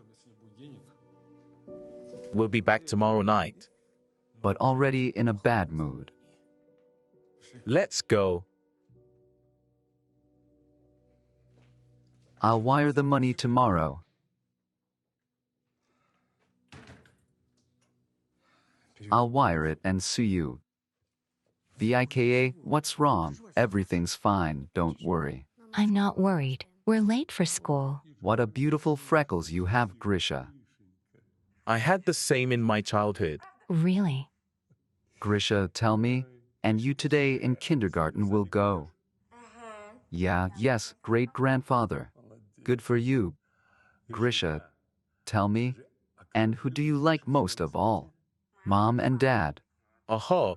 we'll be back tomorrow night. But already in a bad mood. Let's go. I'll wire the money tomorrow. I'll wire it and sue you. VIKA, what's wrong? Everything's fine, don't worry. I'm not worried. We're late for school. What a beautiful freckles you have, Grisha. I had the same in my childhood. Really? Grisha, tell me, and you today in kindergarten will go. Yeah, yes, great-grandfather. Good for you. Grisha, tell me, and who do you like most of all? Mom and Dad. Aha,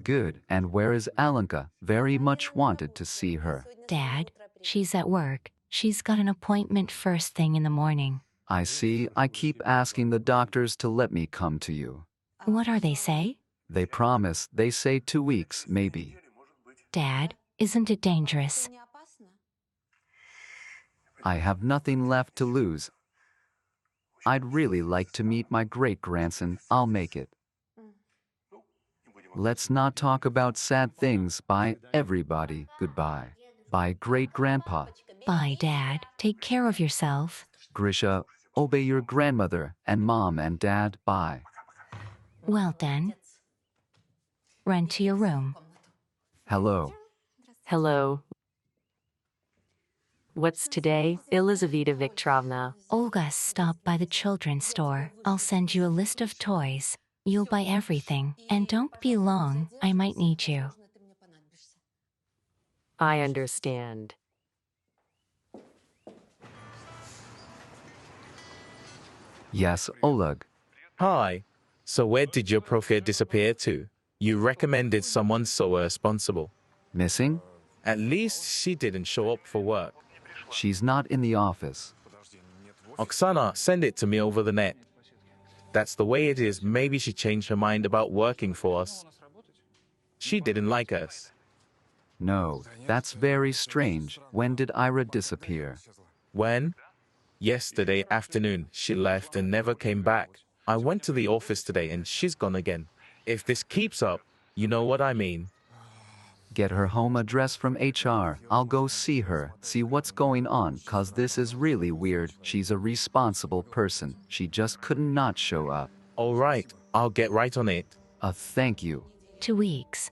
Good, and where is Alenka? Very much wanted to see her. Dad, she's at work. She's got an appointment first thing in the morning. I see, I keep asking the doctors to let me come to you. What are they say? They promise, they say 2 weeks, maybe. Dad, isn't it dangerous? I have nothing left to lose. I'd really like to meet my great-grandson. I'll make it. Let's not talk about sad things. Bye, everybody. Goodbye. Bye, great-grandpa. Bye, Dad. Take care of yourself. Grisha, obey your grandmother, and Mom and Dad. Bye. Well then. Run to your room. Hello. Hello. What's today, Elizaveta Viktorovna? Olga stopped by the children's store. I'll send you a list of toys. You'll buy everything. And don't be long. I might need you. I understand. Yes, Oleg. hi. So where did your prophet disappear to? You recommended someone so responsible. Missing? At least she didn't show up for work. She's not in the office. Oksana, send it to me over the net. That's the way it is. Maybe she changed her mind about working for us. She didn't like us. No, that's very strange. When did Ira disappear? When? Yesterday afternoon, she left and never came back. I went to the office today and she's gone again. If this keeps up, you know what I mean. Get her home address from HR. I'll go see her, see what's going on, cause this is really weird. She's a responsible person. She just couldn't not show up. All right, I'll get right on it. Thank you. 2 weeks.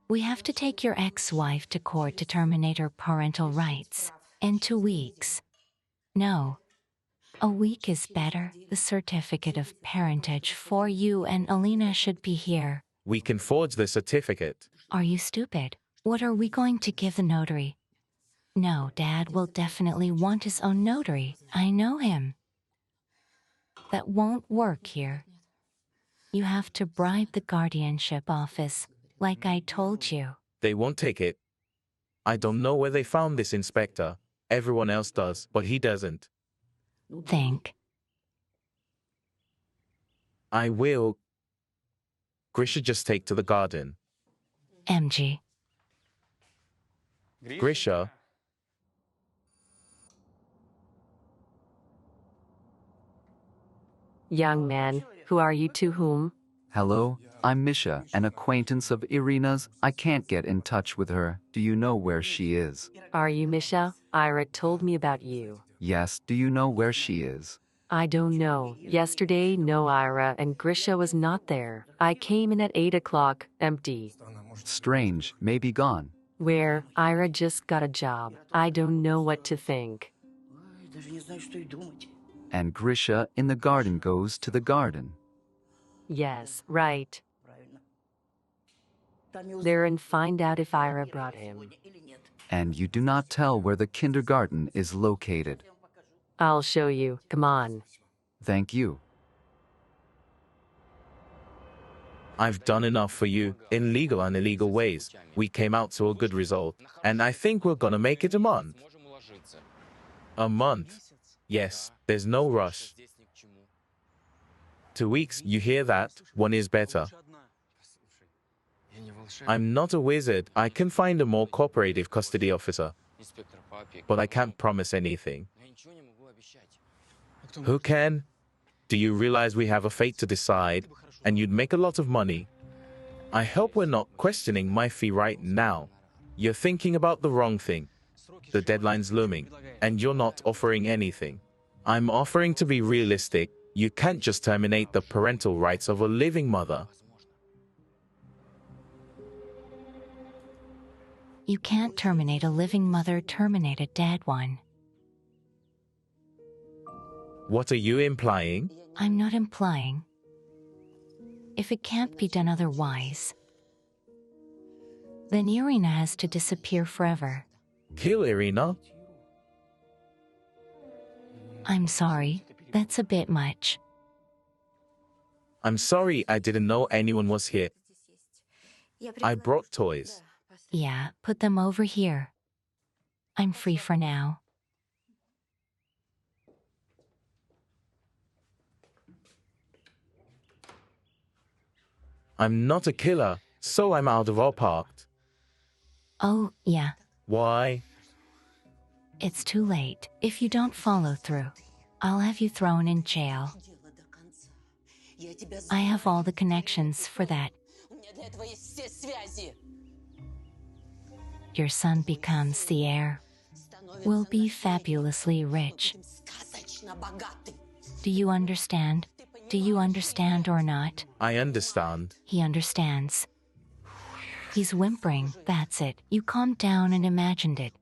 We have to take your ex-wife to court to terminate her parental rights. In 2 weeks. No. A week is better. The certificate of parentage for you and Alina should be here. We can forge the certificate. Are you stupid? What are we going to give the notary? No, Dad will definitely want his own notary. I know him. That won't work here. You have to bribe the guardianship office, like I told you. They won't take it. I don't know where they found this inspector. Everyone else does, but he doesn't. Think. I will. Grisha, just take to the garden. MG. Grisha, Young man, who are you to whom? Hello, I'm Misha, an acquaintance of Irina's. I can't get in touch with her. Do you know where she is? Are you Misha? Ira told me about you. Yes, do you know where she is? I don't know. Yesterday, no Ira, and Grisha was not there. I came in at 8 o'clock, empty. Strange, maybe gone. Where? Ira just got a job. I don't know what to think. And Grisha in the garden goes to the garden. Yes, right. There and find out if Ira brought him. And you do not tell where the kindergarten is located. I'll show you. Come on. Thank you. I've done enough for you in legal and illegal ways. We came out to a good result, and I think we're gonna make it a month. A month? Yes, there's no rush. 2 weeks, you hear that? One is better. I'm not a wizard. I can find a more cooperative custody officer, but I can't promise anything. Who can? Do you realize we have a fate to decide, and you'd make a lot of money? I hope we're not questioning my fee right now. You're thinking about the wrong thing. The deadline's looming, and you're not offering anything. I'm offering to be realistic. You can't just terminate the parental rights of a living mother. You can't terminate a living mother, terminate a dead one. What are you implying? I'm not implying. If it can't be done otherwise, then Irina has to disappear forever. Kill Irina? I'm sorry, that's a bit much. I'm sorry, I didn't know anyone was here. I brought toys. Yeah, put them over here. I'm free for now. I'm not a killer, so I'm out of our part. Oh, yeah, Why? it's too late. If you don't follow through, I'll have you thrown in jail. I have all the connections for that. Your son becomes the heir. Will be fabulously rich. Do you understand? Do you understand or not? I understand. He understands. He's whimpering. That's it. You calmed down and imagined it.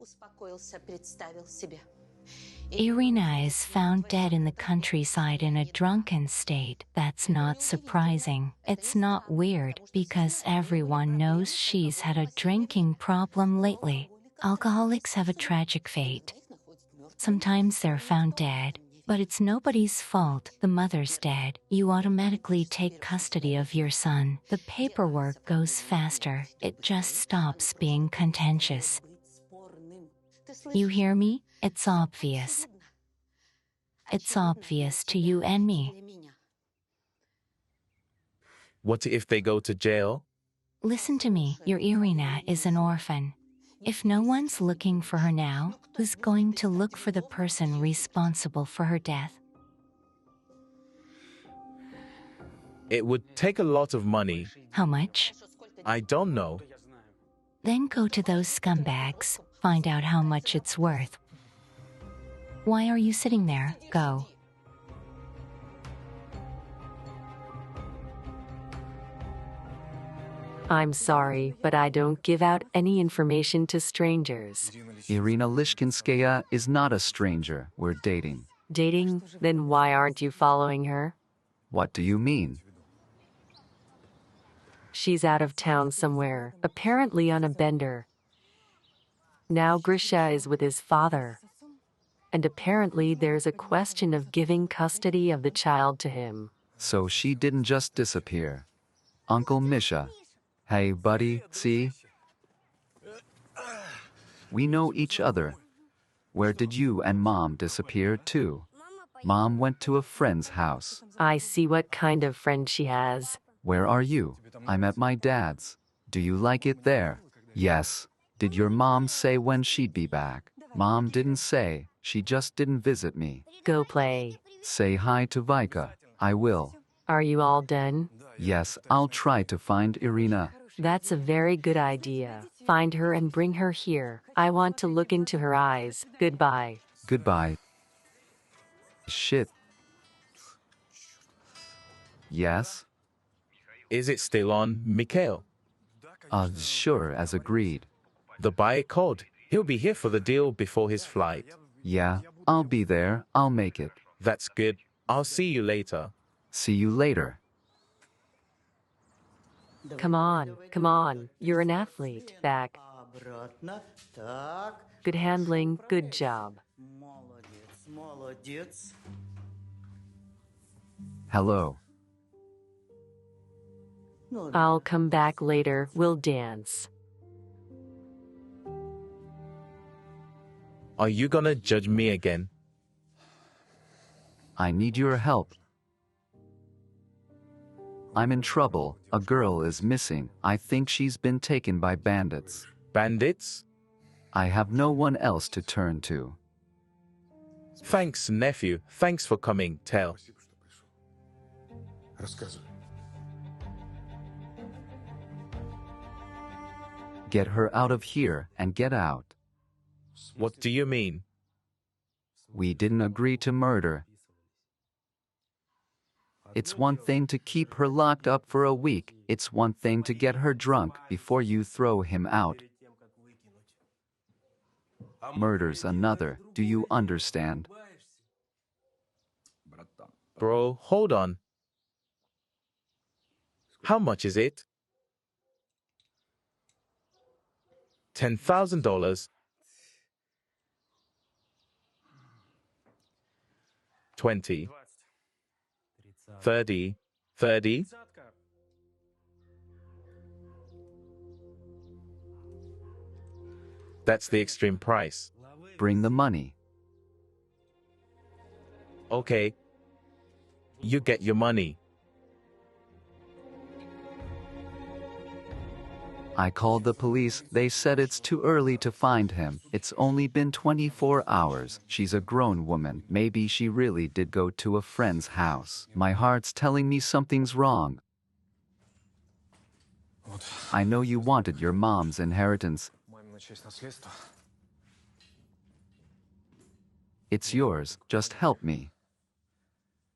Irina is found dead in the countryside in a drunken state. That's not surprising. It's not weird because everyone knows she's had a drinking problem lately. Alcoholics have a tragic fate. Sometimes they're found dead, but it's nobody's fault. The mother's dead. You automatically take custody of your son. The paperwork goes faster. It just stops being contentious. You hear me? It's obvious. It's obvious to you and me. What if they go to jail? Listen to me. Your Irina is an orphan. If no one's looking for her now, who's going to look for the person responsible for her death? It would take a lot of money. How much? I don't know. Then go to those scumbags. Find out how much it's worth. Why are you sitting there? Go. I'm sorry, but I don't give out any information to strangers. Irina Lishkinskaya is not a stranger. We're dating. Dating? Then why aren't you following her? What do you mean? She's out of town somewhere, apparently on a bender. Now Grisha is with his father. And apparently there's a question of giving custody of the child to him. So she didn't just disappear. Uncle Misha. Hey, buddy, see? We know each other. Where did you and Mom disappear too? Mom went to a friend's house. I see what kind of friend she has. Where are you? I'm at my dad's. Do you like it there? Yes. Did your mom say when she'd be back? Mom didn't say. She just didn't visit me. Go play. Say hi to Vika. I will. Are you all done? Yes, I'll try to find Irina. That's a very good idea. Find her and bring her here. I want to look into her eyes. Goodbye. Goodbye. Shit. Yes? Is it still on, Mikhail? Sure, as agreed. The buyer called. He'll be here for the deal before his flight. Yeah, I'll be there. I'll make it. That's good. I'll see you later. See you later. Come on. You're an athlete. Back. Обратно. Так. Good handling. Good job. Молодец. Hello. I'll come back later. We'll dance. Are you gonna judge me again? I need your help. I'm in trouble. A girl is missing. I think she's been taken by bandits. Bandits? I have no one else to turn to. Thanks, nephew. Thanks for coming. Tell. Рассказывай. Get her out of here and get out. What do you mean? We didn't agree to murder. It's one thing to keep her locked up for a week. It's one thing to get her drunk before you throw him out. Murder's another. Do you understand? Bro, hold on. How much is it? $10,000. 20. 30. 30. That's the extreme price. Bring the money. Okay. You get your money. I called the police. They said it's too early to find him. It's only been 24 hours. She's a grown woman. Maybe she really did go to a friend's house. My heart's telling me something's wrong. I know you wanted your mom's inheritance. Мамина часть наследства. It's yours. Just help me.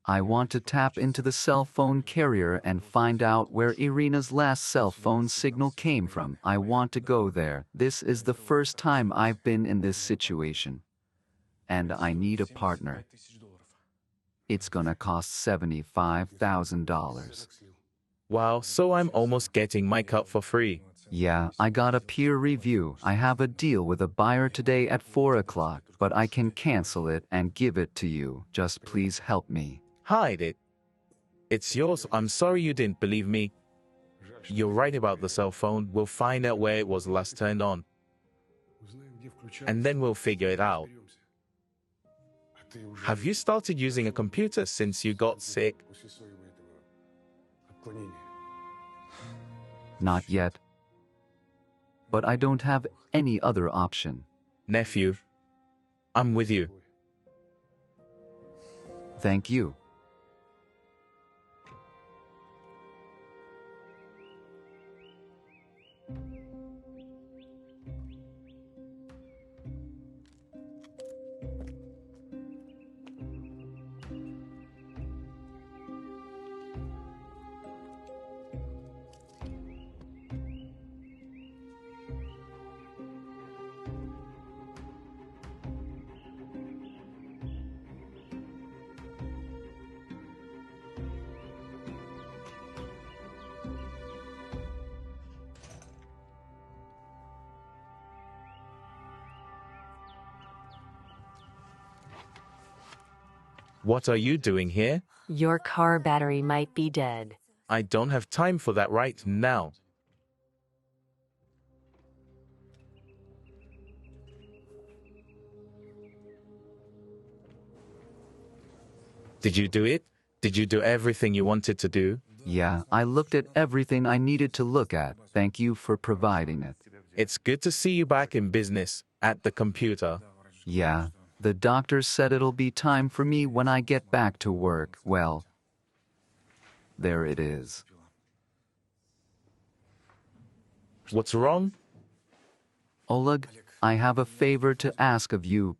I want to tap into the cell phone carrier and find out where Irina's last cell phone signal came from. I want to go there. This is the first time I've been in this situation. And I need a partner. It's gonna cost $75,000. Wow, so I'm almost getting my cut for free. Yeah, I got a peer review. I have a deal with a buyer today at 4 o'clock, but I can cancel it and give it to you. Just please help me. Hide it. It's yours. I'm sorry you didn't believe me. You're right about the cell phone. We'll find out where it was last turned on. And then we'll figure it out. Have you started using a computer since you got sick? Not yet. But I don't have any other option. Nephew, I'm with you. Thank you. What are you doing here? Your car battery might be dead. I don't have time for that right now. Did you do it? Did you do everything you wanted to do? Yeah, I looked at everything I needed to look at. Thank you for providing it. It's good to see you back in business, at the computer. Yeah, the doctor said it'll be time for me when I get back to work. Well, there it is. What's wrong? Oleg, I have a favor to ask of you.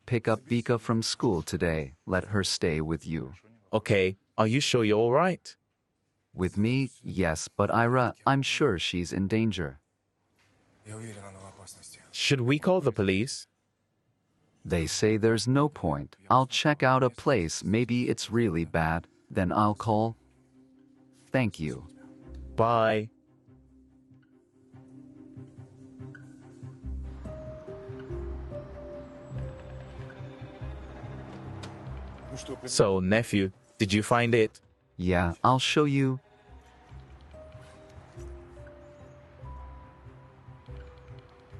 Pick up Vika from school today. Let her stay with you. Okay, are you sure you're all right? With me, yes, but Ira, I'm sure she's in danger. Я уверен, она в опасности. Should we call the police? They say there's no point. I'll check out a place, maybe it's really bad, then I'll call. Thank you. Bye. So, nephew, did you find it? Yeah, I'll show you.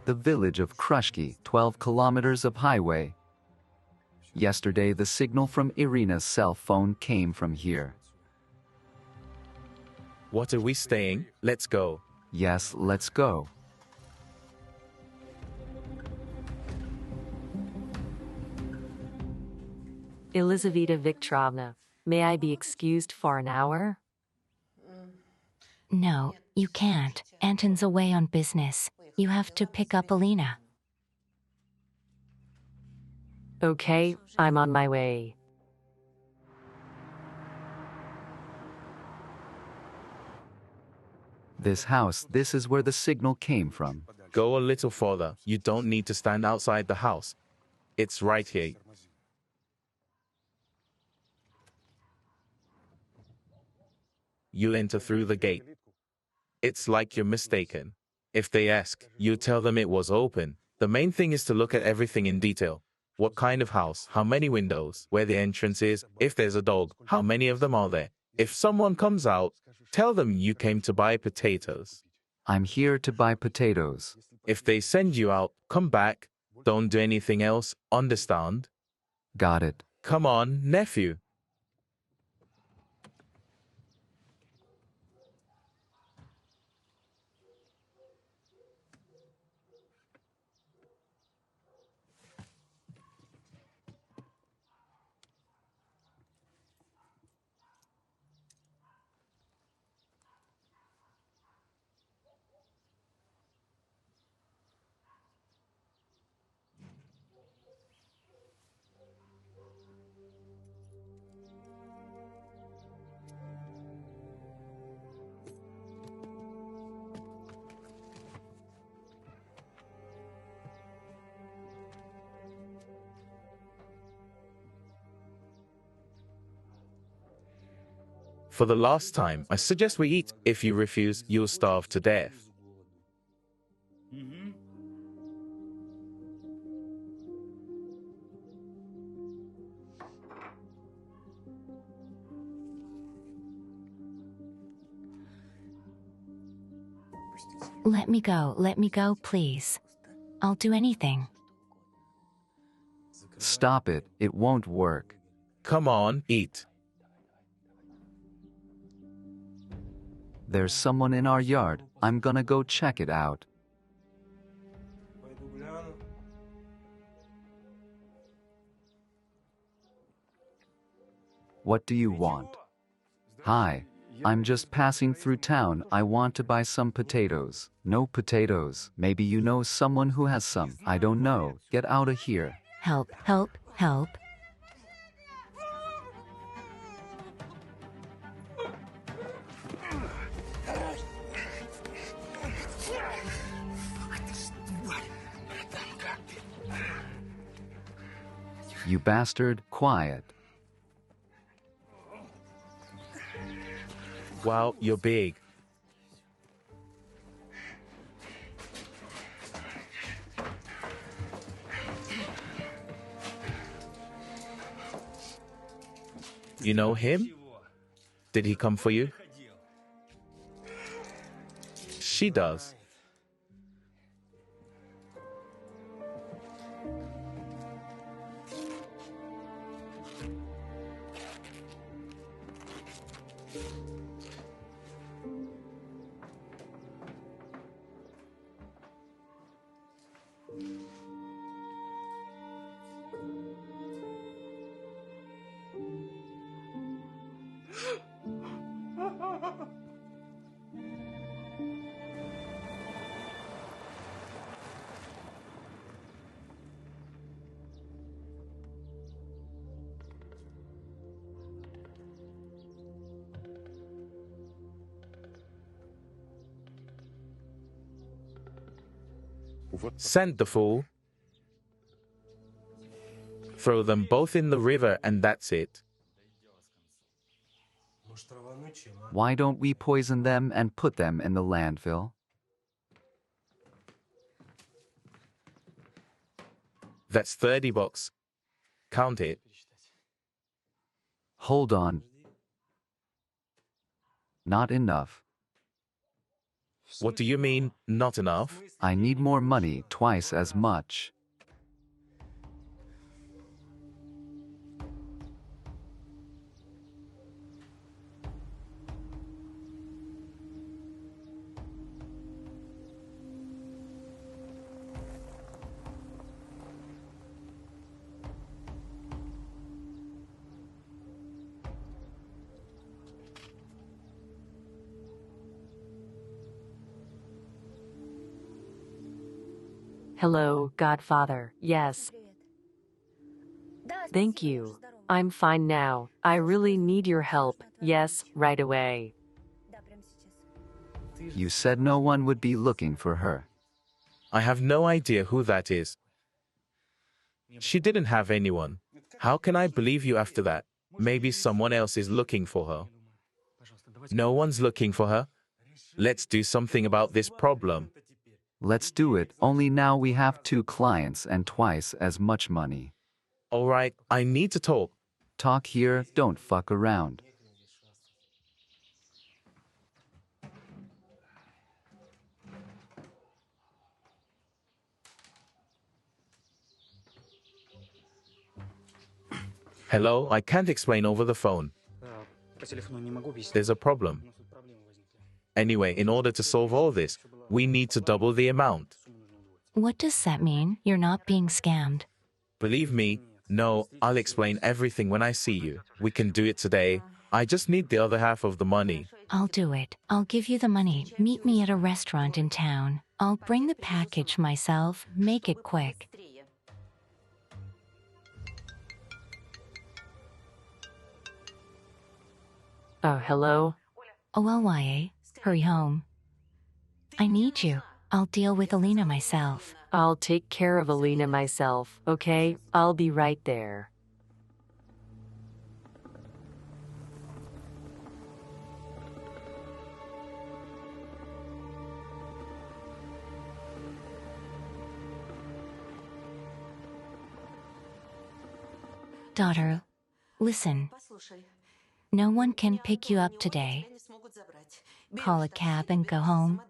The village of Krushki, 12 kilometers of highway. Yesterday, the signal from Irina's cell phone came from here. What are we staying? Let's go. Yes, let's go. Elizaveta Viktorovna, may I be excused for an hour? No, you can't. Anton's away on business. You have to pick up Irina. Okay, I'm on my way. This house, this is where the signal came from. Go a little further. You don't need to stand outside the house. It's right here. You enter through the gate. It's like you're mistaken. If they ask, you tell them it was open. The main thing is to look at everything in detail. What kind of house, how many windows, where the entrance is, if there's a dog, how many of them are there. If someone comes out, tell them you came to buy potatoes. I'm here to buy potatoes. If they send you out, come back. Don't do anything else, understand? Got it. Come on, nephew. For the last time, I suggest we eat. If you refuse, you'll starve to death. Let me go, please. I'll do anything. Stop it, it won't work. Come on, eat. There's someone in our yard. I'm gonna go check it out. What do you want? Hi, I'm just passing through town. I want to buy some potatoes. No potatoes. Maybe you know someone who has some. I don't know. Get out of here. Help, help, help. You bastard, quiet. Wow, you're big. You know him? Did he come for you? She does. Send the fool. Throw them both in the river and that's it. Why don't we poison them and put them in the landfill? That's $30. Count it. Hold on. Not enough. What do you mean, not enough? I need more money, twice as much. Hello, Godfather. Yes. Thank you. I'm fine now. I really need your help. Yes, right away. You said no one would be looking for her. I have no idea who that is. She didn't have anyone. How can I believe you after that? Maybe someone else is looking for her. No one's looking for her. Let's do something about this problem. Let's do it, only now we have 2 clients and twice as much money. All right, I need to talk. Talk here, don't fuck around. Hello, I can't explain over the phone. There's a problem. Anyway, in order to solve all this, we need to double the amount. What does that mean? You're not being scammed. Believe me, no, I'll explain everything when I see you. We can do it today. I just need the other half of the money. I'll do it. I'll give you the money. Meet me at a restaurant in town. I'll bring the package myself. Make it quick. Oh, hello? OLYA, hurry home. I need you. I'll deal with Irina myself. I'll take care of Irina myself, okay? I'll be right there. Daughter, listen. No one can pick you up today. Call a cab and go home.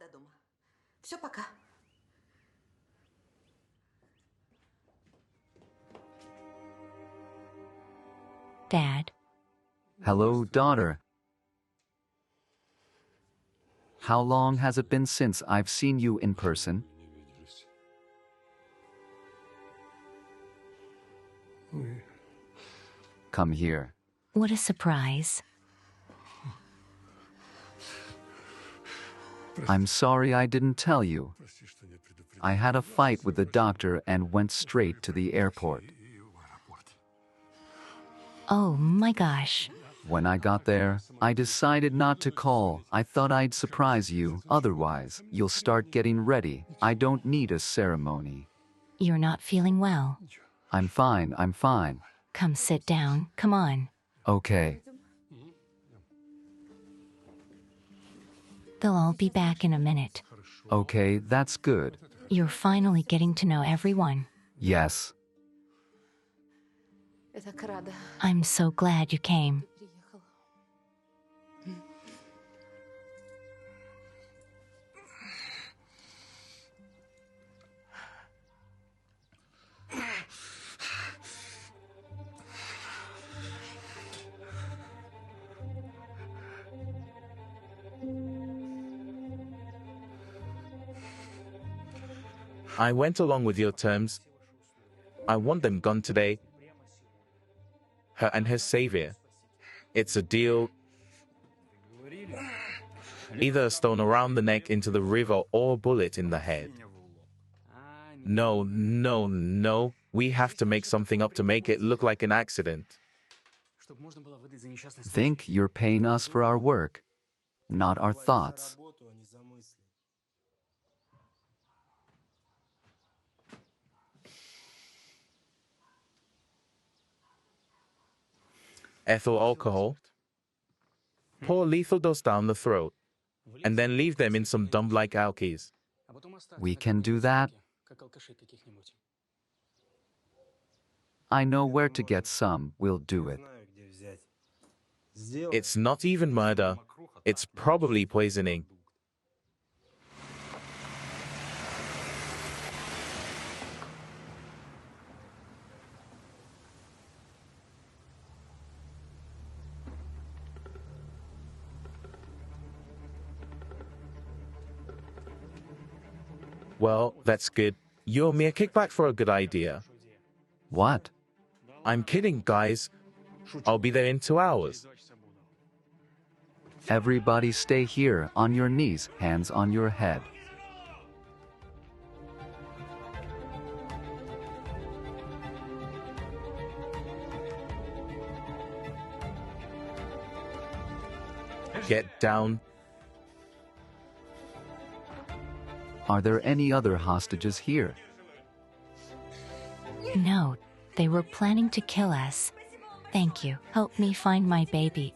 Dad. Hello, daughter. How long has it been since I've seen you in person? Come here. What a surprise. I'm sorry I didn't tell you. I had a fight with the doctor and went straight to the airport. Oh my gosh. When I got there, I decided not to call. I thought I'd surprise you. Otherwise, you'll start getting ready. I don't need a ceremony. You're not feeling well. I'm fine, I'm fine. Come sit down. Come on. Okay. They'll all be back in a minute. Okay, that's good. You're finally getting to know everyone. Yes. I'm so glad you came. I went along with your terms. I want them gone today. Her and her savior. It's a deal. Either a stone around the neck into the river or a bullet in the head. No, no, no. We have to make something up to make it look like an accident. Think you're paying us for our work, not our thoughts. Ethyl alcohol. Pour lethal dose down the throat, and then leave them in some dumb-like alkies. We can do that. I know where to get some. We'll do it. It's not even murder. It's probably poisoning. Well, that's good. You owe me a kickback for a good idea. What? I'm kidding, guys. I'll be there in 2 hours. Everybody stay here, on your knees, hands on your head. Get down. Are there any other hostages here? No, they were planning to kill us. Thank you. Help me find my baby.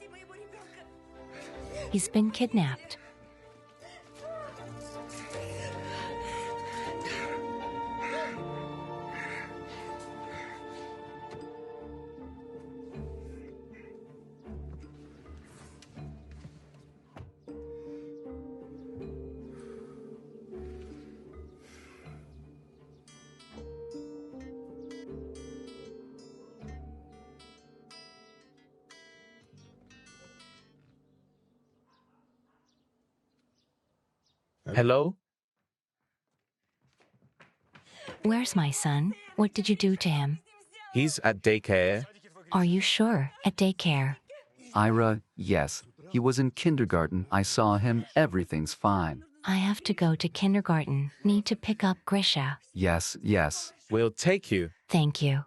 He's been kidnapped. Hello? Where's my son? What did you do to him? He's at daycare. Are you sure? At daycare. Ira, yes. He was in kindergarten. I saw him. Everything's fine. I have to go to kindergarten. Need to pick up Grisha. Yes, yes. We'll take you. Thank you.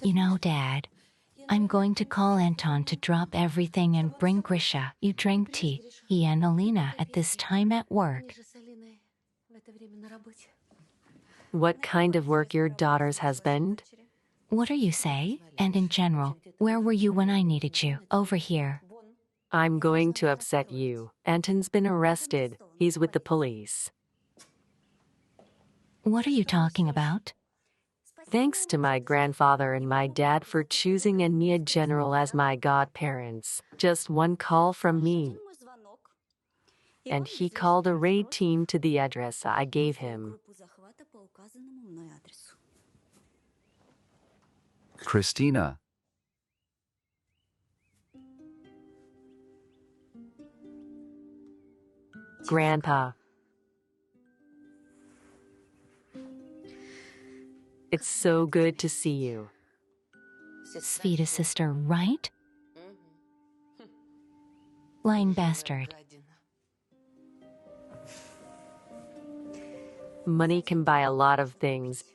You know, Dad, I'm going to call Anton to drop everything and bring Grisha. You drank tea, he and Irina, at this time at work. What kind of work your daughter's husband? What are you say? And in general, where were you when I needed you? Over here. I'm going to upset you. Anton's been arrested. He's with the police. What are you talking about? Thanks to my grandfather and my dad for choosing and me a general as my godparents. Just one call from me. And he called a raid team to the address I gave him. Christina. Grandpa. It's so good to see you. Svita's sister, right? Lying bastard. Money can buy a lot of things.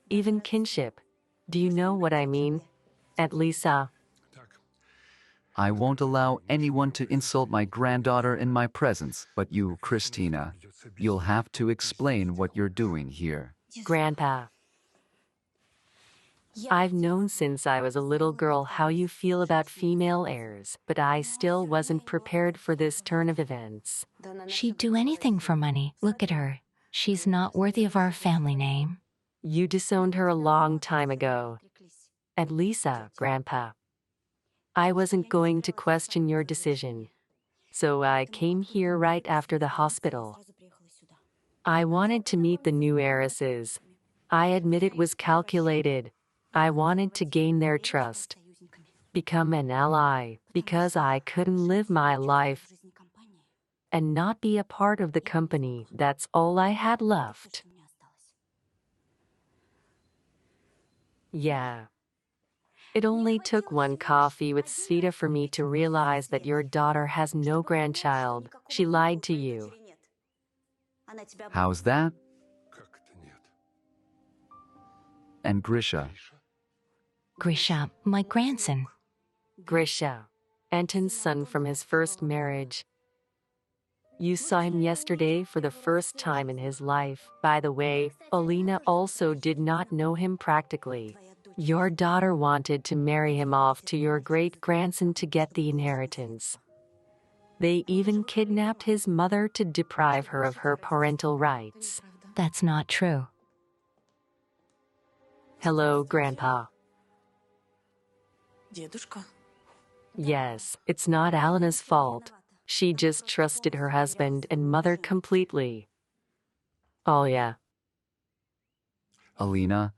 Even kinship. Do you know what I mean? At Lisa. I won't allow anyone to insult my granddaughter in my presence, but you, Christina, you'll have to explain what you're doing here. Grandpa. I've known since I was a little girl how you feel about female heirs, but I still wasn't prepared for this turn of events. She'd do anything for money. Look at her. She's not worthy of our family name. You disowned her a long time ago. At Lisa, Grandpa. I wasn't going to question your decision. So I came here right after the hospital. I wanted to meet the new heiresses. I admit it was calculated. I wanted to gain their trust. Become an ally, because I couldn't live my life. and not be a part of the company. That's all I had left. Yeah. It only took one coffee with Sveta for me to realize that your daughter has no grandchild. She lied to you. How's that? And Grisha? Grisha, my grandson. Grisha, Anton's son from his first marriage. You saw him yesterday for the first time in his life. By the way, Irina also did not know him practically. Your daughter wanted to marry him off to your great-grandson to get the inheritance. They even kidnapped his mother to deprive her of her parental rights. That's not true. Hello, Grandpa. Дедушка. Yes, it's not Alina's fault. She just trusted her husband and mother completely. Oh yeah. Alina?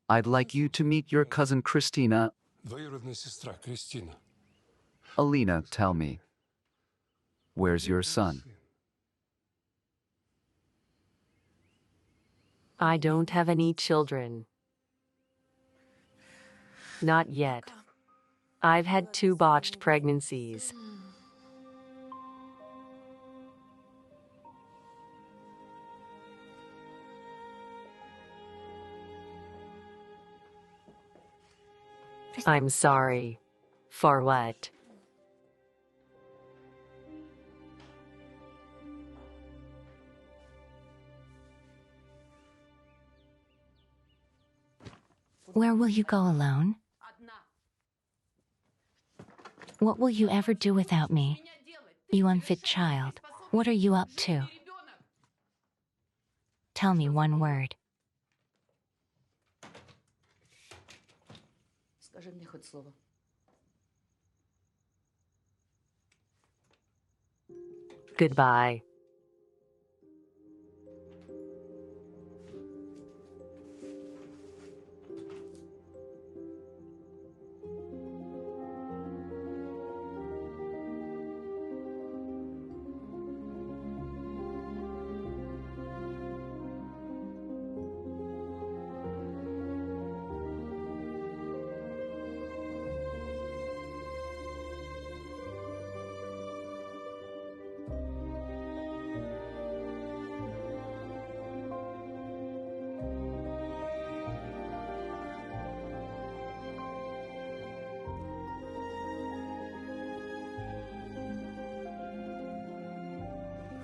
I'd like you to meet your cousin Christina. Двоюродная сестра Кристина. Alina, tell me. Where's your son? I don't have any children. Not yet. I've had 2 botched pregnancies. I'm sorry. For what? Where will you go alone? What will you ever do without me? You unfit child. What are you up to? Tell me one word. Goodbye.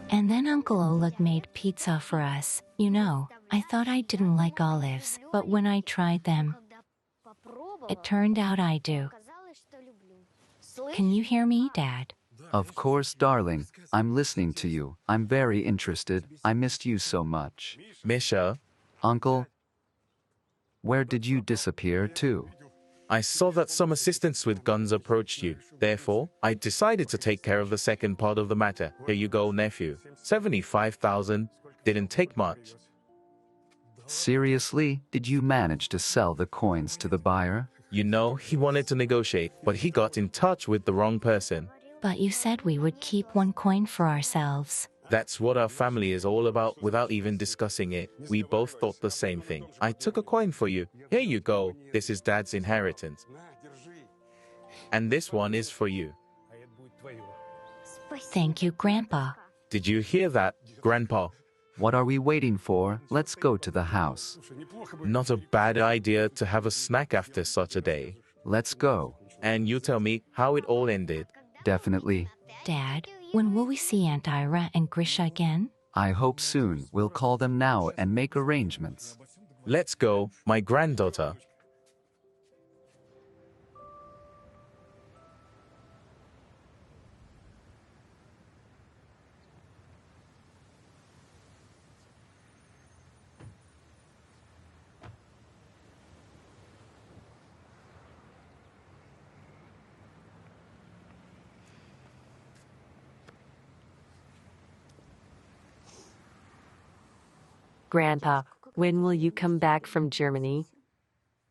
And then Uncle Oleg made pizza for us. You know, I thought I didn't like olives, but when I tried them, it turned out I do. Can you hear me, Dad? Of course, darling. I'm listening to you. I'm very interested. I missed you so much. Misha, Uncle, where did you disappear to? I saw that some assistants with guns approached you. Therefore, I decided to take care of the second part of the matter. Here you go, nephew. 75,000. Didn't take much. Seriously, did you manage to sell the coins to the buyer? You know, he wanted to negotiate, but he got in touch with the wrong person. But you said we would keep 1 coin for ourselves. That's what our family is all about without even discussing it. We both thought the same thing. I took a coin for you. Here you go. This is Dad's inheritance. And this one is for you. Thank you, Grandpa. Did you hear that, Grandpa? What are we waiting for? Let's go to the house. Not a bad idea to have a snack after such a day. Let's go. And you tell me how it all ended. Definitely. Dad, when will we see Aunt Ira and Grisha again? I hope soon. We'll call them now and make arrangements. Let's go, my granddaughter. Grandpa, when will you come back from Germany?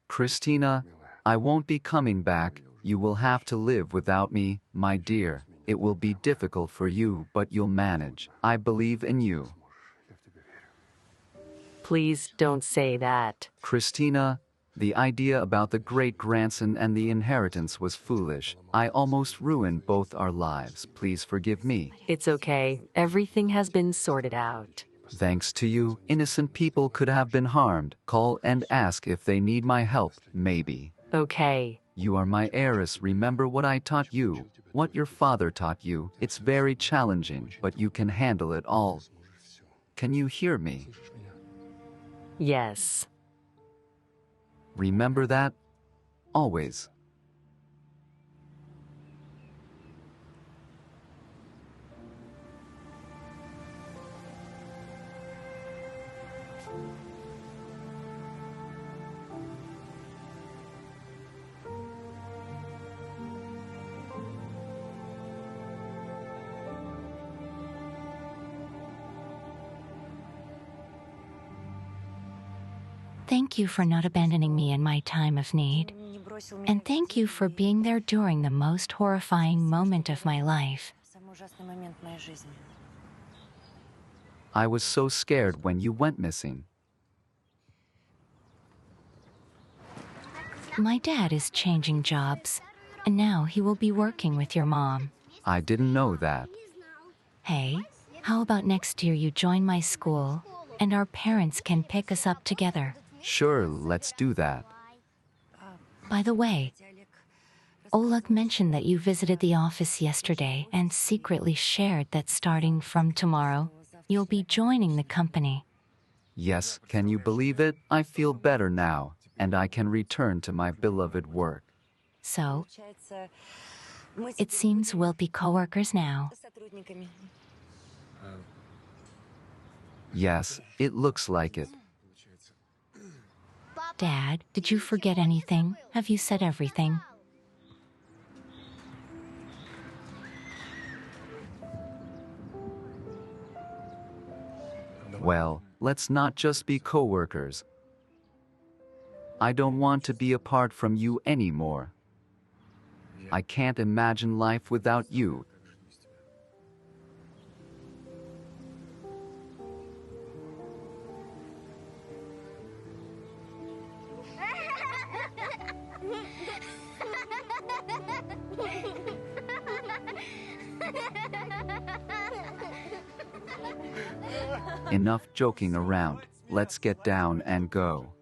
Christina, I won't be coming back. You will have to live without me, my dear. It will be difficult for you, but you'll manage. I believe in you. Please don't say that. Christina, the idea about the great-grandson and the inheritance was foolish. I almost ruined both our lives. Please forgive me. It's okay. Everything has been sorted out. Thanks to you, innocent people could have been harmed. Call and ask if they need my help, maybe. Okay. You are my heiress. Remember what I taught you, what your father taught you. It's very challenging, but you can handle it all. Can you hear me? Yes. Remember that? Always. Thank you for not abandoning me in my time of need. And thank you for being there during the most horrifying moment of my life. I was so scared when you went missing. My dad is changing jobs, and now he will be working with your mom. I didn't know that. Hey, how about next year you join my school, and our parents can pick us up together? Sure, let's do that. By the way, Oleg mentioned that you visited the office yesterday and secretly shared that starting from tomorrow, you'll be joining the company. Yes, can you believe it? I feel better now, and I can return to my beloved work. So, it seems we'll be co-workers now. Yes, it looks like it. Dad, did you forget anything? Have you said everything? Well, let's not just be co-workers. I don't want to be apart from you anymore. I can't imagine life without you. Enough joking around. Let's get down and go.